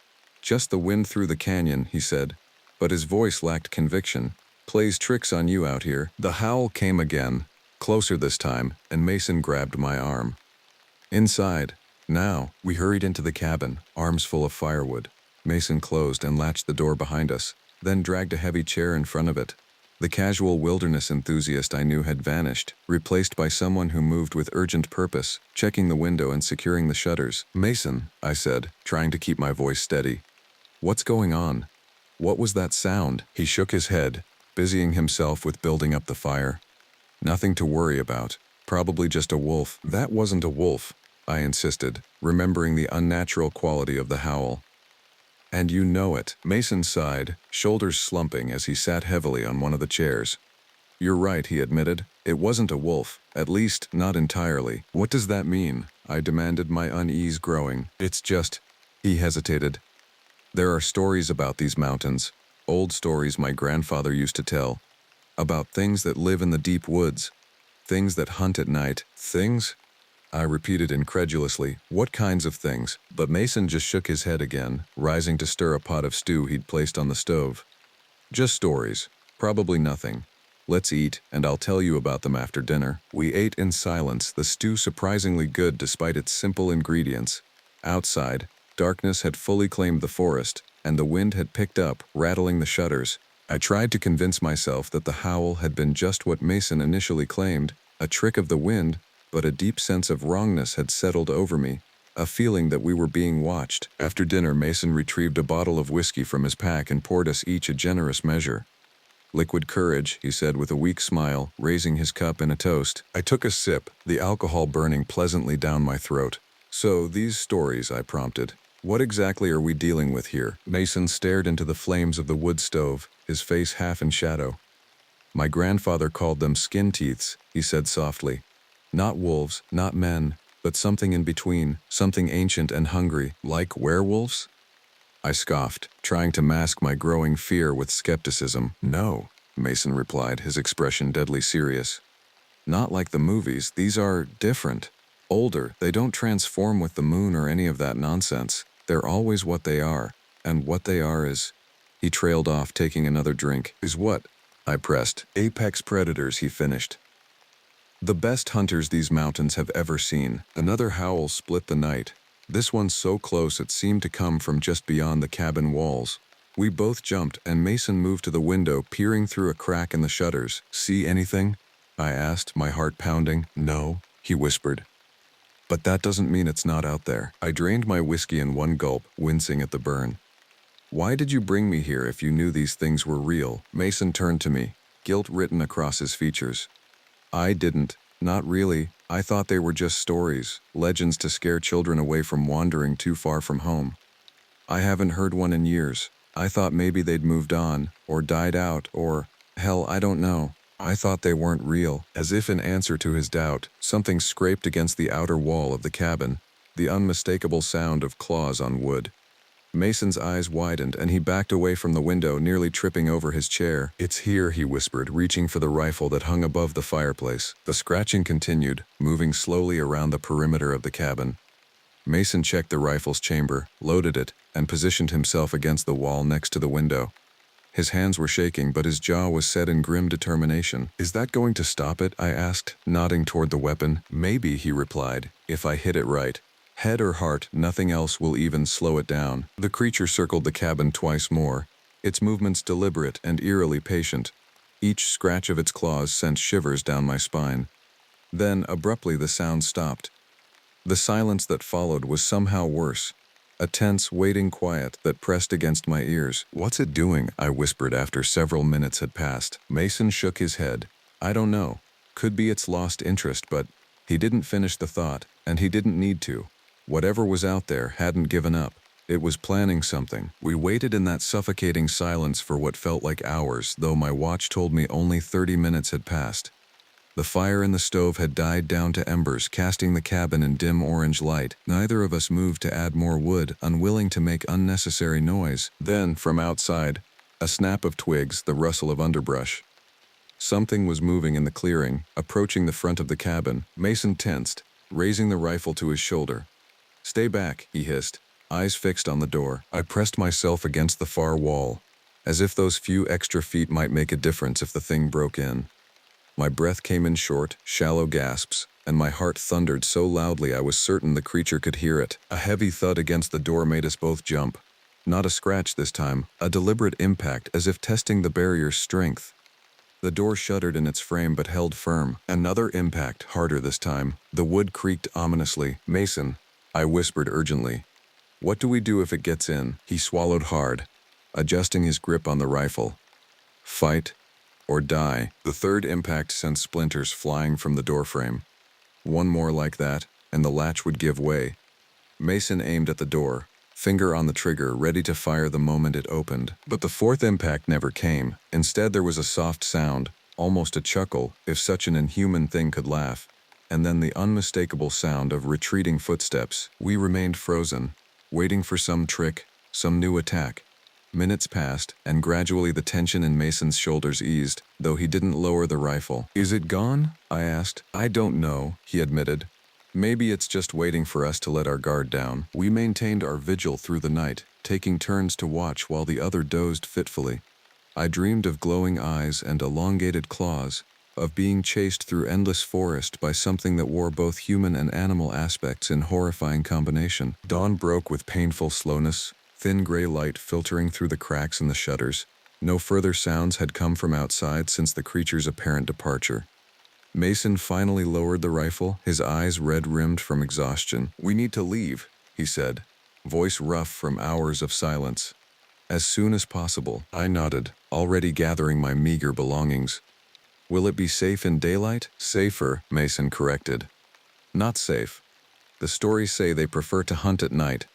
"Just the wind through the canyon," he said, but his voice lacked conviction. "Plays tricks on you out here." The howl came again, closer this time, and Mason grabbed my arm. "Inside, now." We hurried into the cabin, arms full of firewood. Mason closed and latched the door behind us, then dragged a heavy chair in front of it. The casual wilderness enthusiast I knew had vanished, replaced by someone who moved with urgent purpose, checking the window and securing the shutters. "Mason," I said, trying to keep my voice steady. "What's going on? What was that sound?" He shook his head, busying himself with building up the fire. "Nothing to worry about. Probably just a wolf." "That wasn't a wolf," I insisted, remembering the unnatural quality of the howl. "And you know it." Mason sighed, shoulders slumping as he sat heavily on one of the chairs. "You're right," he admitted. "It wasn't a wolf, at least not entirely." "What does that mean?" I demanded, my unease growing. "It's just..." He hesitated. "There are stories about these mountains, old stories my grandfather used to tell, about things that live in the deep woods, things that hunt at night." "Things?" I repeated incredulously. "What kinds of things?" But Mason just shook his head again, rising to stir a pot of stew he'd placed on the stove. "Just stories. Probably nothing. Let's eat, and I'll tell you about them after dinner." We ate in silence, the stew surprisingly good despite its simple ingredients. Outside, darkness had fully claimed the forest, and the wind had picked up, rattling the shutters. I tried to convince myself that the howl had been just what Mason initially claimed, a trick of the wind, but a deep sense of wrongness had settled over me, a feeling that we were being watched. After dinner, Mason retrieved a bottle of whiskey from his pack and poured us each a generous measure. "Liquid courage," he said with a weak smile, raising his cup in a toast. I took a sip, the alcohol burning pleasantly down my throat. "So, these stories," I prompted. "What exactly are we dealing with here?" Mason stared into the flames of the wood stove, his face half in shadow. "My grandfather called them skin teeths," he said softly. "Not wolves, not men, but something in between, something ancient and hungry." "Like werewolves?" I scoffed, trying to mask my growing fear with skepticism. "No," Mason replied, his expression deadly serious. "Not like the movies. These are different. Older. They don't transform with the moon or any of that nonsense. They're always what they are, and what they are is..." He trailed off, taking another drink. "Is what?" I pressed. "Apex predators," he finished. "The best hunters these mountains have ever seen." Another howl split the night, this one so close it seemed to come from just beyond the cabin walls. We both jumped, and Mason moved to the window, peering through a crack in the shutters. "See anything?" I asked, my heart pounding. "No," he whispered. "But that doesn't mean it's not out there." I drained my whiskey in one gulp, wincing at the burn. "Why did you bring me here if you knew these things were real?" Mason turned to me, guilt written across his features. "I didn't. Not really. I thought they were just stories, legends to scare children away from wandering too far from home. I haven't heard one in years." I thought maybe they'd moved on, or died out, or, hell, I don't know. I thought they weren't real. As if in answer to his doubt, something scraped against the outer wall of the cabin, the unmistakable sound of claws on wood. Mason's eyes widened and he backed away from the window, nearly tripping over his chair. "It's here," he whispered, reaching for the rifle that hung above the fireplace. The scratching continued, moving slowly around the perimeter of the cabin. Mason checked the rifle's chamber, loaded it, and positioned himself against the wall next to the window. His hands were shaking, but his jaw was set in grim determination. "Is that going to stop it?" I asked, nodding toward the weapon. "Maybe," he replied, "if I hit it right. Head or heart, nothing else will even slow it down." The creature circled the cabin twice more, its movements deliberate and eerily patient. Each scratch of its claws sent shivers down my spine. Then, abruptly, the sound stopped. The silence that followed was somehow worse, a tense, waiting quiet that pressed against my ears. "What's it doing?" I whispered after several minutes had passed. Mason shook his head. "I don't know. Could be it's lost interest, but..." He didn't finish the thought, and he didn't need to. Whatever was out there hadn't given up. It was planning something. We waited in that suffocating silence for what felt like hours, though my watch told me only 30 minutes had passed. The fire in the stove had died down to embers, casting the cabin in dim orange light. Neither of us moved to add more wood, unwilling to make unnecessary noise. Then, from outside, a snap of twigs, the rustle of underbrush. Something was moving in the clearing, approaching the front of the cabin. Mason tensed, raising the rifle to his shoulder. "Stay back," he hissed, eyes fixed on the door. I pressed myself against the far wall, as if those few extra feet might make a difference if the thing broke in. My breath came in short, shallow gasps, and my heart thundered so loudly I was certain the creature could hear it. A heavy thud against the door made us both jump. Not a scratch this time, a deliberate impact as if testing the barrier's strength. The door shuddered in its frame but held firm. Another impact, harder this time. The wood creaked ominously. "Mason," I whispered urgently. "What do we do if it gets in?" He swallowed hard, adjusting his grip on the rifle. "Fight or die." The third impact sent splinters flying from the doorframe. One more like that, and the latch would give way. Mason aimed at the door, finger on the trigger, ready to fire the moment it opened. But the fourth impact never came. Instead, there was a soft sound, almost a chuckle, if such an inhuman thing could laugh, and then the unmistakable sound of retreating footsteps. We remained frozen, waiting for some trick, some new attack. Minutes passed, and gradually the tension in Mason's shoulders eased, though he didn't lower the rifle. "Is it gone?" I asked. "I don't know," he admitted. "Maybe it's just waiting for us to let our guard down." We maintained our vigil through the night, taking turns to watch while the other dozed fitfully. I dreamed of glowing eyes and elongated claws, of being chased through endless forest by something that wore both human and animal aspects in horrifying combination. Dawn broke with painful slowness, thin gray light filtering through the cracks in the shutters. No further sounds had come from outside since the creature's apparent departure. Mason finally lowered the rifle, his eyes red-rimmed from exhaustion. "We need to leave," he said, voice rough from hours of silence. "As soon as possible." I nodded, already gathering my meager belongings. "Will it be safe in daylight?" "Safer," Mason corrected. "Not safe. The stories say they prefer to hunt at night,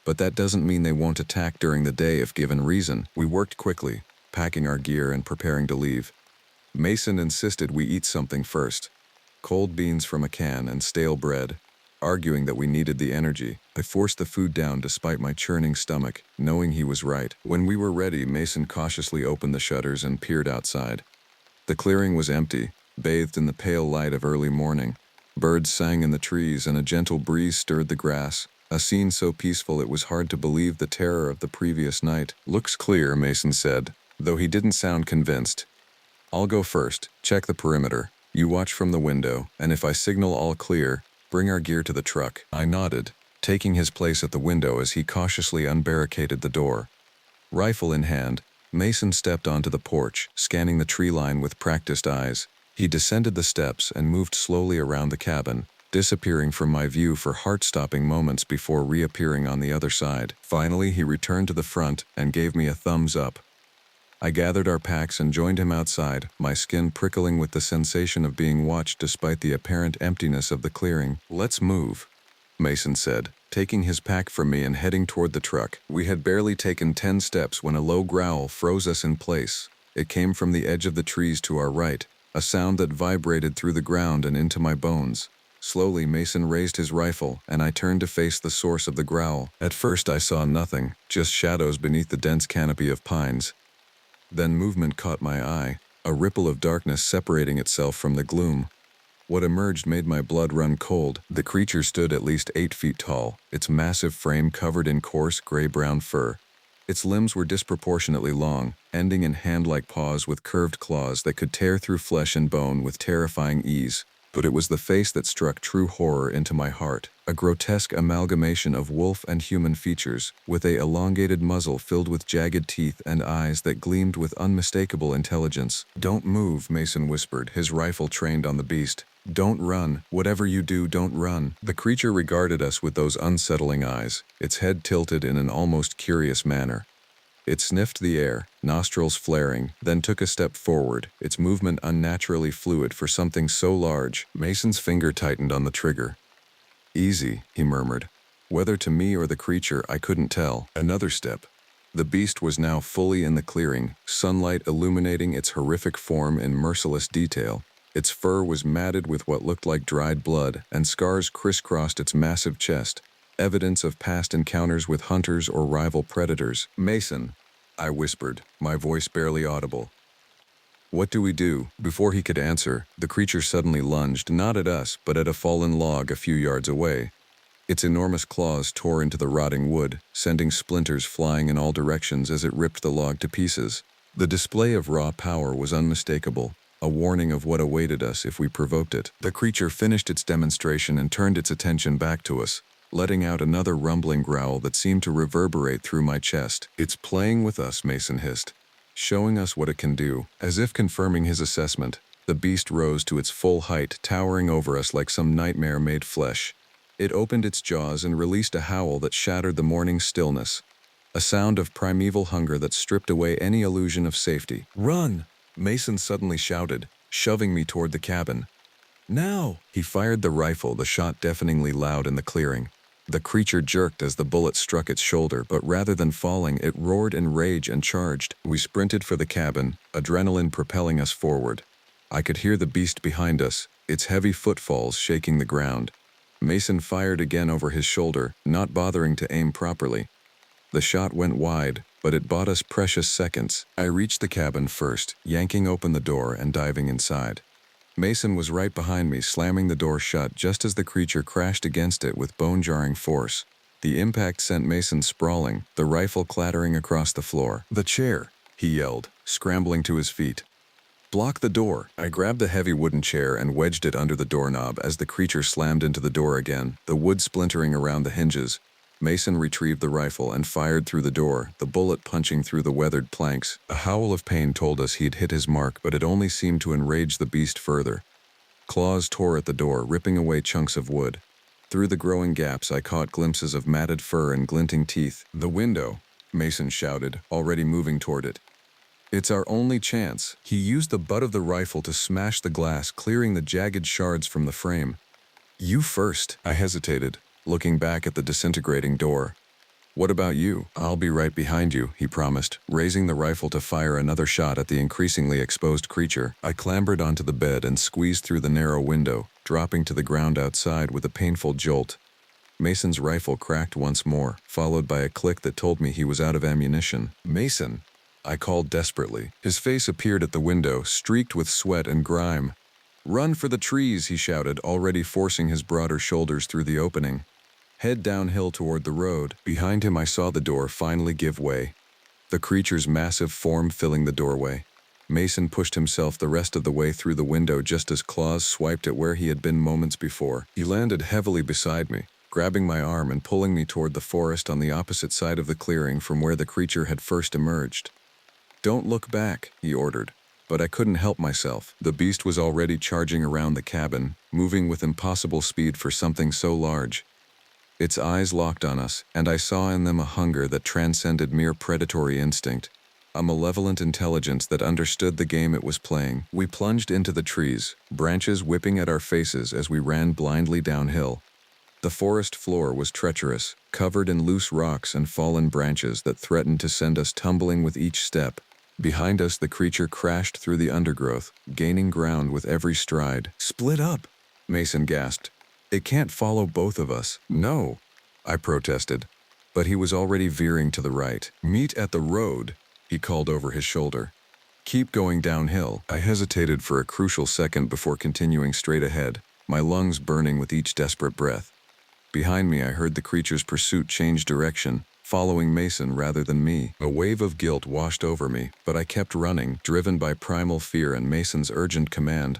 but that doesn't mean they won't attack during the day if given reason." We worked quickly, packing our gear and preparing to leave. Mason insisted we eat something first. Cold beans from a can and stale bread, arguing that we needed the energy. I forced the food down despite my churning stomach, knowing he was right. When we were ready, Mason cautiously opened the shutters and peered outside. The clearing was empty, bathed in the pale light of early morning. Birds sang in the trees and a gentle breeze stirred the grass, a scene so peaceful it was hard to believe the terror of the previous night. "Looks clear," Mason said, though he didn't sound convinced. "I'll go first, check the perimeter. You watch from the window, and if I signal all clear, bring our gear to the truck." I nodded, taking his place at the window as he cautiously unbarricaded the door. Rifle in hand, Mason stepped onto the porch, scanning the tree line with practiced eyes. He descended the steps and moved slowly around the cabin, disappearing from my view for heart-stopping moments before reappearing on the other side. Finally, he returned to the front and gave me a thumbs up. I gathered our packs and joined him outside, my skin prickling with the sensation of being watched despite the apparent emptiness of the clearing. "Let's move," Mason said, taking his pack from me and heading toward the truck. We had barely taken 10 steps when a low growl froze us in place. It came from the edge of the trees to our right, a sound that vibrated through the ground and into my bones. Slowly, Mason raised his rifle, and I turned to face the source of the growl. At first, I saw nothing, just shadows beneath the dense canopy of pines. Then movement caught my eye, a ripple of darkness separating itself from the gloom. What emerged made my blood run cold. The creature stood at least 8 feet tall, its massive frame covered in coarse gray-brown fur. Its limbs were disproportionately long, ending in hand-like paws with curved claws that could tear through flesh and bone with terrifying ease. But it was the face that struck true horror into my heart, a grotesque amalgamation of wolf and human features, with a elongated muzzle filled with jagged teeth and eyes that gleamed with unmistakable intelligence. "Don't move," Mason whispered, his rifle trained on the beast. "Don't run. Whatever you do, don't run." The creature regarded us with those unsettling eyes, its head tilted in an almost curious manner. It sniffed the air, nostrils flaring, then took a step forward, its movement unnaturally fluid for something so large. Mason's finger tightened on the trigger. "Easy," he murmured. Whether to me or the creature, I couldn't tell. Another step. The beast was now fully in the clearing, sunlight illuminating its horrific form in merciless detail. Its fur was matted with what looked like dried blood, and scars crisscrossed its massive chest, evidence of past encounters with hunters or rival predators. "Mason," I whispered, my voice barely audible. "What do we do?" Before he could answer, the creature suddenly lunged, not at us, but at a fallen log a few yards away. Its enormous claws tore into the rotting wood, sending splinters flying in all directions as it ripped the log to pieces. The display of raw power was unmistakable, a warning of what awaited us if we provoked it. The creature finished its demonstration and turned its attention back to us, letting out another rumbling growl that seemed to reverberate through my chest. "It's playing with us," Mason hissed, "showing us what it can do." As if confirming his assessment, the beast rose to its full height, towering over us like some nightmare made flesh. It opened its jaws and released a howl that shattered the morning's stillness, a sound of primeval hunger that stripped away any illusion of safety. "Run!" Mason suddenly shouted, shoving me toward the cabin. "Now!" He fired the rifle, the shot deafeningly loud in the clearing. The creature jerked as the bullet struck its shoulder, but rather than falling, it roared in rage and charged. We sprinted for the cabin, adrenaline propelling us forward. I could hear the beast behind us, its heavy footfalls shaking the ground. Mason fired again over his shoulder, not bothering to aim properly. The shot went wide, but it bought us precious seconds. I reached the cabin first, yanking open the door and diving inside. Mason was right behind me, slamming the door shut just as the creature crashed against it with bone-jarring force. The impact sent Mason sprawling, the rifle clattering across the floor. "The chair!" he yelled, scrambling to his feet. "Block the door!" I grabbed the heavy wooden chair and wedged it under the doorknob as the creature slammed into the door again, the wood splintering around the hinges. Mason retrieved the rifle and fired through the door, the bullet punching through the weathered planks. A howl of pain told us he'd hit his mark, but it only seemed to enrage the beast further. Claws tore at the door, ripping away chunks of wood. Through the growing gaps, I caught glimpses of matted fur and glinting teeth. "The window!" Mason shouted, already moving toward it. "It's our only chance." He used the butt of the rifle to smash the glass, clearing the jagged shards from the frame. "You first." I hesitated, looking back at the disintegrating door. "What about you?" "I'll be right behind you," he promised, raising the rifle to fire another shot at the increasingly exposed creature. I clambered onto the bed and squeezed through the narrow window, dropping to the ground outside with a painful jolt. Mason's rifle cracked once more, followed by a click that told me he was out of ammunition. "Mason!" I called desperately. His face appeared at the window, streaked with sweat and grime. "Run for the trees," he shouted, already forcing his broader shoulders through the opening. Head downhill toward the road. Behind him I saw the door finally give way, the creature's massive form filling the doorway. Mason pushed himself the rest of the way through the window just as claws swiped at where he had been moments before. He landed heavily beside me, grabbing my arm and pulling me toward the forest on the opposite side of the clearing from where the creature had first emerged. "Don't look back," he ordered, but I couldn't help myself. The beast was already charging around the cabin, moving with impossible speed for something so large. Its eyes locked on us, and I saw in them a hunger that transcended mere predatory instinct, a malevolent intelligence that understood the game it was playing. We plunged into the trees, branches whipping at our faces as we ran blindly downhill. The forest floor was treacherous, covered in loose rocks and fallen branches that threatened to send us tumbling with each step. Behind us, the creature crashed through the undergrowth, gaining ground with every stride. "Split up!" Mason gasped. "It can't follow both of us." "No," I protested, but he was already veering to the right. "Meet at the road," he called over his shoulder. "Keep going downhill." I hesitated for a crucial second before continuing straight ahead, my lungs burning with each desperate breath. Behind me, I heard the creature's pursuit change direction, following Mason rather than me. A wave of guilt washed over me, but I kept running, driven by primal fear and Mason's urgent command.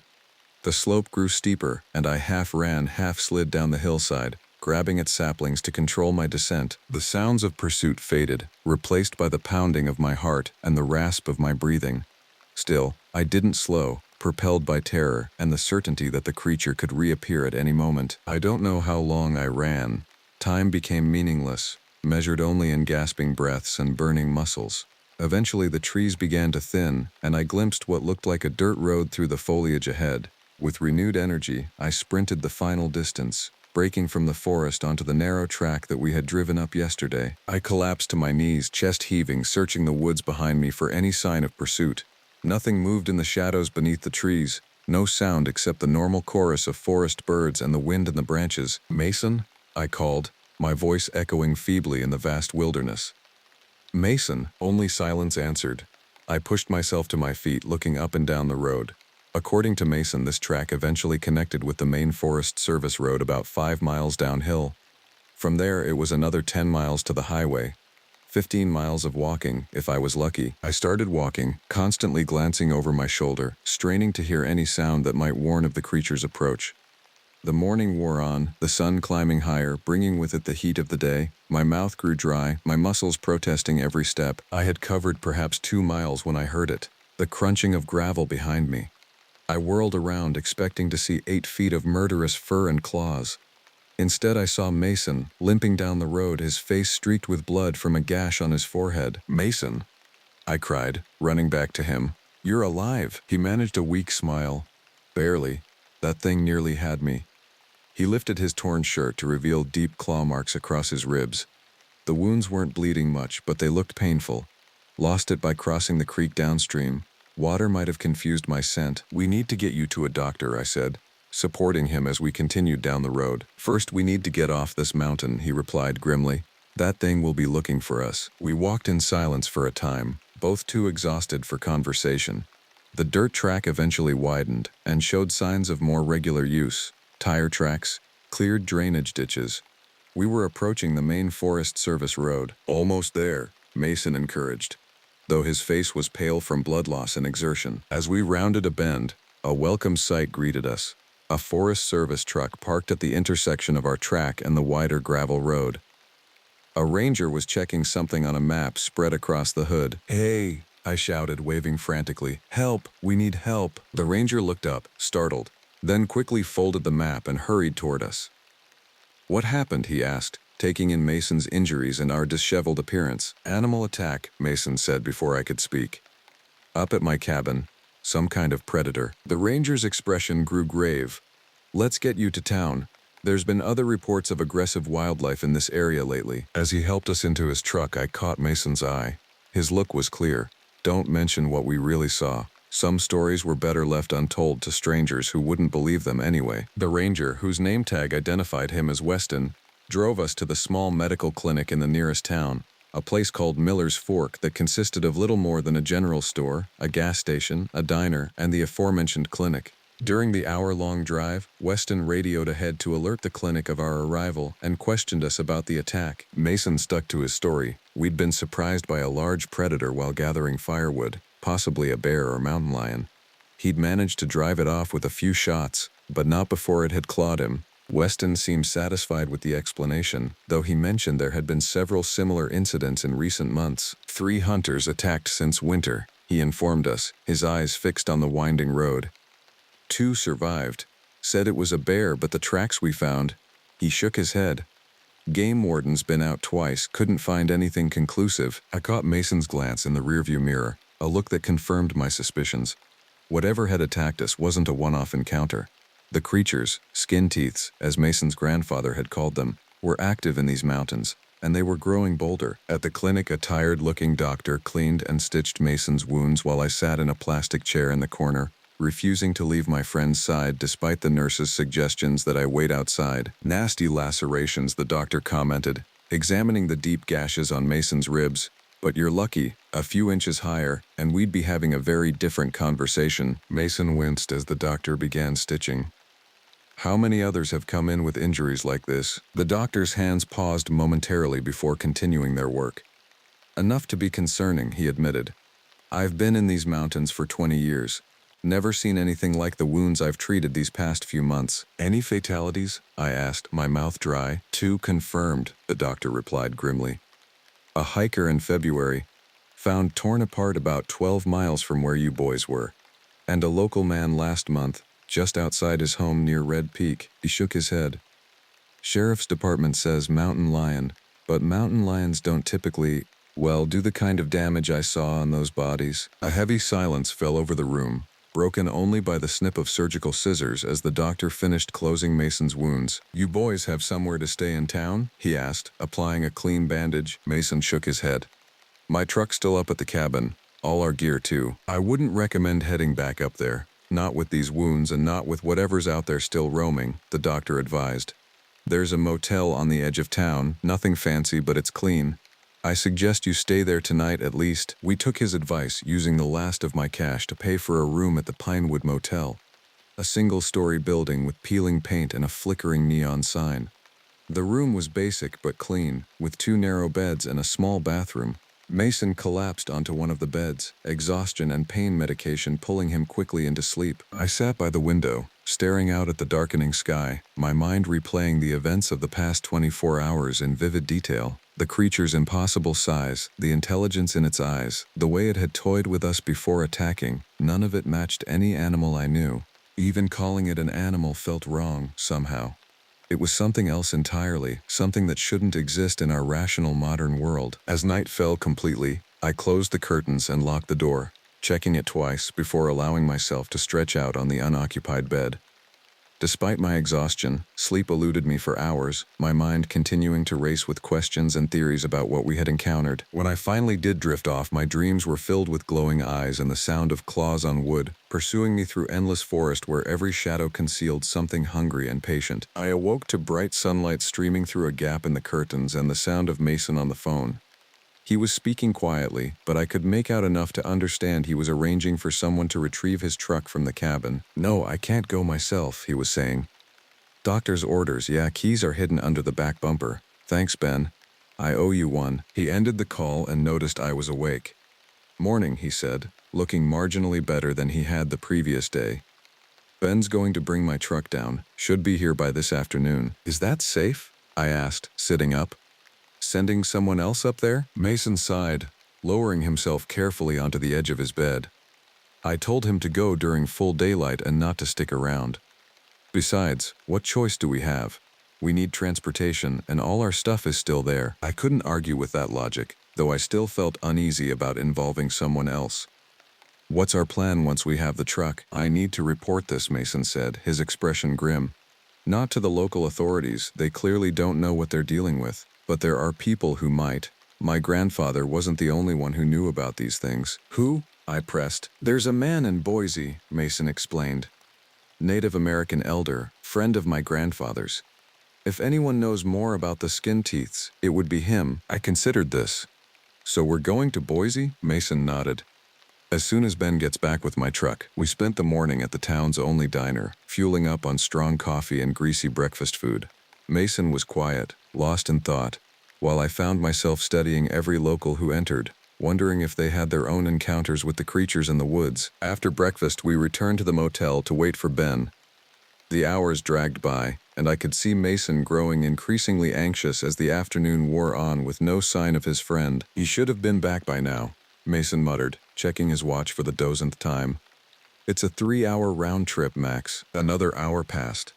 The slope grew steeper, and I half ran, half slid down the hillside, grabbing at saplings to control my descent. The sounds of pursuit faded, replaced by the pounding of my heart and the rasp of my breathing. Still, I didn't slow, propelled by terror and the certainty that the creature could reappear at any moment. I don't know how long I ran. Time became meaningless, measured only in gasping breaths and burning muscles. Eventually the trees began to thin, and I glimpsed what looked like a dirt road through the foliage ahead. With renewed energy, I sprinted the final distance, breaking from the forest onto the narrow track that we had driven up yesterday. I collapsed to my knees, chest heaving, searching the woods behind me for any sign of pursuit. Nothing moved in the shadows beneath the trees, no sound except the normal chorus of forest birds and the wind in the branches. "Mason?" I called, my voice echoing feebly in the vast wilderness. "Mason," only silence answered. I pushed myself to my feet, looking up and down the road. According to Mason, this track eventually connected with the main Forest Service road about 5 miles downhill. From there, it was another 10 miles to the highway. 15 miles of walking, if I was lucky. I started walking, constantly glancing over my shoulder, straining to hear any sound that might warn of the creature's approach. The morning wore on, the sun climbing higher, bringing with it the heat of the day. My mouth grew dry, my muscles protesting every step. I had covered perhaps 2 miles when I heard it, the crunching of gravel behind me. I whirled around, expecting to see 8 feet of murderous fur and claws. Instead, I saw Mason, limping down the road, his face streaked with blood from a gash on his forehead. "Mason!" I cried, running back to him. "You're alive!" He managed a weak smile. "Barely. That thing nearly had me." He lifted his torn shirt to reveal deep claw marks across his ribs. The wounds weren't bleeding much, but they looked painful. "Lost it by crossing the creek downstream. Water might have confused my scent." "We need to get you to a doctor," I said, supporting him as we continued down the road. "First, we need to get off this mountain," he replied grimly. "That thing will be looking for us." We walked in silence for a time, both too exhausted for conversation. The dirt track eventually widened and showed signs of more regular use. Tire tracks, cleared drainage ditches. We were approaching the main Forest Service road. "Almost there," Mason encouraged, though his face was pale from blood loss and exertion. As we rounded a bend, a welcome sight greeted us. A Forest Service truck parked at the intersection of our track and the wider gravel road. A ranger was checking something on a map spread across the hood. "Hey!" I shouted, waving frantically. "Help! We need help!" The ranger looked up, startled, then quickly folded the map and hurried toward us. "What happened?" he asked, taking in Mason's injuries and our disheveled appearance. "Animal attack," Mason said before I could speak. "Up at my cabin. Some kind of predator." The ranger's expression grew grave. "Let's get you to town. There's been other reports of aggressive wildlife in this area lately." As he helped us into his truck, I caught Mason's eye. His look was clear. "Don't mention what we really saw. Some stories were better left untold to strangers who wouldn't believe them anyway." The ranger, whose name tag identified him as Weston, drove us to the small medical clinic in the nearest town, a place called Miller's Fork that consisted of little more than a general store, a gas station, a diner, and the aforementioned clinic. During the hour-long drive, Weston radioed ahead to alert the clinic of our arrival and questioned us about the attack. Mason stuck to his story. We'd been surprised by a large predator while gathering firewood, possibly a bear or mountain lion. He'd managed to drive it off with a few shots, but not before it had clawed him. Weston seemed satisfied with the explanation, though he mentioned there had been several similar incidents in recent months. 3 hunters attacked since winter, he informed us, his eyes fixed on the winding road. 2 survived. Said it was a bear, but the tracks we found. He shook his head. Game warden's been out twice, couldn't find anything conclusive. I caught Mason's glance in the rearview mirror, a look that confirmed my suspicions. Whatever had attacked us wasn't a one-off encounter. The creatures, skin teeths, as Mason's grandfather had called them, were active in these mountains, and they were growing bolder. At the clinic, a tired-looking doctor cleaned and stitched Mason's wounds while I sat in a plastic chair in the corner, refusing to leave my friend's side despite the nurse's suggestions that I wait outside. "Nasty lacerations," the doctor commented, examining the deep gashes on Mason's ribs. "But you're lucky, a few inches higher, and we'd be having a very different conversation." Mason winced as the doctor began stitching. "How many others have come in with injuries like this?" The doctor's hands paused momentarily before continuing their work. "Enough to be concerning," he admitted. "I've been in these mountains for 20 years. Never seen anything like the wounds I've treated these past few months." "Any fatalities?" I asked, my mouth dry. "Two confirmed," the doctor replied grimly. "A hiker in February, found torn apart about 12 miles from where you boys were. And a local man last month, just outside his home near Red Peak." He shook his head. "Sheriff's department says mountain lion, but mountain lions don't typically, well, do the kind of damage I saw on those bodies." A heavy silence fell over the room, broken only by the snip of surgical scissors as the doctor finished closing Mason's wounds. "You boys have somewhere to stay in town?" he asked, applying a clean bandage. Mason shook his head. "My truck's still up at the cabin, all our gear too. I wouldn't recommend heading back up there, not with these wounds and not with whatever's out there still roaming," the doctor advised. "There's a motel on the edge of town, nothing fancy but it's clean. I suggest you stay there tonight at least." We took his advice, using the last of my cash to pay for a room at the Pinewood Motel, a single-story building with peeling paint and a flickering neon sign. The room was basic but clean, with 2 narrow beds and a small bathroom. Mason collapsed onto one of the beds, exhaustion and pain medication pulling him quickly into sleep. I sat by the window, staring out at the darkening sky, my mind replaying the events of the past 24 hours in vivid detail. The creature's impossible size, the intelligence in its eyes, the way it had toyed with us before attacking, none of it matched any animal I knew. Even calling it an animal felt wrong, somehow. It was something else entirely, something that shouldn't exist in our rational modern world. As night fell completely, I closed the curtains and locked the door, checking it twice before allowing myself to stretch out on the unoccupied bed. Despite my exhaustion, sleep eluded me for hours, my mind continuing to race with questions and theories about what we had encountered. When I finally did drift off, my dreams were filled with glowing eyes and the sound of claws on wood, pursuing me through endless forest where every shadow concealed something hungry and patient. I awoke to bright sunlight streaming through a gap in the curtains and the sound of Mason on the phone. He was speaking quietly, but I could make out enough to understand he was arranging for someone to retrieve his truck from the cabin. "No, I can't go myself," he was saying. "Doctor's orders, yeah, keys are hidden under the back bumper. Thanks, Ben. I owe you one." He ended the call and noticed I was awake. "Morning," he said, looking marginally better than he had the previous day. "Ben's going to bring my truck down. Should be here by this afternoon." "Is that safe?" I asked, sitting up. "Sending someone else up there?" Mason sighed, lowering himself carefully onto the edge of his bed. "I told him to go during full daylight and not to stick around. Besides, what choice do we have? We need transportation, and all our stuff is still there." I couldn't argue with that logic, though I still felt uneasy about involving someone else. "What's our plan once we have the truck?" "I need to report this," Mason said, his expression grim. "Not to the local authorities, they clearly don't know what they're dealing with. But there are people who might. My grandfather wasn't the only one who knew about these things." "Who?" I pressed. "There's a man in Boise," Mason explained. "Native American elder, friend of my grandfather's. If anyone knows more about the skin teeths, it would be him." I considered this. "So we're going to Boise?" Mason nodded. "As soon as Ben gets back with my truck." We spent the morning at the town's only diner, fueling up on strong coffee and greasy breakfast food. Mason was quiet, lost in thought, while I found myself studying every local who entered, wondering if they had their own encounters with the creatures in the woods. After breakfast, we returned to the motel to wait for Ben. The hours dragged by, and I could see Mason growing increasingly anxious as the afternoon wore on with no sign of his friend. "He should have been back by now," Mason muttered, checking his watch for the dozenth time. "It's a 3-hour round trip, Max." Another hour passed.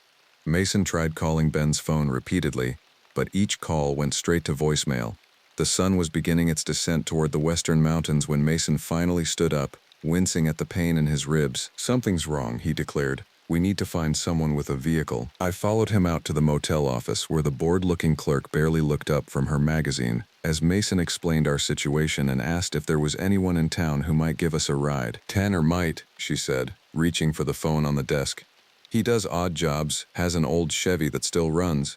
Mason tried calling Ben's phone repeatedly, but each call went straight to voicemail. The sun was beginning its descent toward the western mountains when Mason finally stood up, wincing at the pain in his ribs. "Something's wrong," he declared. We need to find someone with a vehicle. I followed him out to the motel office where the bored-looking clerk barely looked up from her magazine as Mason explained our situation and asked if there was anyone in town who might give us a ride. Tanner might, she said, reaching for the phone on the desk. He does odd jobs, has an old Chevy that still runs.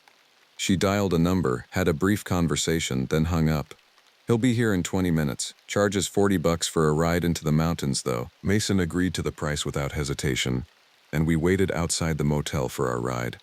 She dialed a number, had a brief conversation, then hung up. He'll be here in 20 minutes. Charges $40 for a ride into the mountains, though. Mason agreed to the price without hesitation, and we waited outside the motel for our ride.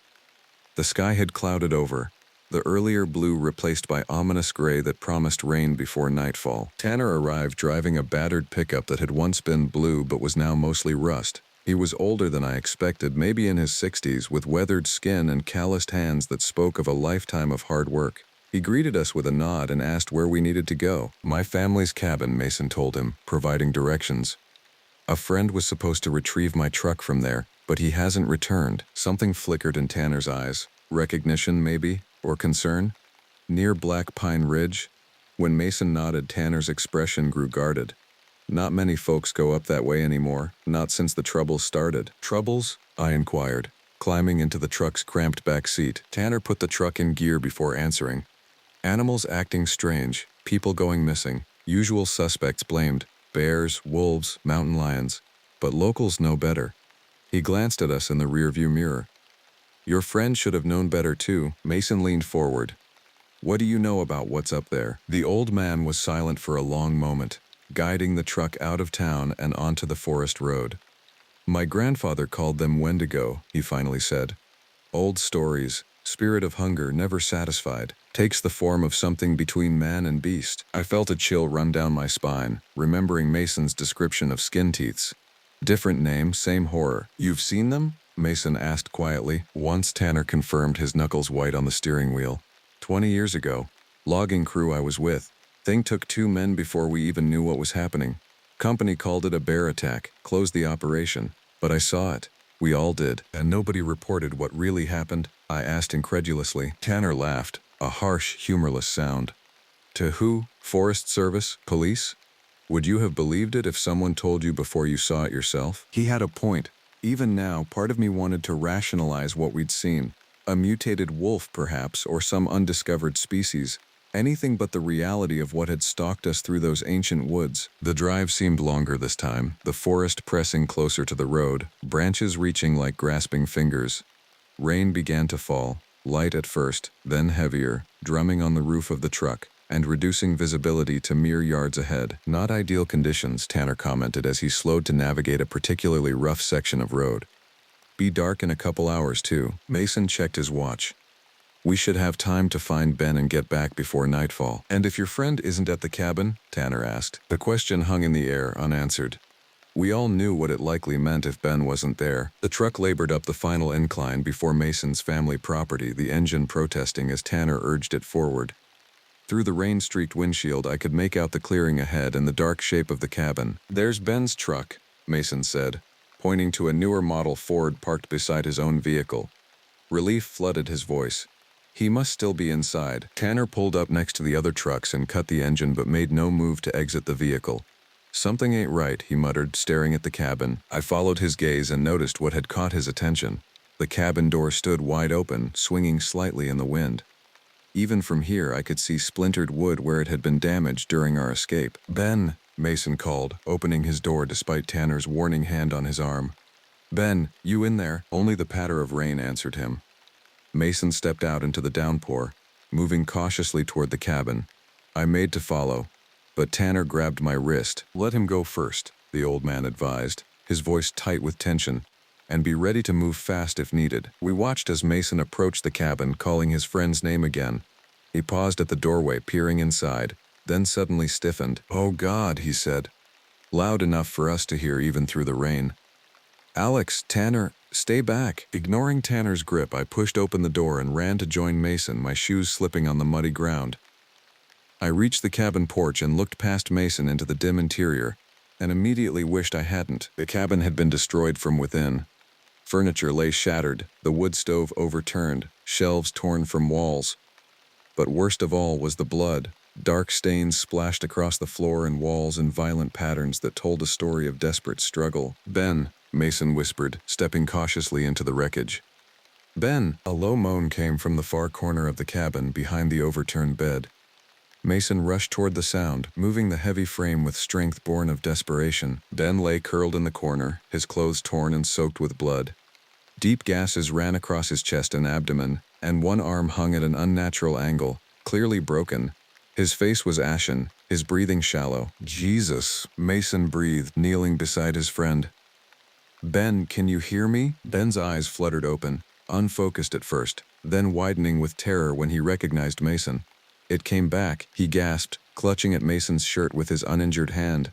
The sky had clouded over, the earlier blue replaced by ominous gray that promised rain before nightfall. Tanner arrived driving a battered pickup that had once been blue but was now mostly rust. He was older than I expected, maybe in his 60s, with weathered skin and calloused hands that spoke of a lifetime of hard work. He greeted us with a nod and asked where we needed to go. My family's cabin, Mason told him, providing directions. A friend was supposed to retrieve my truck from there, but he hasn't returned. Something flickered in Tanner's eyes. Recognition, maybe? Or concern? Near Black Pine Ridge? When Mason nodded, Tanner's expression grew guarded. Not many folks go up that way anymore, not since the troubles started. Troubles? I inquired, climbing into the truck's cramped back seat. Tanner put the truck in gear before answering. Animals acting strange, people going missing, usual suspects blamed, bears, wolves, mountain lions. But locals know better. He glanced at us in the rearview mirror. Your friend should have known better too. Mason leaned forward. What do you know about what's up there? The old man was silent for a long moment, guiding the truck out of town and onto the forest road. My grandfather called them Wendigo, he finally said. Old stories, spirit of hunger never satisfied, takes the form of something between man and beast. I felt a chill run down my spine, remembering Mason's description of skin teeths. Different name, same horror. You've seen them? Mason asked quietly. Once, Tanner confirmed, his knuckles white on the steering wheel. 20 years ago. Logging crew I was with. Thing took 2 men before we even knew what was happening. Company called it a bear attack, closed the operation. But I saw it. We all did. And nobody reported what really happened? I asked incredulously. Tanner laughed, a harsh, humorless sound. To who? Forest Service? Police? Would you have believed it if someone told you before you saw it yourself? He had a point. Even now, part of me wanted to rationalize what we'd seen. A mutated wolf, perhaps, or some undiscovered species. Anything but the reality of what had stalked us through those ancient woods. The drive seemed longer this time, the forest pressing closer to the road, branches reaching like grasping fingers. Rain began to fall, light at first, then heavier, drumming on the roof of the truck, and reducing visibility to mere yards ahead. Not ideal conditions, Tanner commented as he slowed to navigate a particularly rough section of road. Be dark in a couple hours, too. Mason checked his watch. We should have time to find Ben and get back before nightfall. And if your friend isn't at the cabin? Tanner asked. The question hung in the air, unanswered. We all knew what it likely meant if Ben wasn't there. The truck labored up the final incline before Mason's family property, the engine protesting as Tanner urged it forward. Through the rain-streaked windshield, I could make out the clearing ahead and the dark shape of the cabin. There's Ben's truck, Mason said, pointing to a newer model Ford parked beside his own vehicle. Relief flooded his voice. He must still be inside. Tanner pulled up next to the other trucks and cut the engine but made no move to exit the vehicle. Something ain't right, he muttered, staring at the cabin. I followed his gaze and noticed what had caught his attention. The cabin door stood wide open, swinging slightly in the wind. Even from here, I could see splintered wood where it had been damaged during our escape. Ben, Mason called, opening his door despite Tanner's warning hand on his arm. Ben, you in there? Only the patter of rain answered him. Mason stepped out into the downpour, moving cautiously toward the cabin. I made to follow, but Tanner grabbed my wrist. Let him go first, the old man advised, his voice tight with tension, and be ready to move fast if needed. We watched as Mason approached the cabin, calling his friend's name again. He paused at the doorway, peering inside, then suddenly stiffened. Oh God, he said, loud enough for us to hear even through the rain. Alex, Tanner, stay back. Ignoring Tanner's grip, I pushed open the door and ran to join Mason, my shoes slipping on the muddy ground. I reached the cabin porch and looked past Mason into the dim interior, and immediately wished I hadn't. The cabin had been destroyed from within. Furniture lay shattered, the wood stove overturned, shelves torn from walls. But worst of all was the blood. Dark stains splashed across the floor and walls in violent patterns that told a story of desperate struggle. Ben, Mason whispered, stepping cautiously into the wreckage. Ben! A low moan came from the far corner of the cabin behind the overturned bed. Mason rushed toward the sound, moving the heavy frame with strength born of desperation. Ben lay curled in the corner, his clothes torn and soaked with blood. Deep gases ran across his chest and abdomen, and one arm hung at an unnatural angle, clearly broken. His face was ashen, his breathing shallow. Jesus, Mason breathed, kneeling beside his friend. Ben, can you hear me? Ben's eyes fluttered open, unfocused at first, then widening with terror when he recognized Mason. It came back, he gasped, clutching at Mason's shirt with his uninjured hand.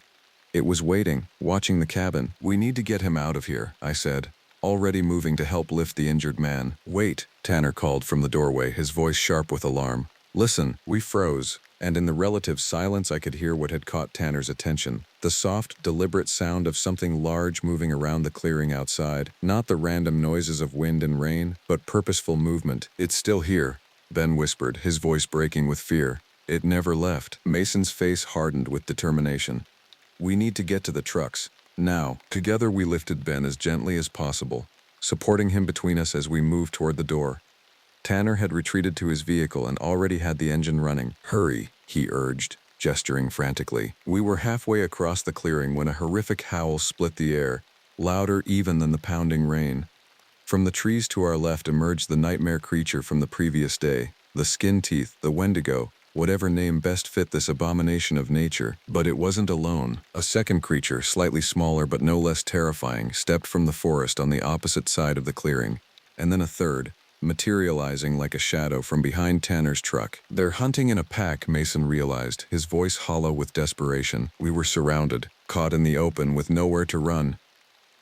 It was waiting, watching the cabin. We need to get him out of here, I said, already moving to help lift the injured man. Wait, Tanner called from the doorway, his voice sharp with alarm. Listen, we froze, and in the relative silence I could hear what had caught Tanner's attention. The soft, deliberate sound of something large moving around the clearing outside. Not the random noises of wind and rain, but purposeful movement. It's still here, Ben whispered, his voice breaking with fear. It never left. Mason's face hardened with determination. We need to get to the trucks. Now. Together we lifted Ben as gently as possible, supporting him between us as we moved toward the door. Tanner had retreated to his vehicle and already had the engine running. Hurry, he urged, gesturing frantically. We were halfway across the clearing when a horrific howl split the air, louder even than the pounding rain. From the trees to our left emerged the nightmare creature from the previous day, the skin teeth, the Wendigo, whatever name best fit this abomination of nature. But it wasn't alone. A second creature, slightly smaller but no less terrifying, stepped from the forest on the opposite side of the clearing, and then a third, materializing like a shadow from behind Tanner's truck. They're hunting in a pack, Mason realized, his voice hollow with desperation. We were surrounded, caught in the open with nowhere to run.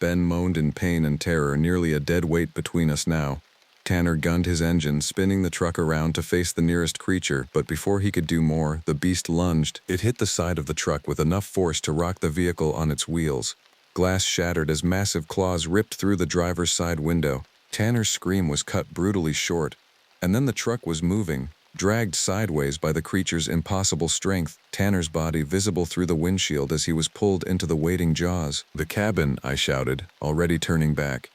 Ben moaned in pain and terror, nearly a dead weight between us now. Tanner gunned his engine, spinning the truck around to face the nearest creature, but before he could do more, the beast lunged. It hit the side of the truck with enough force to rock the vehicle on its wheels. Glass shattered as massive claws ripped through the driver's side window. Tanner's scream was cut brutally short, and then the truck was moving, dragged sideways by the creature's impossible strength, Tanner's body visible through the windshield as he was pulled into the waiting jaws. The cabin, I shouted, already turning back.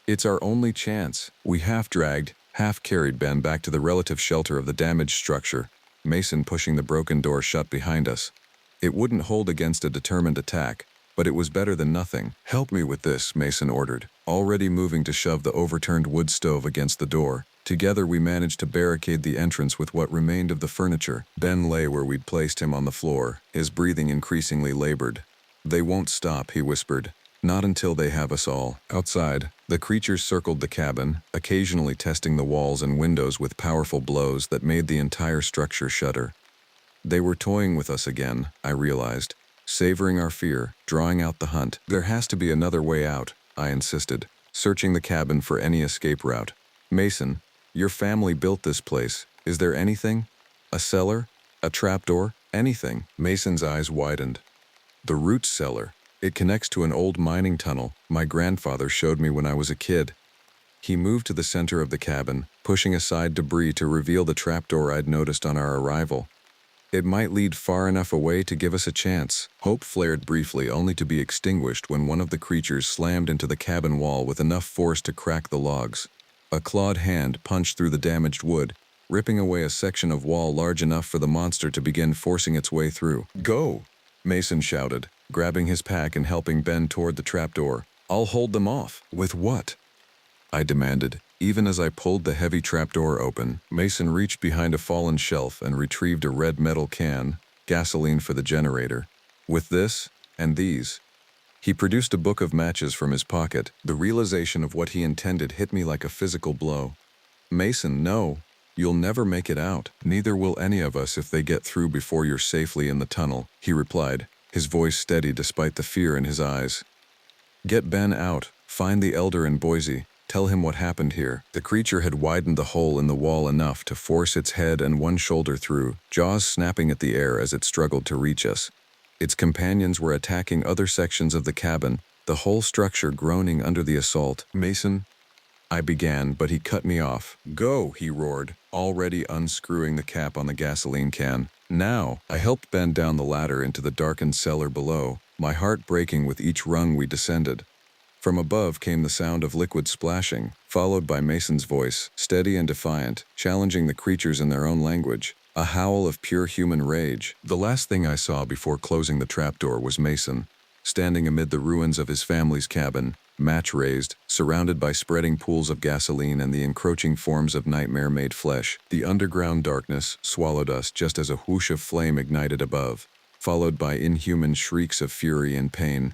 It's our only chance. We half-dragged, half-carried Ben back to the relative shelter of the damaged structure, Mason pushing the broken door shut behind us. It wouldn't hold against a determined attack, but it was better than nothing. Help me with this, Mason ordered, already moving to shove the overturned wood stove against the door. Together we managed to barricade the entrance with what remained of the furniture. Ben lay where we'd placed him on the floor, his breathing increasingly labored. They won't stop, he whispered. Not until they have us all. Outside, the creatures circled the cabin, occasionally testing the walls and windows with powerful blows that made the entire structure shudder. They were toying with us again, I realized, savoring our fear, drawing out the hunt. There has to be another way out, I insisted, searching the cabin for any escape route. Mason, your family built this place. Is there anything? A cellar? A trapdoor? Anything? Mason's eyes widened. The root cellar. It connects to an old mining tunnel my grandfather showed me when I was a kid. He moved to the center of the cabin, pushing aside debris to reveal the trapdoor I'd noticed on our arrival. It might lead far enough away to give us a chance. Hope flared briefly, only to be extinguished when one of the creatures slammed into the cabin wall with enough force to crack the logs. A clawed hand punched through the damaged wood, ripping away a section of wall large enough for the monster to begin forcing its way through. Go! Mason shouted, grabbing his pack and helping Ben toward the trapdoor. I'll hold them off. With what? I demanded, even as I pulled the heavy trapdoor open. Mason reached behind a fallen shelf and retrieved a red metal can, gasoline for the generator. With this, and these. He produced a book of matches from his pocket. The realization of what he intended hit me like a physical blow. Mason, no. You'll never make it out. Neither will any of us if they get through before you're safely in the tunnel, he replied, his voice steady despite the fear in his eyes. Get Ben out. Find the elder in Boise. Tell him what happened here. The creature had widened the hole in the wall enough to force its head and one shoulder through, jaws snapping at the air as it struggled to reach us. Its companions were attacking other sections of the cabin, the whole structure groaning under the assault. Mason, I began, but he cut me off. Go, he roared, already unscrewing the cap on the gasoline can. Now, I helped Ben down the ladder into the darkened cellar below, my heart breaking with each rung we descended. From above came the sound of liquid splashing, followed by Mason's voice, steady and defiant, challenging the creatures in their own language. A howl of pure human rage. The last thing I saw before closing the trapdoor was Mason, standing amid the ruins of his family's cabin, match raised, surrounded by spreading pools of gasoline and the encroaching forms of nightmare-made flesh. The underground darkness swallowed us just as a whoosh of flame ignited above, followed by inhuman shrieks of fury and pain.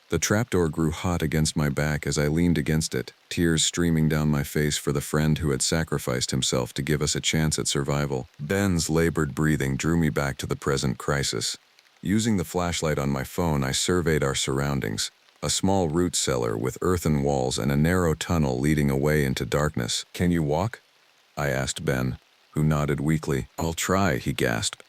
The trapdoor grew hot against my back as I leaned against it, tears streaming down my face for the friend who had sacrificed himself to give us a chance at survival. Ben's labored breathing drew me back to the present crisis. Using the flashlight on my phone, I surveyed our surroundings. A small root cellar with earthen walls and a narrow tunnel leading away into darkness. "Can you walk?" I asked Ben, who nodded weakly. "I'll try," he gasped.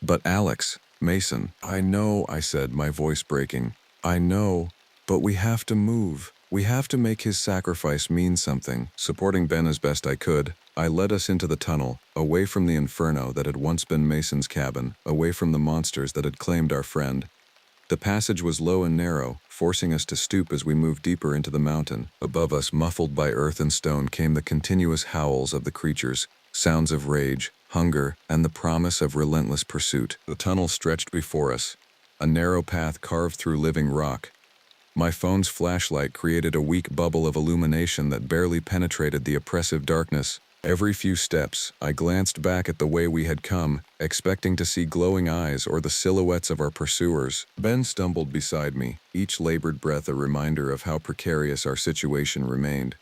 "But Alex, Mason..." "I know," I said, my voice breaking. "I know, but we have to move. We have to make his sacrifice mean something." Supporting Ben as best I could, I led us into the tunnel, away from the inferno that had once been Mason's cabin, away from the monsters that had claimed our friend. The passage was low and narrow, forcing us to stoop as we moved deeper into the mountain. Above us, muffled by earth and stone, came the continuous howls of the creatures, sounds of rage, hunger, and the promise of relentless pursuit. The tunnel stretched before us, a narrow path carved through living rock. My phone's flashlight created a weak bubble of illumination that barely penetrated the oppressive darkness. Every few steps, I glanced back at the way we had come, expecting to see glowing eyes or the silhouettes of our pursuers. Ben stumbled beside me, each labored breath a reminder of how precarious our situation remained.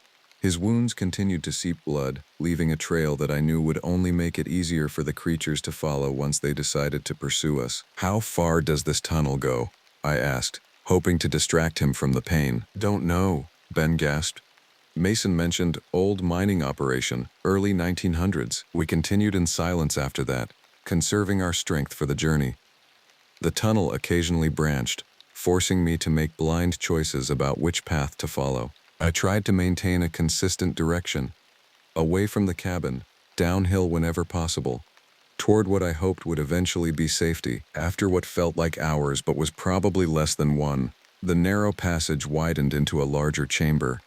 His wounds continued to seep blood, leaving a trail that I knew would only make it easier for the creatures to follow once they decided to pursue us. "How far does this tunnel go?" I asked, hoping to distract him from the pain. "Don't know," Ben gasped. Mason mentioned old mining operation, early 1900s. We continued in silence after that, conserving our strength for the journey. The tunnel occasionally branched, forcing me to make blind choices about which path to follow. I tried to maintain a consistent direction, away from the cabin, downhill whenever possible, toward what I hoped would eventually be safety. After what felt like hours but was probably less than one, the narrow passage widened into a larger chamber.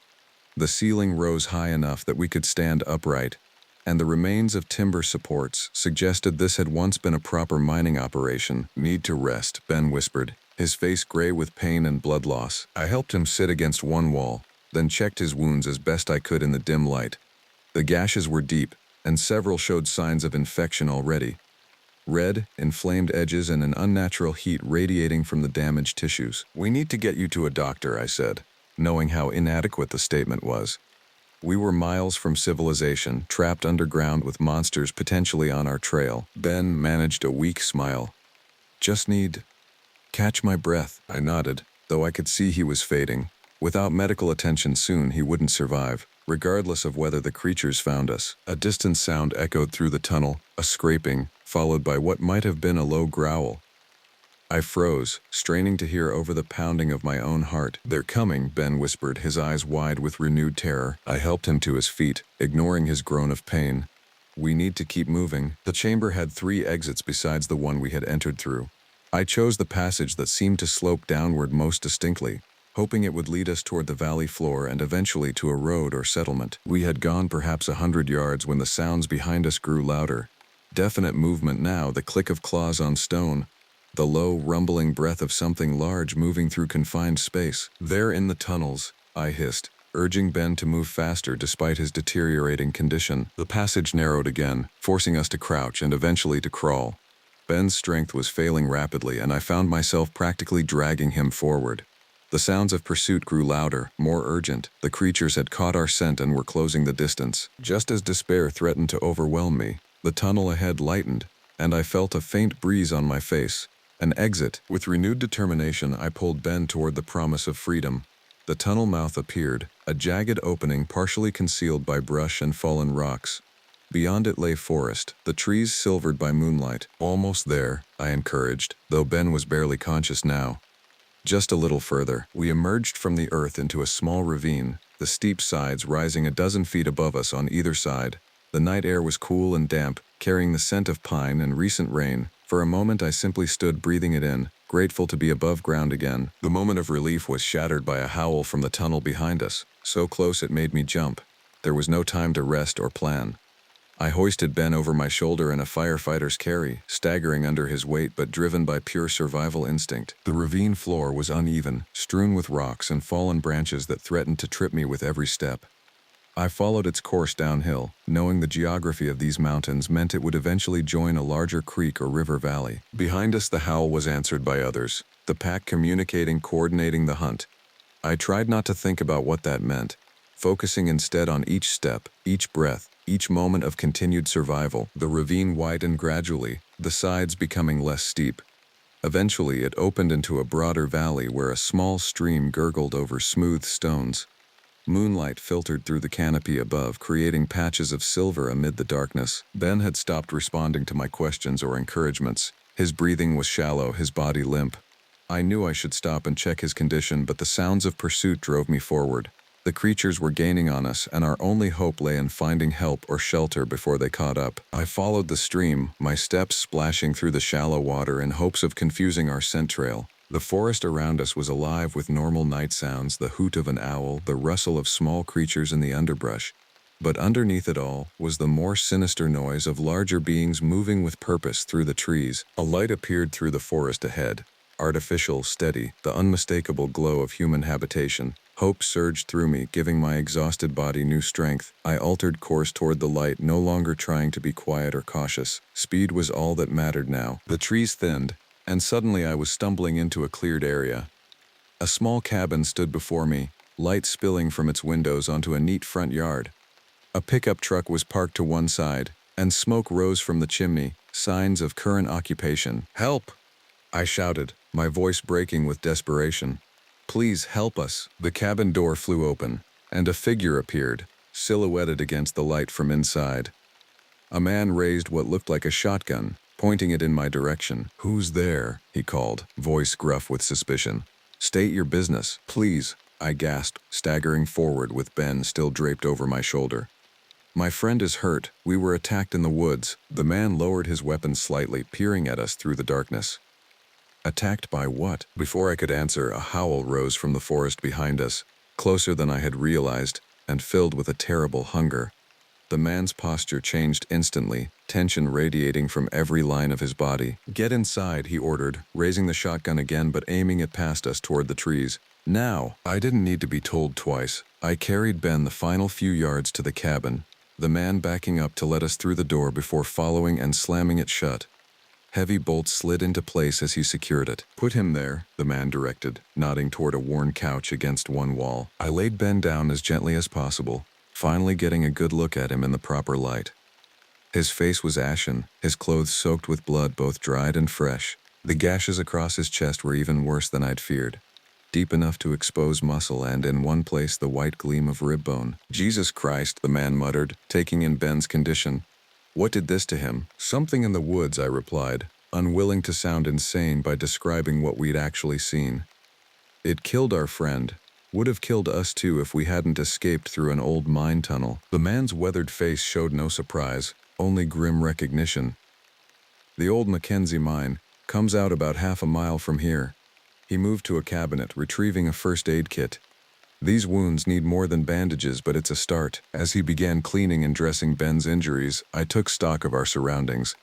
The ceiling rose high enough that we could stand upright, and the remains of timber supports suggested this had once been a proper mining operation. "Need to rest," Ben whispered, his face gray with pain and blood loss. I helped him sit against one wall, then checked his wounds as best I could in the dim light. The gashes were deep, and several showed signs of infection already. Red, inflamed edges and an unnatural heat radiating from the damaged tissues. "We need to get you to a doctor," I said, knowing how inadequate the statement was. We were miles from civilization, trapped underground with monsters potentially on our trail. Ben managed a weak smile. "Just need... catch my breath," I nodded, though I could see he was fading. Without medical attention soon he wouldn't survive, regardless of whether the creatures found us. A distant sound echoed through the tunnel, a scraping, followed by what might have been a low growl. I froze, straining to hear over the pounding of my own heart. "They're coming," Ben whispered, his eyes wide with renewed terror. I helped him to his feet, ignoring his groan of pain. "We need to keep moving." The chamber had 3 exits besides the one we had entered through. I chose the passage that seemed to slope downward most distinctly, hoping it would lead us toward the valley floor and eventually to a road or settlement. We had gone perhaps 100 yards when the sounds behind us grew louder. Definite movement now, the click of claws on stone, the low, rumbling breath of something large moving through confined space. "They're in the tunnels," I hissed, urging Ben to move faster despite his deteriorating condition. The passage narrowed again, forcing us to crouch and eventually to crawl. Ben's strength was failing rapidly, and I found myself practically dragging him forward. The sounds of pursuit grew louder, more urgent. The creatures had caught our scent and were closing the distance. Just as despair threatened to overwhelm me, the tunnel ahead lightened, and I felt a faint breeze on my face. An exit. With renewed determination, I pulled Ben toward the promise of freedom. The tunnel mouth appeared, a jagged opening partially concealed by brush and fallen rocks. Beyond it lay forest, the trees silvered by moonlight. "Almost there," I encouraged, though Ben was barely conscious now. Just a little further, we emerged from the earth into a small ravine, the steep sides rising a dozen feet above us on either side. The night air was cool and damp, carrying the scent of pine and recent rain. For a moment I simply stood breathing it in, grateful to be above ground again. The moment of relief was shattered by a howl from the tunnel behind us, so close it made me jump. There was no time to rest or plan. I hoisted Ben over my shoulder in a firefighter's carry, staggering under his weight but driven by pure survival instinct. The ravine floor was uneven, strewn with rocks and fallen branches that threatened to trip me with every step. I followed its course downhill, knowing the geography of these mountains meant it would eventually join a larger creek or river valley. Behind us, the howl was answered by others, the pack communicating, coordinating the hunt. I tried not to think about what that meant, focusing instead on each step, each breath, each moment of continued survival. The ravine widened gradually, the sides becoming less steep. Eventually, it opened into a broader valley where a small stream gurgled over smooth stones. Moonlight filtered through the canopy above, creating patches of silver amid the darkness. Ben had stopped responding to my questions or encouragements. His breathing was shallow, his body limp. I knew I should stop and check his condition, but the sounds of pursuit drove me forward. The creatures were gaining on us, and our only hope lay in finding help or shelter before they caught up. I followed the stream, my steps splashing through the shallow water in hopes of confusing our scent trail. The forest around us was alive with normal night sounds, the hoot of an owl, the rustle of small creatures in the underbrush. But underneath it all was the more sinister noise of larger beings moving with purpose through the trees. A light appeared through the forest ahead, artificial, steady, the unmistakable glow of human habitation. Hope surged through me, giving my exhausted body new strength. I altered course toward the light, no longer trying to be quiet or cautious. Speed was all that mattered now. The trees thinned, and suddenly I was stumbling into a cleared area. A small cabin stood before me, light spilling from its windows onto a neat front yard. A pickup truck was parked to one side, and smoke rose from the chimney, signs of current occupation. "Help!" I shouted, my voice breaking with desperation. "Please help us." The cabin door flew open, and a figure appeared, silhouetted against the light from inside. A man raised what looked like a shotgun, pointing it in my direction. "Who's there?" he called, voice gruff with suspicion. "State your business, please," I gasped, staggering forward with Ben still draped over my shoulder. "My friend is hurt. We were attacked in the woods." The man lowered his weapon slightly, peering at us through the darkness. Attacked by what? Before I could answer, a howl rose from the forest behind us, closer than I had realized, and filled with a terrible hunger. The man's posture changed instantly, tension radiating from every line of his body. "Get inside," he ordered, raising the shotgun again but aiming it past us toward the trees. Now! I didn't need to be told twice. I carried Ben the final few yards to the cabin, the man backing up to let us through the door before following and slamming it shut. Heavy bolts slid into place as he secured it. "Put him there," the man directed, nodding toward a worn couch against one wall. I laid Ben down as gently as possible, finally getting a good look at him in the proper light. His face was ashen, his clothes soaked with blood, both dried and fresh. The gashes across his chest were even worse than I'd feared, deep enough to expose muscle and, in one place, the white gleam of rib bone. "Jesus Christ," the man muttered, taking in Ben's condition. "What did this to him?" "Something in the woods," I replied, unwilling to sound insane by describing what we'd actually seen. "It killed our friend. Would have killed us too if we hadn't escaped through an old mine tunnel." The man's weathered face showed no surprise, only grim recognition. "The old Mackenzie mine comes out about half a mile from here." He moved to a cabinet, retrieving a first aid kit. "These wounds need more than bandages, but it's a start." As he began cleaning and dressing Ben's injuries, I took stock of our surroundings.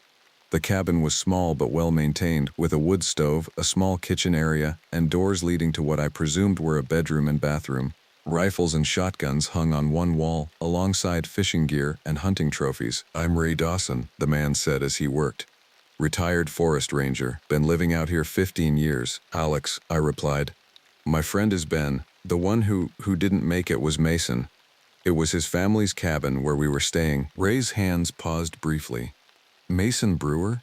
The cabin was small but well maintained, with a wood stove, a small kitchen area, and doors leading to what I presumed were a bedroom and bathroom. Rifles and shotguns hung on one wall, alongside fishing gear and hunting trophies. "I'm Ray Dawson," the man said as he worked. "Retired forest ranger, been living out here 15 years. "Alex," I replied. "My friend is Ben. The one who didn't make it was Mason. It was his family's cabin where we were staying." Ray's hands paused briefly. "Mason Brewer?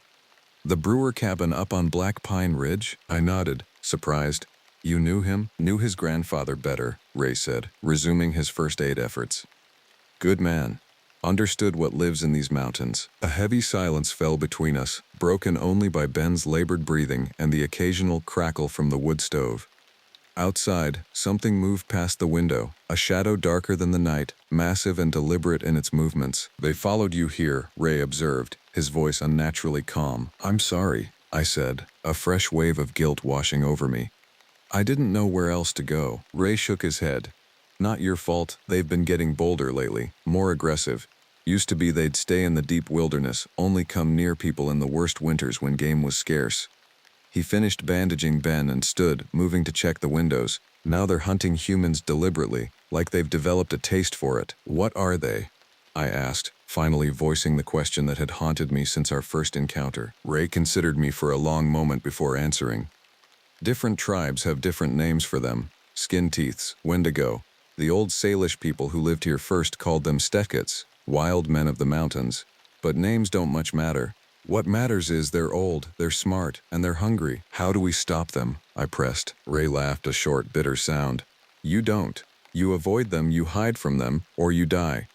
The Brewer cabin up on Black Pine Ridge?" I nodded, surprised. "You knew him?" "Knew his grandfather better," Ray said, resuming his first aid efforts. "Good man. Understood what lives in these mountains." A heavy silence fell between us, broken only by Ben's labored breathing and the occasional crackle from the wood stove. Outside, something moved past the window, a shadow darker than the night, massive and deliberate in its movements. "They followed you here," Ray observed, his voice unnaturally calm. "I'm sorry." I said, a fresh wave of guilt washing over me. I didn't know where else to go. Ray shook his head. Not your fault, they've been getting bolder lately, more aggressive. Used to be they'd stay in the deep wilderness, only come near people in the worst winters when game was scarce. He finished bandaging Ben and stood, moving to check the windows. Now they're hunting humans deliberately, like they've developed a taste for it. What are they? I asked, finally voicing the question that had haunted me since our first encounter. Ray considered me for a long moment before answering. Different tribes have different names for them. Skin teeths, Wendigo. The old Salish people who lived here first called them Stekets, wild men of the mountains. But names don't much matter. What matters is they're old, they're smart, and they're hungry. How do we stop them? I pressed. Ray laughed a short, bitter sound. You don't. You avoid them, you hide from them, or you die.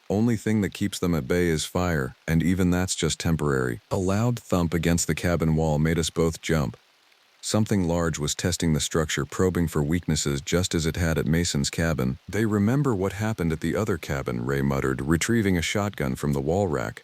Only thing that keeps them at bay is fire, and even that's just temporary. A loud thump against the cabin wall made us both jump. Something large was testing the structure, probing for weaknesses just as it had at Mason's cabin. They remember what happened at the other cabin, Ray muttered, retrieving a shotgun from the wall rack.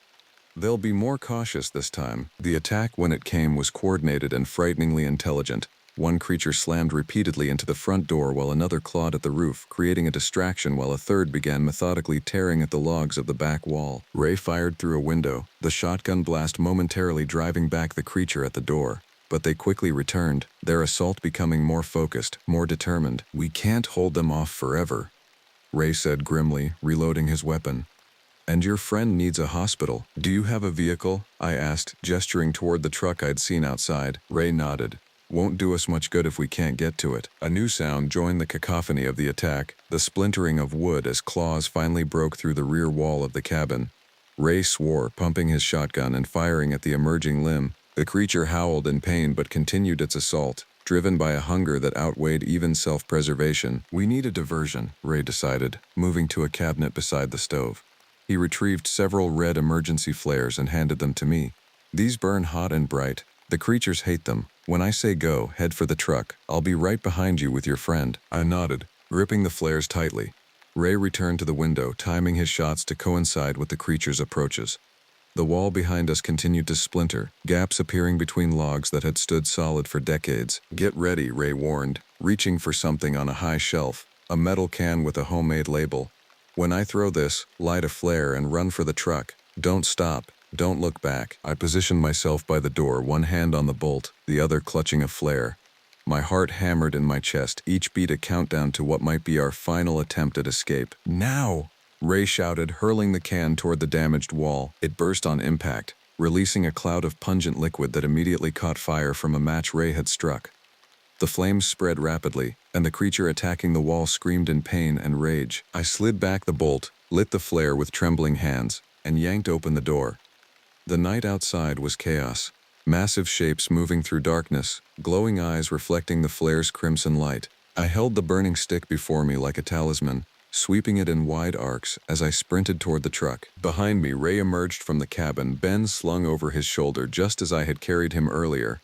They'll be more cautious this time. The attack, when it came, was coordinated and frighteningly intelligent. One creature slammed repeatedly into the front door while another clawed at the roof, creating a distraction while a third began methodically tearing at the logs of the back wall. Ray fired through a window, the shotgun blast momentarily driving back the creature at the door. But they quickly returned, their assault becoming more focused, more determined. We can't hold them off forever, Ray said grimly, reloading his weapon. And your friend needs a hospital. Do you have a vehicle? I asked, gesturing toward the truck I'd seen outside. Ray nodded. Won't do us much good if we can't get to it. A new sound joined the cacophony of the attack, the splintering of wood as claws finally broke through the rear wall of the cabin. Ray swore, pumping his shotgun and firing at the emerging limb. The creature howled in pain but continued its assault, driven by a hunger that outweighed even self-preservation. We need a diversion, Ray decided, moving to a cabinet beside the stove. He retrieved several red emergency flares and handed them to me. These burn hot and bright. The creatures hate them. When I say go, head for the truck. I'll be right behind you with your friend. I nodded, gripping the flares tightly. Ray returned to the window, timing his shots to coincide with the creature's approaches. The wall behind us continued to splinter, gaps appearing between logs that had stood solid for decades. Get ready, Ray warned, reaching for something on a high shelf, a metal can with a homemade label. When I throw this, light a flare and run for the truck. Don't stop. Don't look back. I positioned myself by the door, one hand on the bolt, the other clutching a flare. My heart hammered in my chest, each beat a countdown to what might be our final attempt at escape. Now! Ray shouted, hurling the can toward the damaged wall. It burst on impact, releasing a cloud of pungent liquid that immediately caught fire from a match Ray had struck. The flames spread rapidly, and the creature attacking the wall screamed in pain and rage. I slid back the bolt, lit the flare with trembling hands, and yanked open the door. The night outside was chaos. Massive shapes moving through darkness, glowing eyes reflecting the flare's crimson light. I held the burning stick before me like a talisman, sweeping it in wide arcs as I sprinted toward the truck. Behind me, Ray emerged from the cabin, Ben slung over his shoulder just as I had carried him earlier.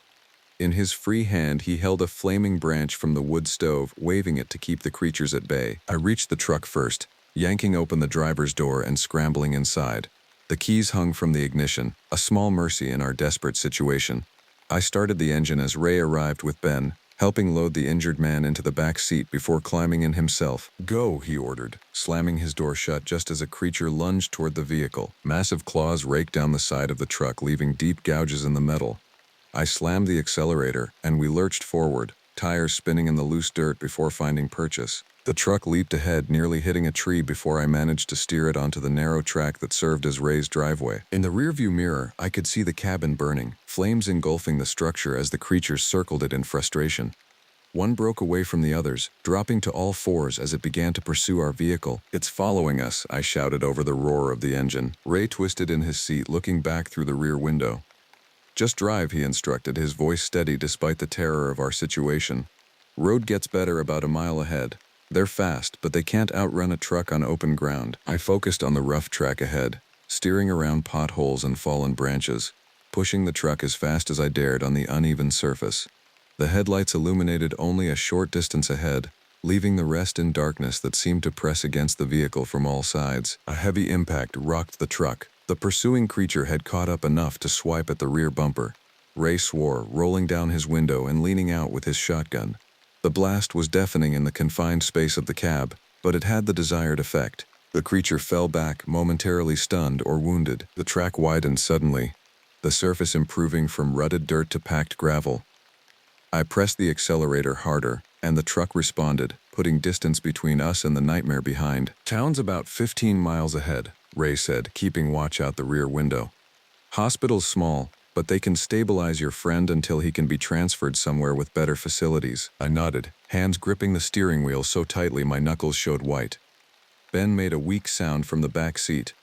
In his free hand, he held a flaming branch from the wood stove, waving it to keep the creatures at bay. I reached the truck first, yanking open the driver's door and scrambling inside. The keys hung from the ignition, a small mercy in our desperate situation. I started the engine as Ray arrived with Ben, helping load the injured man into the back seat before climbing in himself. Go, he ordered, slamming his door shut just as a creature lunged toward the vehicle. Massive claws raked down the side of the truck, leaving deep gouges in the metal. I slammed the accelerator, and we lurched forward, tires spinning in the loose dirt before finding purchase. The truck leaped ahead, nearly hitting a tree before I managed to steer it onto the narrow track that served as Ray's driveway. In the rearview mirror, I could see the cabin burning, flames engulfing the structure as the creatures circled it in frustration. One broke away from the others, dropping to all fours as it began to pursue our vehicle. It's following us, I shouted over the roar of the engine. Ray twisted in his seat, looking back through the rear window. Just drive, he instructed, his voice steady despite the terror of our situation. Road gets better about a mile ahead. They're fast, but they can't outrun a truck on open ground. I focused on the rough track ahead, steering around potholes and fallen branches, pushing the truck as fast as I dared on the uneven surface. The headlights illuminated only a short distance ahead, leaving the rest in darkness that seemed to press against the vehicle from all sides. A heavy impact rocked the truck. The pursuing creature had caught up enough to swipe at the rear bumper. Ray swore, rolling down his window and leaning out with his shotgun. The blast was deafening in the confined space of the cab, but it had the desired effect. The creature fell back, momentarily stunned or wounded. The track widened suddenly, the surface improving from rutted dirt to packed gravel. I pressed the accelerator harder, and the truck responded, putting distance between us and the nightmare behind. "Town's about 15 miles ahead," Ray said, keeping watch out the rear window. "Hospital's small, but they can stabilize your friend until he can be transferred somewhere with better facilities." I nodded, hands gripping the steering wheel so tightly my knuckles showed white. Ben made a weak sound from the back seat.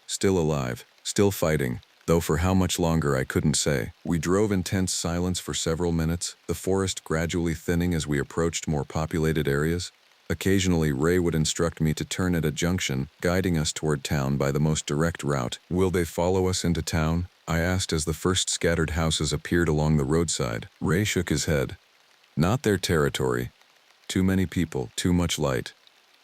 Still alive, still fighting, though for how much longer I couldn't say. We drove in tense silence for several minutes, the forest gradually thinning as we approached more populated areas. Occasionally, Ray would instruct me to turn at a junction, guiding us toward town by the most direct route. "Will they follow us into town?" I asked as the first scattered houses appeared along the roadside. Ray shook his head. "Not their territory. Too many people, too much light.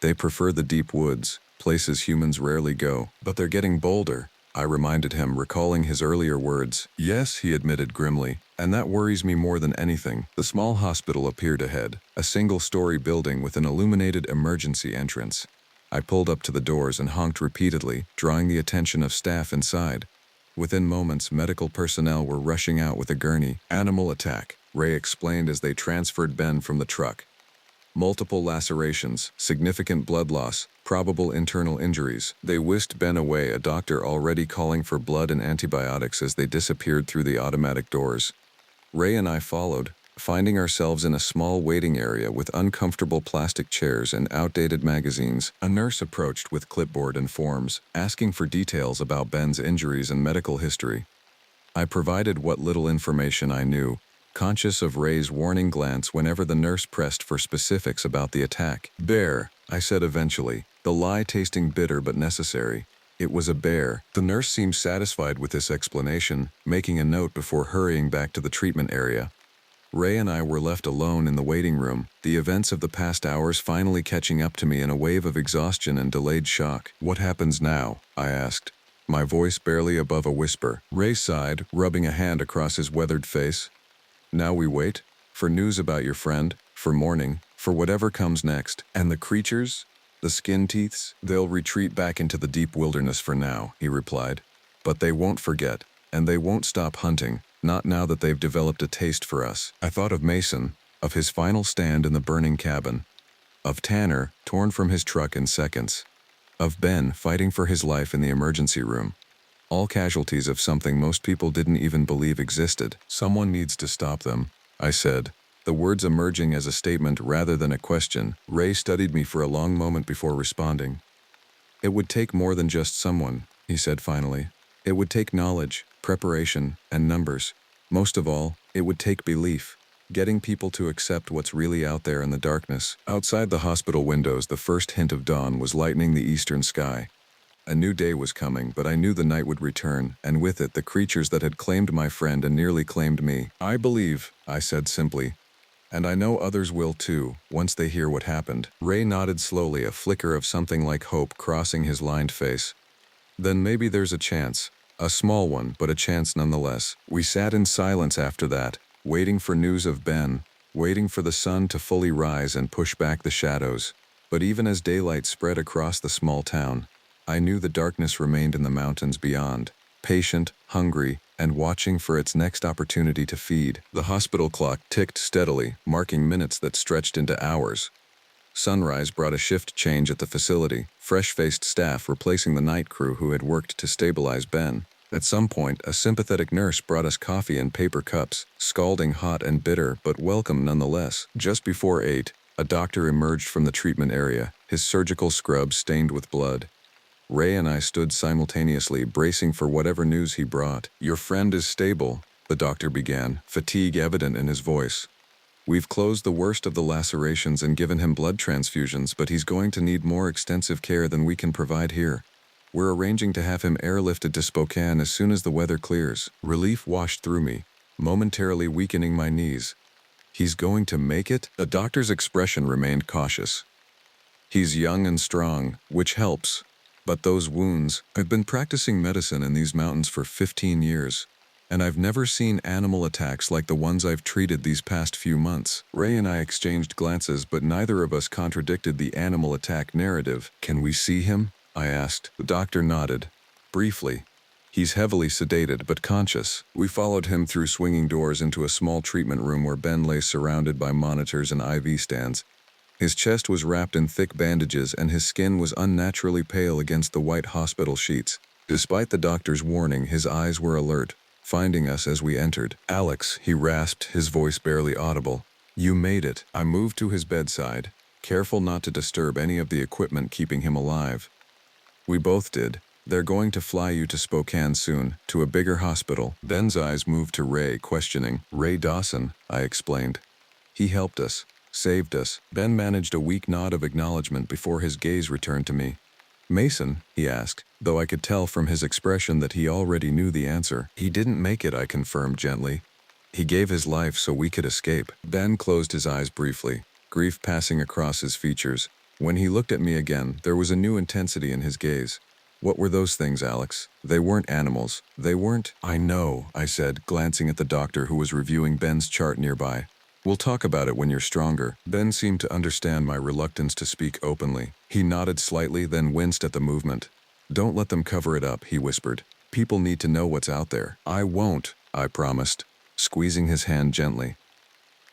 They prefer the deep woods, places humans rarely go. But they're getting bolder," I reminded him, recalling his earlier words. "Yes," he admitted grimly, "and that worries me more than anything." The small hospital appeared ahead, a single-story building with an illuminated emergency entrance. I pulled up to the doors and honked repeatedly, drawing the attention of staff inside. Within moments, medical personnel were rushing out with a gurney. "Animal attack," Ray explained as they transferred Ben from the truck. "Multiple lacerations, significant blood loss, probable internal injuries." They whisked Ben away, a doctor already calling for blood and antibiotics as they disappeared through the automatic doors. Ray and I followed, finding ourselves in a small waiting area with uncomfortable plastic chairs and outdated magazines. A nurse approached with clipboard and forms, asking for details about Ben's injuries and medical history. I provided what little information I knew, conscious of Ray's warning glance whenever the nurse pressed for specifics about the attack. "Bear," I said eventually, the lie tasting bitter but necessary. It was a bear. The nurse seemed satisfied with this explanation, making a note before hurrying back to the treatment area. Ray and I were left alone in the waiting room, the events of the past hours finally catching up to me in a wave of exhaustion and delayed shock. "What happens now?" I asked, my voice barely above a whisper. Ray sighed, rubbing a hand across his weathered face. "Now we wait. For news about your friend, for mourning, for whatever comes next. And the creatures? The skin teeths? They'll retreat back into the deep wilderness for now," he replied. "But they won't forget, and they won't stop hunting, not now that they've developed a taste for us." I thought of Mason, of his final stand in the burning cabin, of Tanner, torn from his truck in seconds, of Ben fighting for his life in the emergency room. All casualties of something most people didn't even believe existed. "Someone needs to stop them," I said, the words emerging as a statement rather than a question. Ray studied me for a long moment before responding. "It would take more than just someone," he said finally. "It would take knowledge, preparation, and numbers. Most of all, it would take belief, getting people to accept what's really out there in the darkness." Outside the hospital windows, the first hint of dawn was lightening the eastern sky. A new day was coming, but I knew the night would return, and with it the creatures that had claimed my friend and nearly claimed me. "I believe," I said simply, "and I know others will too, once they hear what happened." Ray nodded slowly, a flicker of something like hope crossing his lined face. "Then maybe there's a chance. A small one, but a chance nonetheless." We sat in silence after that, waiting for news of Ben, waiting for the sun to fully rise and push back the shadows. But even as daylight spread across the small town, I knew the darkness remained in the mountains beyond, patient, hungry, and watching for its next opportunity to feed. The hospital clock ticked steadily, marking minutes that stretched into hours. Sunrise brought a shift change at the facility, fresh-faced staff replacing the night crew who had worked to stabilize Ben. At some point, a sympathetic nurse brought us coffee in paper cups, scalding hot and bitter, but welcome nonetheless. Just before 8, a doctor emerged from the treatment area, his surgical scrub stained with blood. Ray and I stood simultaneously, bracing for whatever news he brought. "Your friend is stable," the doctor began, fatigue evident in his voice. "We've closed the worst of the lacerations and given him blood transfusions, but he's going to need more extensive care than we can provide here. We're arranging to have him airlifted to Spokane as soon as the weather clears." Relief washed through me, momentarily weakening my knees. "He's going to make it?" The doctor's expression remained cautious. "He's young and strong, which helps. But those wounds, I've been practicing medicine in these mountains for 15 years. And I've never seen animal attacks like the ones I've treated these past few months. Ray and I exchanged glances, but neither of us contradicted the animal attack narrative. Can we see him? I asked. The doctor nodded. Briefly. He's heavily sedated but conscious. We followed him through swinging doors into a small treatment room where Ben lay surrounded by monitors and IV stands. His chest was wrapped in thick bandages and his skin was unnaturally pale against the white hospital sheets. Despite the doctor's warning, his eyes were alert, finding us as we entered. "Alex," he rasped, his voice barely audible. "You made it." I moved to his bedside, careful not to disturb any of the equipment keeping him alive. We both did. "They're going to fly you to Spokane soon, to a bigger hospital." Ben's eyes moved to Ray, questioning. "Ray Dawson," I explained. "He helped us, saved us." Ben managed a weak nod of acknowledgement before his gaze returned to me. "Mason?" he asked, though I could tell from his expression that he already knew the answer. "He didn't make it," I confirmed gently. "He gave his life so we could escape." Ben closed his eyes briefly, grief passing across his features. When he looked at me again, there was a new intensity in his gaze. "What were those things, Alex? They weren't animals. They weren't—" "I know," I said, glancing at the doctor who was reviewing Ben's chart nearby. "We'll talk about it when you're stronger." Ben seemed to understand my reluctance to speak openly. He nodded slightly, then winced at the movement. "Don't let them cover it up," he whispered. "People need to know what's out there." "I won't," I promised, squeezing his hand gently.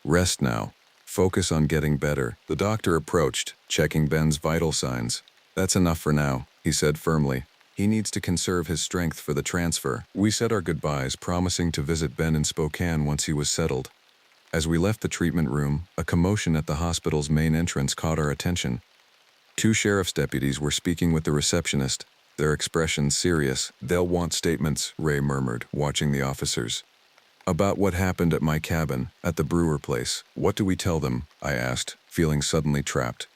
"Rest now. Focus on getting better." The doctor approached, checking Ben's vital signs. "That's enough for now," he said firmly. "He needs to conserve his strength for the transfer." We said our goodbyes, promising to visit Ben in Spokane once he was settled. As we left the treatment room, a commotion at the hospital's main entrance caught our attention. Two sheriff's deputies were speaking with the receptionist, their expressions serious. "They'll want statements," Ray murmured, watching the officers. "About what happened at my cabin, at the Brewer place." "What do we tell them?" I asked, feeling suddenly trapped.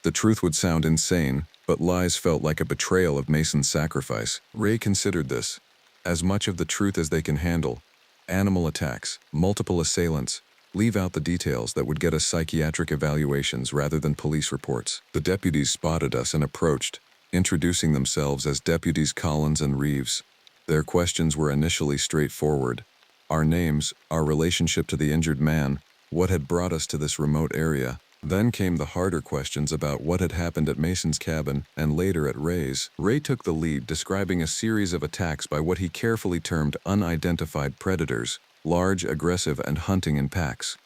The truth would sound insane, but lies felt like a betrayal of Mason's sacrifice. Ray considered this. As much of the truth as they can handle. Animal attacks, multiple assailants. Leave out the details that would get us psychiatric evaluations rather than police reports. The deputies spotted us and approached, introducing themselves as Deputies Collins and Reeves. Their questions were initially straightforward. Our names, our relationship to the injured man, what had brought us to this remote area. Then came the harder questions about what had happened at Mason's cabin and later at Ray's. Ray took the lead, describing a series of attacks by what he carefully termed unidentified predators, large, aggressive, and hunting in packs.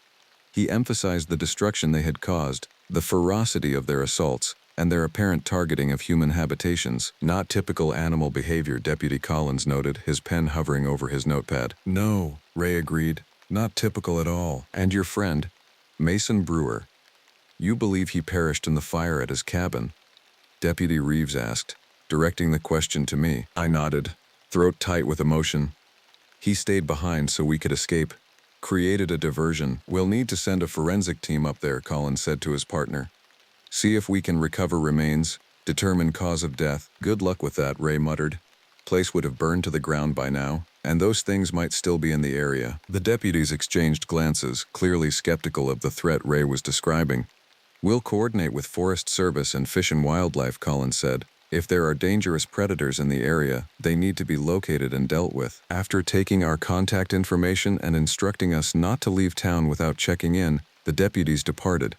He emphasized the destruction they had caused, the ferocity of their assaults, and their apparent targeting of human habitations. "Not typical animal behavior," Deputy Collins noted, his pen hovering over his notepad. "No," Ray agreed. "Not typical at all." "And your friend, Mason Brewer, you believe he perished in the fire at his cabin?" Deputy Reeves asked, directing the question to me. I nodded, throat tight with emotion. "He stayed behind so we could escape. Created a diversion." "We'll need to send a forensic team up there," Collins said to his partner. "See if we can recover remains, determine cause of death." "Good luck with that," Ray muttered. "Place would have burned to the ground by now, and those things might still be in the area." The deputies exchanged glances, clearly skeptical of the threat Ray was describing. "We'll coordinate with Forest Service and Fish and Wildlife," Collins said. "If there are dangerous predators in the area, they need to be located and dealt with." After taking our contact information and instructing us not to leave town without checking in, the deputies departed.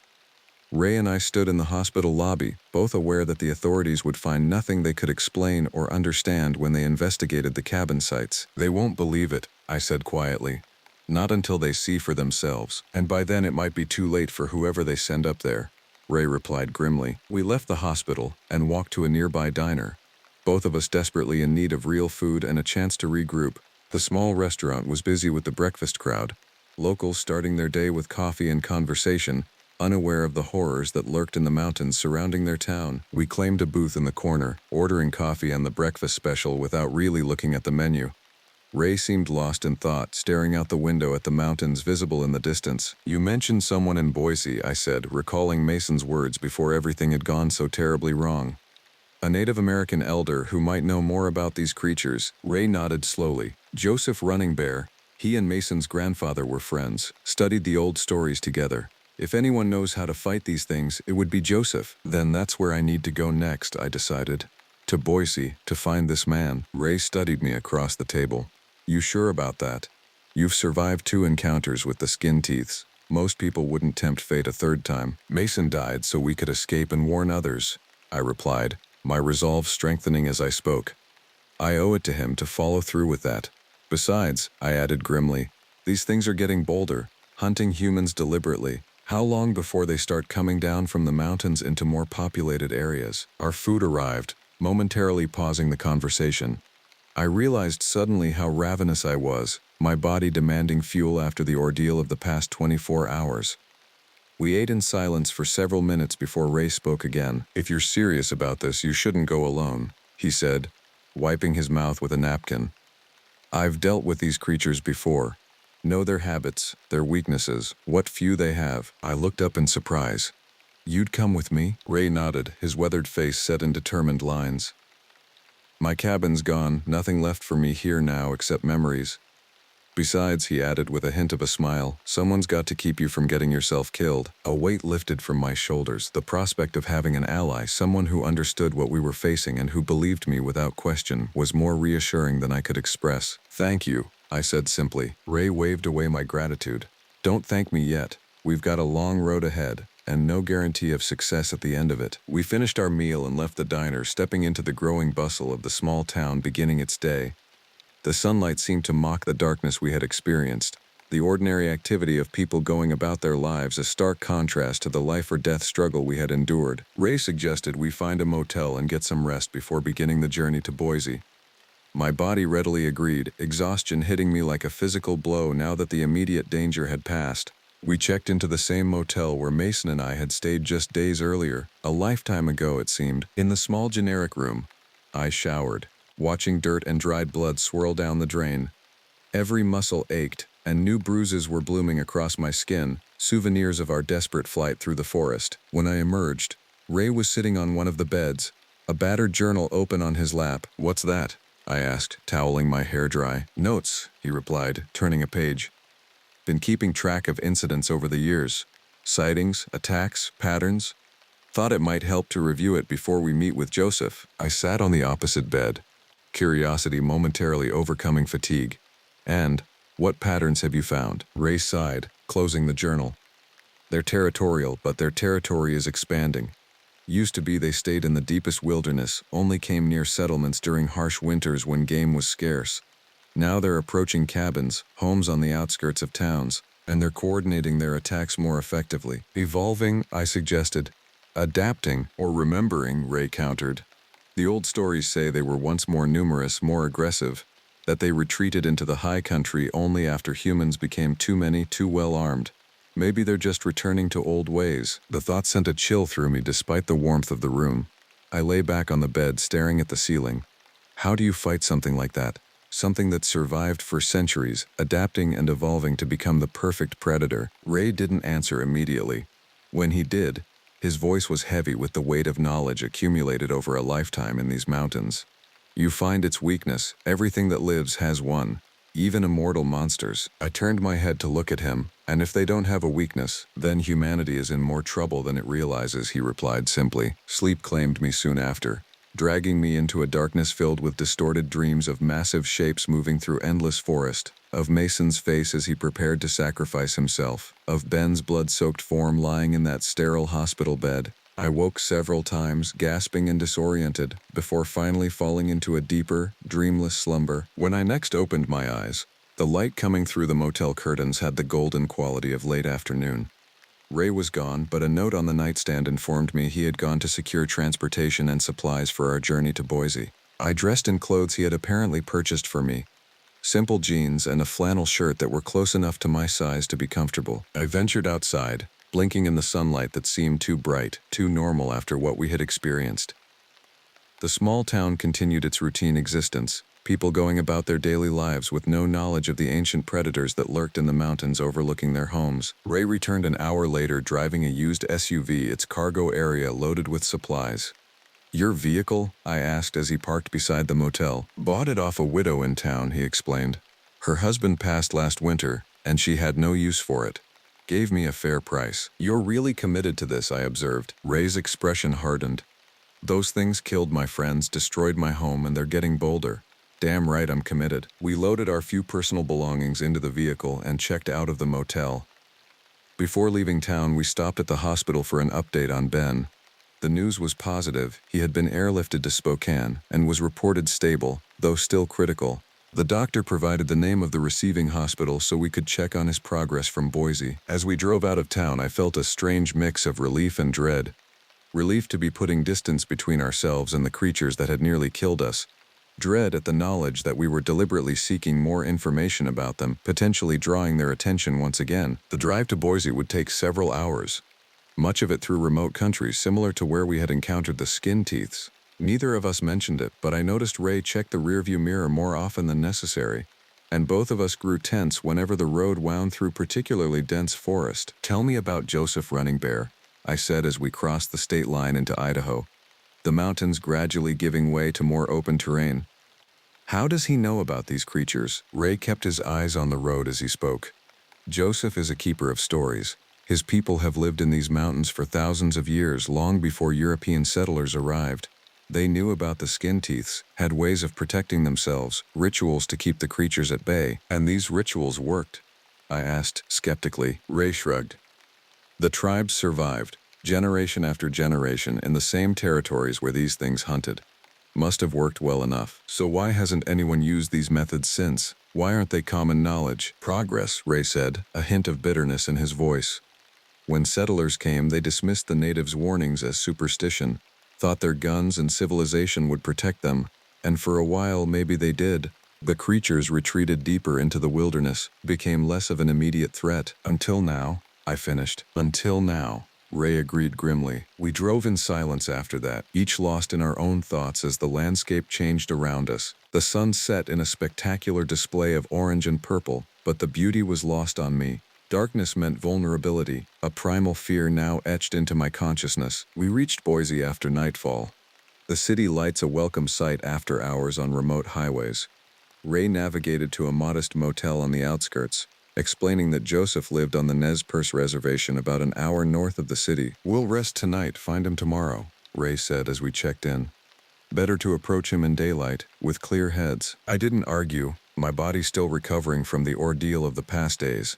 Ray and I stood in the hospital lobby, both aware that the authorities would find nothing they could explain or understand when they investigated the cabin sites. "They won't believe it," I said quietly. "Not until they see for themselves, and by then it might be too late for whoever they send up there," Ray replied grimly. We left the hospital and walked to a nearby diner, both of us desperately in need of real food and a chance to regroup. The small restaurant was busy with the breakfast crowd, locals starting their day with coffee and conversation, unaware of the horrors that lurked in the mountains surrounding their town. We claimed a booth in the corner, ordering coffee and the breakfast special without really looking at the menu. Ray seemed lost in thought, staring out the window at the mountains visible in the distance. "You mentioned someone in Boise," I said, recalling Mason's words before everything had gone so terribly wrong. "A Native American elder who might know more about these creatures." Ray nodded slowly. "Joseph Running Bear. He and Mason's grandfather were friends, studied the old stories together. If anyone knows how to fight these things, it would be Joseph." "Then that's where I need to go next," I decided. "To Boise, to find this man." Ray studied me across the table. You sure about that? You've survived 2 encounters with the skin teeths. Most people wouldn't tempt fate a third time. Mason died so we could escape and warn others, I replied, my resolve strengthening as I spoke. I owe it to him to follow through with that. Besides, I added grimly, these things are getting bolder, hunting humans deliberately. How long before they start coming down from the mountains into more populated areas? Our food arrived, momentarily pausing the conversation. I realized suddenly how ravenous I was, my body demanding fuel after the ordeal of the past 24 hours. We ate in silence for several minutes before Ray spoke again. If you're serious about this, you shouldn't go alone, he said, wiping his mouth with a napkin. I've dealt with these creatures before. Know their habits, their weaknesses, what few they have. I looked up in surprise. You'd come with me? Ray nodded, his weathered face set in determined lines. My cabin's gone, nothing left for me here now except memories. Besides, he added with a hint of a smile, someone's got to keep you from getting yourself killed. A weight lifted from my shoulders, the prospect of having an ally, someone who understood what we were facing and who believed me without question, was more reassuring than I could express. Thank you, I said simply. Ray waved away my gratitude. Don't thank me yet. We've got a long road ahead, and no guarantee of success at the end of it. We finished our meal and left the diner, stepping into the growing bustle of the small town beginning its day. The sunlight seemed to mock the darkness we had experienced, the ordinary activity of people going about their lives a stark contrast to the life-or-death struggle we had endured. Ray suggested we find a motel and get some rest before beginning the journey to Boise. My body readily agreed, exhaustion hitting me like a physical blow now that the immediate danger had passed. We checked into the same motel where Mason and I had stayed just days earlier, a lifetime ago it seemed. In the small generic room, I showered, watching dirt and dried blood swirl down the drain. Every muscle ached, and new bruises were blooming across my skin, souvenirs of our desperate flight through the forest. When I emerged, Ray was sitting on one of the beds, a battered journal open on his lap. What's that? I asked, toweling my hair dry. Notes, he replied, turning a page. Been keeping track of incidents over the years. Sightings, attacks, patterns. Thought it might help to review it before we meet with Joseph. I sat on the opposite bed, curiosity momentarily overcoming fatigue. And, what patterns have you found? Ray sighed, closing the journal. They're territorial, but their territory is expanding. Used to be they stayed in the deepest wilderness, only came near settlements during harsh winters when game was scarce. Now they're approaching cabins, homes on the outskirts of towns, and they're coordinating their attacks more effectively. Evolving, I suggested. Adapting, or remembering, Ray countered. The old stories say they were once more numerous, more aggressive, that they retreated into the high country only after humans became too many, too well armed. Maybe they're just returning to old ways. The thought sent a chill through me despite the warmth of the room. I lay back on the bed, staring at the ceiling. How do you fight something like that? Something that survived for centuries, adapting and evolving to become the perfect predator. Ray didn't answer immediately. When he did, his voice was heavy with the weight of knowledge accumulated over a lifetime in these mountains. You find its weakness. Everything that lives has one. Even immortal monsters. I turned my head to look at him, and if they don't have a weakness, then humanity is in more trouble than it realizes, he replied simply. Sleep claimed me soon after, dragging me into a darkness filled with distorted dreams of massive shapes moving through endless forest, of Mason's face as he prepared to sacrifice himself, of Ben's blood-soaked form lying in that sterile hospital bed. I woke several times, gasping and disoriented, before finally falling into a deeper, dreamless slumber. When I next opened my eyes, the light coming through the motel curtains had the golden quality of late afternoon. Ray was gone, but a note on the nightstand informed me he had gone to secure transportation and supplies for our journey to Boise. I dressed in clothes he had apparently purchased for me. Simple jeans and a flannel shirt that were close enough to my size to be comfortable. I ventured outside, blinking in the sunlight that seemed too bright, too normal after what we had experienced. The small town continued its routine existence, people going about their daily lives with no knowledge of the ancient predators that lurked in the mountains overlooking their homes. Ray returned an hour later driving a used SUV, its cargo area loaded with supplies. Your vehicle? I asked as he parked beside the motel. Bought it off a widow in town, he explained. Her husband passed last winter, and she had no use for it. Gave me a fair price. You're really committed to this, I observed. Ray's expression hardened. Those things killed my friends, destroyed my home, and they're getting bolder. Damn right I'm committed. We loaded our few personal belongings into the vehicle and checked out of the motel. Before leaving town, we stopped at the hospital for an update on Ben. The news was positive. He had been airlifted to Spokane and was reported stable, though still critical. The doctor provided the name of the receiving hospital so we could check on his progress from Boise. As we drove out of town, I felt a strange mix of relief and dread. Relief to be putting distance between ourselves and the creatures that had nearly killed us. Dread at the knowledge that we were deliberately seeking more information about them, potentially drawing their attention once again. The drive to Boise would take several hours, much of it through remote countries similar to where we had encountered the skin teeths. Neither of us mentioned it, but I noticed Ray checked the rearview mirror more often than necessary, and both of us grew tense whenever the road wound through particularly dense forest. "Tell me about Joseph Running Bear," I said as we crossed the state line into Idaho, the mountains gradually giving way to more open terrain. "How does he know about these creatures?" Ray kept his eyes on the road as he spoke. "Joseph is a keeper of stories. His people have lived in these mountains for thousands of years, long before European settlers arrived. They knew about the skin teeths, had ways of protecting themselves, rituals to keep the creatures at bay, and these rituals worked." I asked skeptically. Ray shrugged. "The tribes survived, generation after generation, in the same territories where these things hunted. Must have worked well enough. So why hasn't anyone used these methods since? Why aren't they common knowledge?" "Progress," Ray said, a hint of bitterness in his voice. "When settlers came, they dismissed the natives' warnings as superstition, thought their guns and civilization would protect them, and for a while maybe they did. The creatures retreated deeper into the wilderness, became less of an immediate threat. Until now," I finished. "Until now," Ray agreed grimly. We drove in silence after that, each lost in our own thoughts as the landscape changed around us. The sun set in a spectacular display of orange and purple, but the beauty was lost on me. Darkness meant vulnerability, a primal fear now etched into my consciousness. We reached Boise after nightfall. The city lights a welcome sight after hours on remote highways. Ray navigated to a modest motel on the outskirts, explaining that Joseph lived on the Nez Perce Reservation about an hour north of the city. "We'll rest tonight, find him tomorrow," Ray said as we checked in. "Better to approach him in daylight, with clear heads." I didn't argue, my body still recovering from the ordeal of the past days.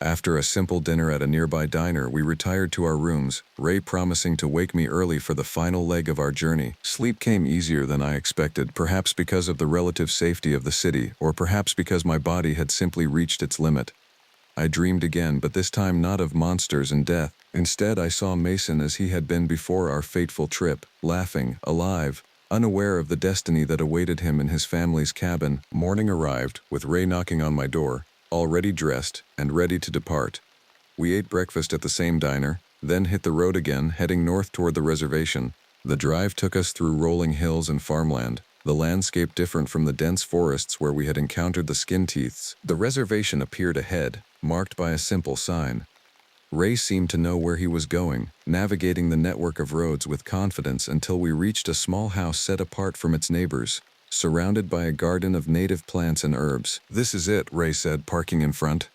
After a simple dinner at a nearby diner, we retired to our rooms, Ray promising to wake me early for the final leg of our journey. Sleep came easier than I expected, perhaps because of the relative safety of the city, or perhaps because my body had simply reached its limit. I dreamed again, but this time not of monsters and death. Instead, I saw Mason as he had been before our fateful trip, laughing, alive, unaware of the destiny that awaited him in his family's cabin. Morning arrived, with Ray knocking on my door, already dressed and ready to depart. We ate breakfast at the same diner, then hit the road again, heading north toward the reservation. The drive took us through rolling hills and farmland, the landscape different from the dense forests where we had encountered the skin teeths. The reservation appeared ahead, marked by a simple sign. Ray seemed to know where he was going, navigating the network of roads with confidence until we reached a small house set apart from its neighbors, surrounded by a garden of native plants and herbs. "This is it," Ray said, parking in front.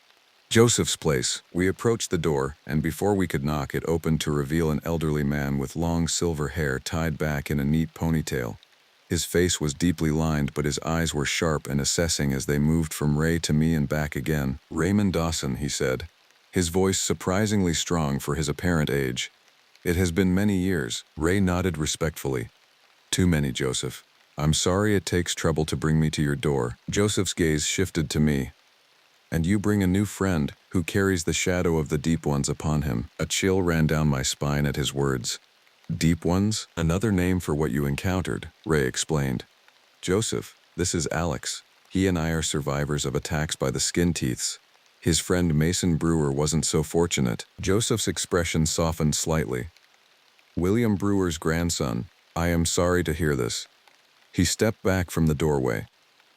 "Joseph's place." We approached the door, and before we could knock, it opened to reveal an elderly man with long silver hair tied back in a neat ponytail. His face was deeply lined, but his eyes were sharp and assessing as they moved from Ray to me and back again. "Raymond Dawson," he said, his voice surprisingly strong for his apparent age. "It has been many years." Ray nodded respectfully. "Too many, Joseph. I'm sorry it takes trouble to bring me to your door." Joseph's gaze shifted to me. "And you bring a new friend who carries the shadow of the Deep Ones upon him." A chill ran down my spine at his words. "Deep Ones? Another name for what you encountered," Ray explained. "Joseph, this is Alex. He and I are survivors of attacks by the skin teeths. His friend Mason Brewer wasn't so fortunate." Joseph's expression softened slightly. "William Brewer's grandson. I am sorry to hear this." He stepped back from the doorway.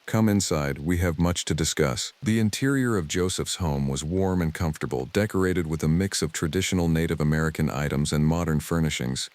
"Come inside, we have much to discuss." The interior of Joseph's home was warm and comfortable, decorated with a mix of traditional Native American items and modern furnishings.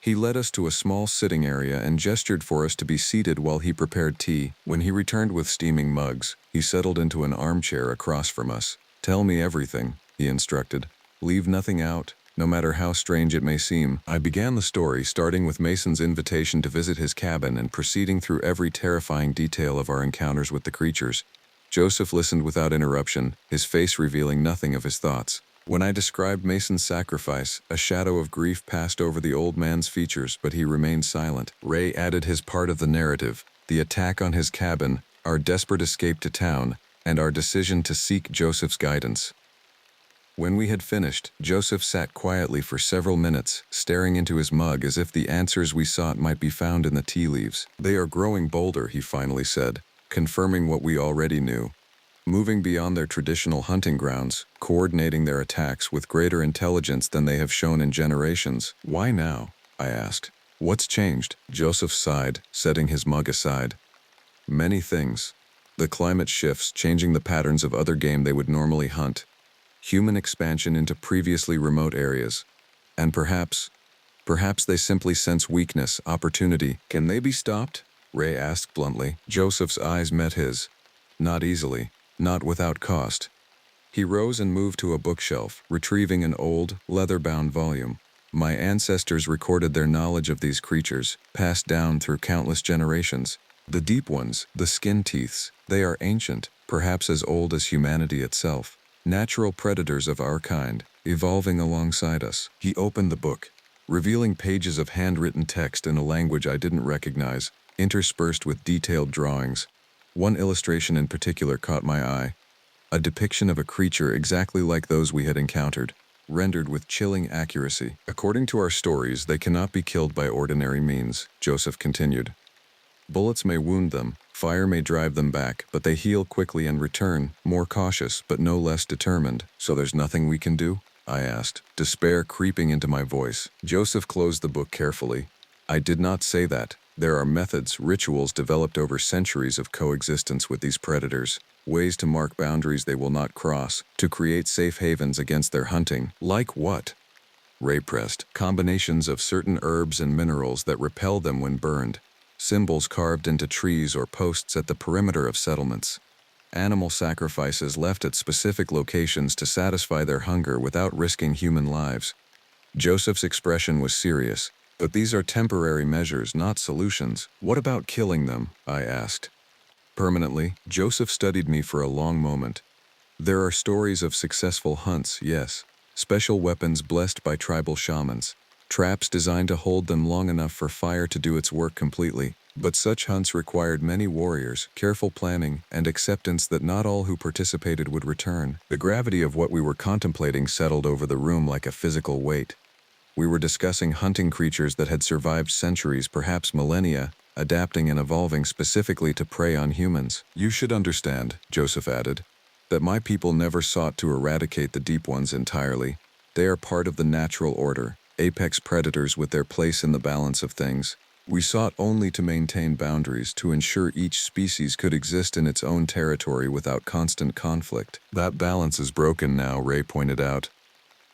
He led us to a small sitting area and gestured for us to be seated while he prepared tea. When he returned with steaming mugs, he settled into an armchair across from us. "Tell me everything," he instructed. "Leave nothing out. no matter how strange it may seem. I began the story starting with Mason's invitation to visit his cabin and proceeding through every terrifying detail of our encounters with the creatures. Joseph listened without interruption, his face revealing nothing of his thoughts. When I described Mason's sacrifice, a shadow of grief passed over the old man's features, but he remained silent. Ray added his part of the narrative, the attack on his cabin, our desperate escape to town, and our decision to seek Joseph's guidance. When we had finished, Joseph sat quietly for several minutes, staring into his mug as if the answers we sought might be found in the tea leaves. "They are growing bolder," he finally said, confirming what we already knew. Moving beyond their traditional hunting grounds, coordinating their attacks with greater intelligence than they have shown in generations. "Why now?" I asked. "What's changed?" Joseph sighed, setting his mug aside. "Many things. The climate shifts, changing the patterns of other game they would normally hunt. Human expansion into previously remote areas. And perhaps they simply sense weakness, opportunity. Can they be stopped?" Ray asked bluntly. Joseph's eyes met his. "Not easily. Not without cost." He rose and moved to a bookshelf, retrieving an old, leather-bound volume. My ancestors recorded their knowledge of these creatures, passed down through countless generations. The deep ones, the skin teeths, they are ancient, perhaps as old as humanity itself. Natural predators of our kind, evolving alongside us. He opened the book, revealing pages of handwritten text in a language I didn't recognize, interspersed with detailed drawings. One illustration in particular caught my eye, a depiction of a creature exactly like those we had encountered, rendered with chilling accuracy. "According to our stories, they cannot be killed by ordinary means," Joseph continued. "Bullets may wound them, fire may drive them back, but they heal quickly and return, more cautious but no less determined. So there's nothing we can do?" I asked, despair creeping into my voice. Joseph closed the book carefully. "I did not say that. There are methods, rituals developed over centuries of coexistence with these predators, ways to mark boundaries they will not cross, to create safe havens against their hunting." "Like what?" Ray pressed. "Combinations of certain herbs and minerals that repel them when burned. Symbols carved into trees or posts at the perimeter of settlements. Animal sacrifices left at specific locations to satisfy their hunger without risking human lives." Joseph's expression was serious. "But these are temporary measures, not solutions. What about killing them?" I asked. "Permanently?" Joseph studied me for a long moment. "There are stories of successful hunts, yes. Special weapons blessed by tribal shamans. Traps designed to hold them long enough for fire to do its work completely. But such hunts required many warriors, careful planning, and acceptance that not all who participated would return." The gravity of what we were contemplating settled over the room like a physical weight. We were discussing hunting creatures that had survived centuries, perhaps millennia, adapting and evolving specifically to prey on humans. "You should understand," Joseph added, "that my people never sought to eradicate the deep ones entirely. They are part of the natural order, apex predators with their place in the balance of things. We sought only to maintain boundaries, to ensure each species could exist in its own territory without constant conflict. That balance is broken now," Ray pointed out.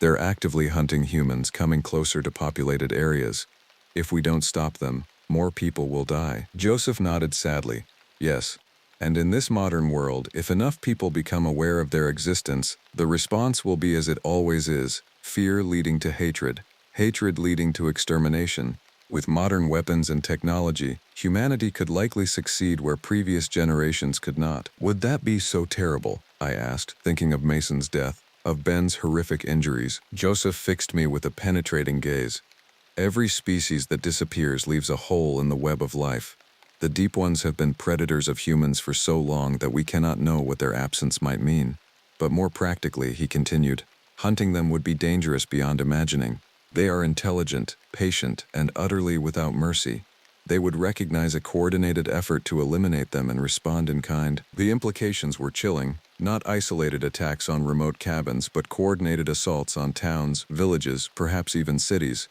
"They're actively hunting humans, coming closer to populated areas. If we don't stop them, more people will die." Joseph nodded sadly. "Yes. And in this modern world, if enough people become aware of their existence, the response will be as it always is, fear leading to hatred, hatred leading to extermination. With modern weapons and technology, humanity could likely succeed where previous generations could not." "Would that be so terrible?" I asked, thinking of Mason's death, of Ben's horrific injuries. Joseph fixed me with a penetrating gaze. "Every species that disappears leaves a hole in the web of life. The deep ones have been predators of humans for so long that we cannot know what their absence might mean. But more practically," he continued, "hunting them would be dangerous beyond imagining. They are intelligent, patient, and utterly without mercy. They would recognize a coordinated effort to eliminate them and respond in kind." The implications were chilling. Not isolated attacks on remote cabins, but coordinated assaults on towns, villages, perhaps even cities.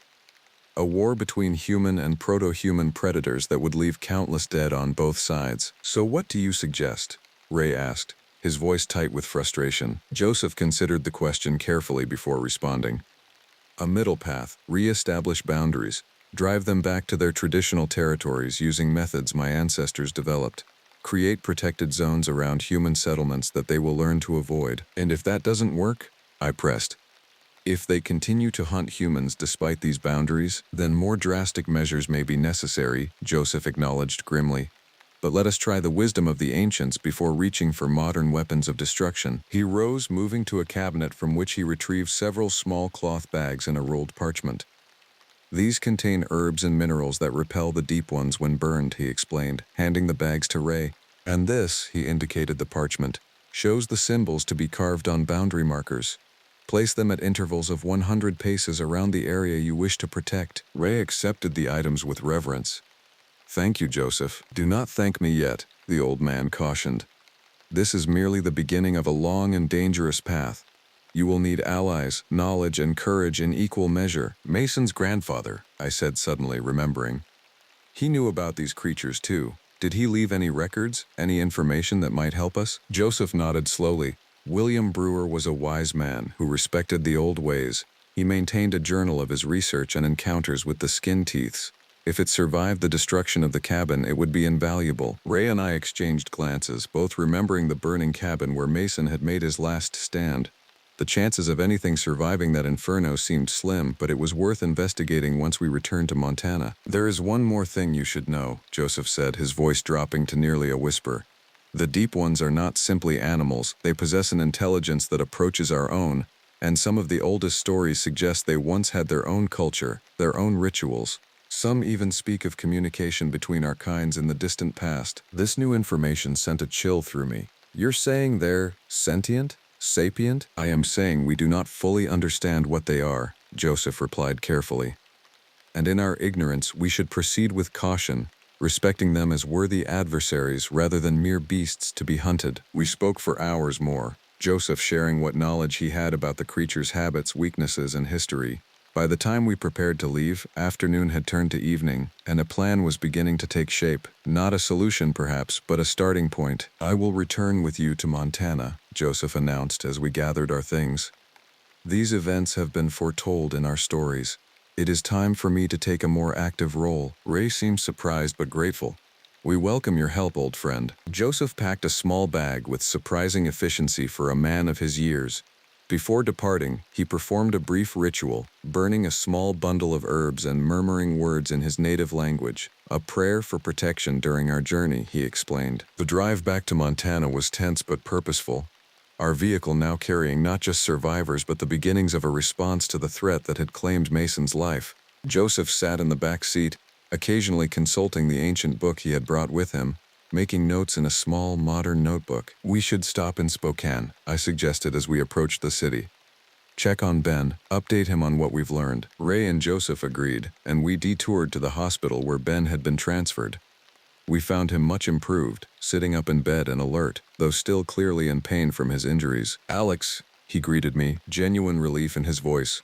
A war between human and proto-human predators that would leave countless dead on both sides. "So what do you suggest?" Ray asked, his voice tight with frustration. Joseph considered the question carefully before responding. "A middle path, re-establish boundaries, drive them back to their traditional territories using methods my ancestors developed. Create protected zones around human settlements that they will learn to avoid." "And if that doesn't work?" I pressed. If they continue to hunt humans despite these boundaries, then more drastic measures may be necessary, Joseph acknowledged grimly. But let us try the wisdom of the ancients before reaching for modern weapons of destruction. He rose, moving to a cabinet from which he retrieved several small cloth bags and a rolled parchment. These contain herbs and minerals that repel the deep ones when burned, he explained, handing the bags to Ray. And this, he indicated the parchment, shows the symbols to be carved on boundary markers. Place them at intervals of 100 paces around the area you wish to protect. Ray accepted the items with reverence. Thank you, Joseph. Do not thank me yet, the old man cautioned. This is merely the beginning of a long and dangerous path. You will need allies, knowledge, and courage in equal measure. Mason's grandfather, I said suddenly, remembering. He knew about these creatures too. Did he leave any records, any information that might help us? Joseph nodded slowly. William Brewer was a wise man who respected the old ways. He maintained a journal of his research and encounters with the skin teeths. If it survived the destruction of the cabin, it would be invaluable. Ray and I exchanged glances, both remembering the burning cabin where Mason had made his last stand. The chances of anything surviving that inferno seemed slim, but it was worth investigating once we returned to Montana. There is one more thing you should know, Joseph said, his voice dropping to nearly a whisper. The Deep Ones are not simply animals. They possess an intelligence that approaches our own, and some of the oldest stories suggest they once had their own culture, their own rituals. Some even speak of communication between our kinds in the distant past. This new information sent a chill through me. You're saying they're sentient? Sapient? I am saying we do not fully understand what they are, Joseph replied carefully. And in our ignorance, we should proceed with caution, respecting them as worthy adversaries rather than mere beasts to be hunted. We spoke for hours more, Joseph sharing what knowledge he had about the creature's habits, weaknesses, and history. By the time we prepared to leave, afternoon had turned to evening, and a plan was beginning to take shape. Not a solution, perhaps, but a starting point. I will return with you to Montana, Joseph announced as we gathered our things. These events have been foretold in our stories. It is time for me to take a more active role. Ray seemed surprised but grateful. We welcome your help, old friend. Joseph packed a small bag with surprising efficiency for a man of his years. Before departing, he performed a brief ritual, burning a small bundle of herbs and murmuring words in his native language. A prayer for protection during our journey, he explained. The drive back to Montana was tense but purposeful. Our vehicle now carrying not just survivors but the beginnings of a response to the threat that had claimed Mason's life. Joseph sat in the back seat, occasionally consulting the ancient book he had brought with him, making notes in a small, modern notebook. We should stop in Spokane, I suggested as we approached the city. Check on Ben, update him on what we've learned. Ray and Joseph agreed, and we detoured to the hospital where Ben had been transferred. We found him much improved, sitting up in bed and alert, though still clearly in pain from his injuries. Alex, he greeted me, genuine relief in his voice.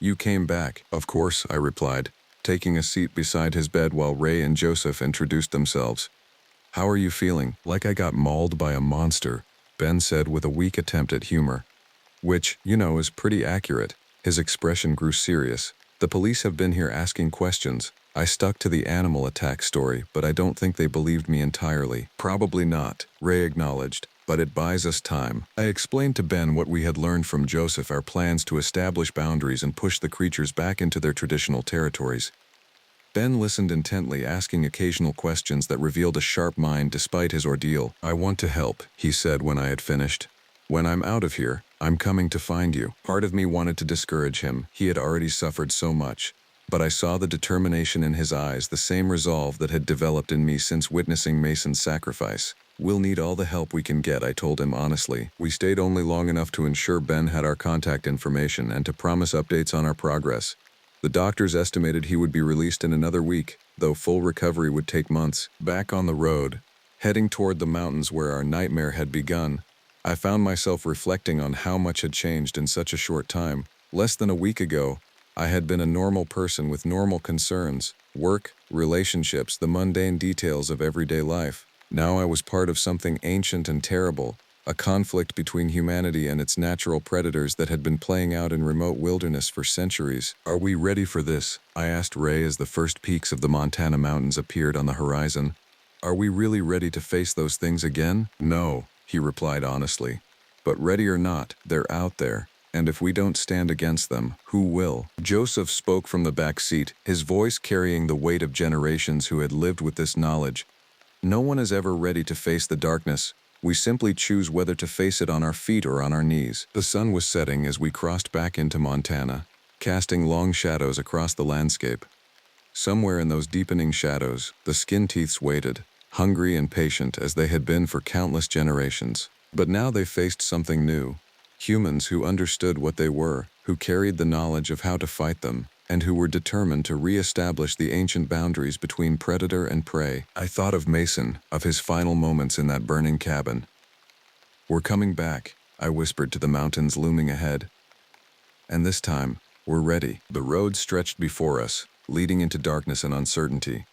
You came back. Of course, I replied, taking a seat beside his bed while Ray and Joseph introduced themselves. How are you feeling? Like I got mauled by a monster, Ben said with a weak attempt at humor. Which, is pretty accurate. His expression grew serious. The police have been here asking questions. I stuck to the animal attack story, but I don't think they believed me entirely. Probably not, Ray acknowledged, but it buys us time. I explained to Ben what we had learned from Joseph, our plans to establish boundaries and push the creatures back into their traditional territories. Ben listened intently, asking occasional questions that revealed a sharp mind despite his ordeal. I want to help, he said when I had finished. When I'm out of here, I'm coming to find you. Part of me wanted to discourage him. He had already suffered so much. But I saw the determination in his eyes, the same resolve that had developed in me since witnessing Mason's sacrifice. We'll need all the help we can get, I told him honestly. We stayed only long enough to ensure Ben had our contact information and to promise updates on our progress. The doctors estimated he would be released in another week, though full recovery would take months. Back on the road, heading toward the mountains where our nightmare had begun, I found myself reflecting on how much had changed in such a short time. Less than a week ago, I had been a normal person with normal concerns, work, relationships, the mundane details of everyday life. Now I was part of something ancient and terrible, a conflict between humanity and its natural predators that had been playing out in remote wilderness for centuries. Are we ready for this? I asked Ray as the first peaks of the Montana mountains appeared on the horizon. Are we really ready to face those things again? No, he replied honestly. But ready or not, they're out there. And if we don't stand against them, who will? Joseph spoke from the back seat, his voice carrying the weight of generations who had lived with this knowledge. No one is ever ready to face the darkness. We simply choose whether to face it on our feet or on our knees. The sun was setting as we crossed back into Montana, casting long shadows across the landscape. Somewhere in those deepening shadows, the skin teeths waited, hungry and patient as they had been for countless generations. But now they faced something new. Humans who understood what they were, who carried the knowledge of how to fight them, and who were determined to re-establish the ancient boundaries between predator and prey. I thought of Mason, of his final moments in that burning cabin. "We're coming back," I whispered to the mountains looming ahead. "And this time, we're ready." The road stretched before us, leading into darkness and uncertainty.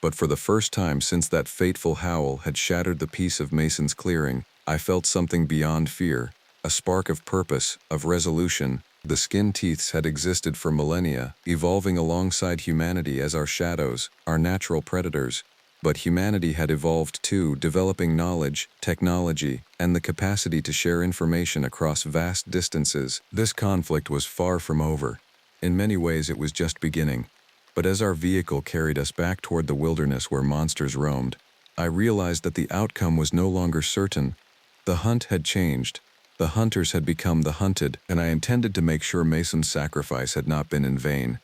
But for the first time since that fateful howl had shattered the peace of Mason's clearing, I felt something beyond fear, a spark of purpose, of resolution. The skin teeths had existed for millennia, evolving alongside humanity as our shadows, our natural predators. But humanity had evolved too, developing knowledge, technology, and the capacity to share information across vast distances. This conflict was far from over. In many ways it was just beginning. But as our vehicle carried us back toward the wilderness where monsters roamed, I realized that the outcome was no longer certain. The hunt had changed. The hunters had become the hunted, and I intended to make sure Mason's sacrifice had not been in vain.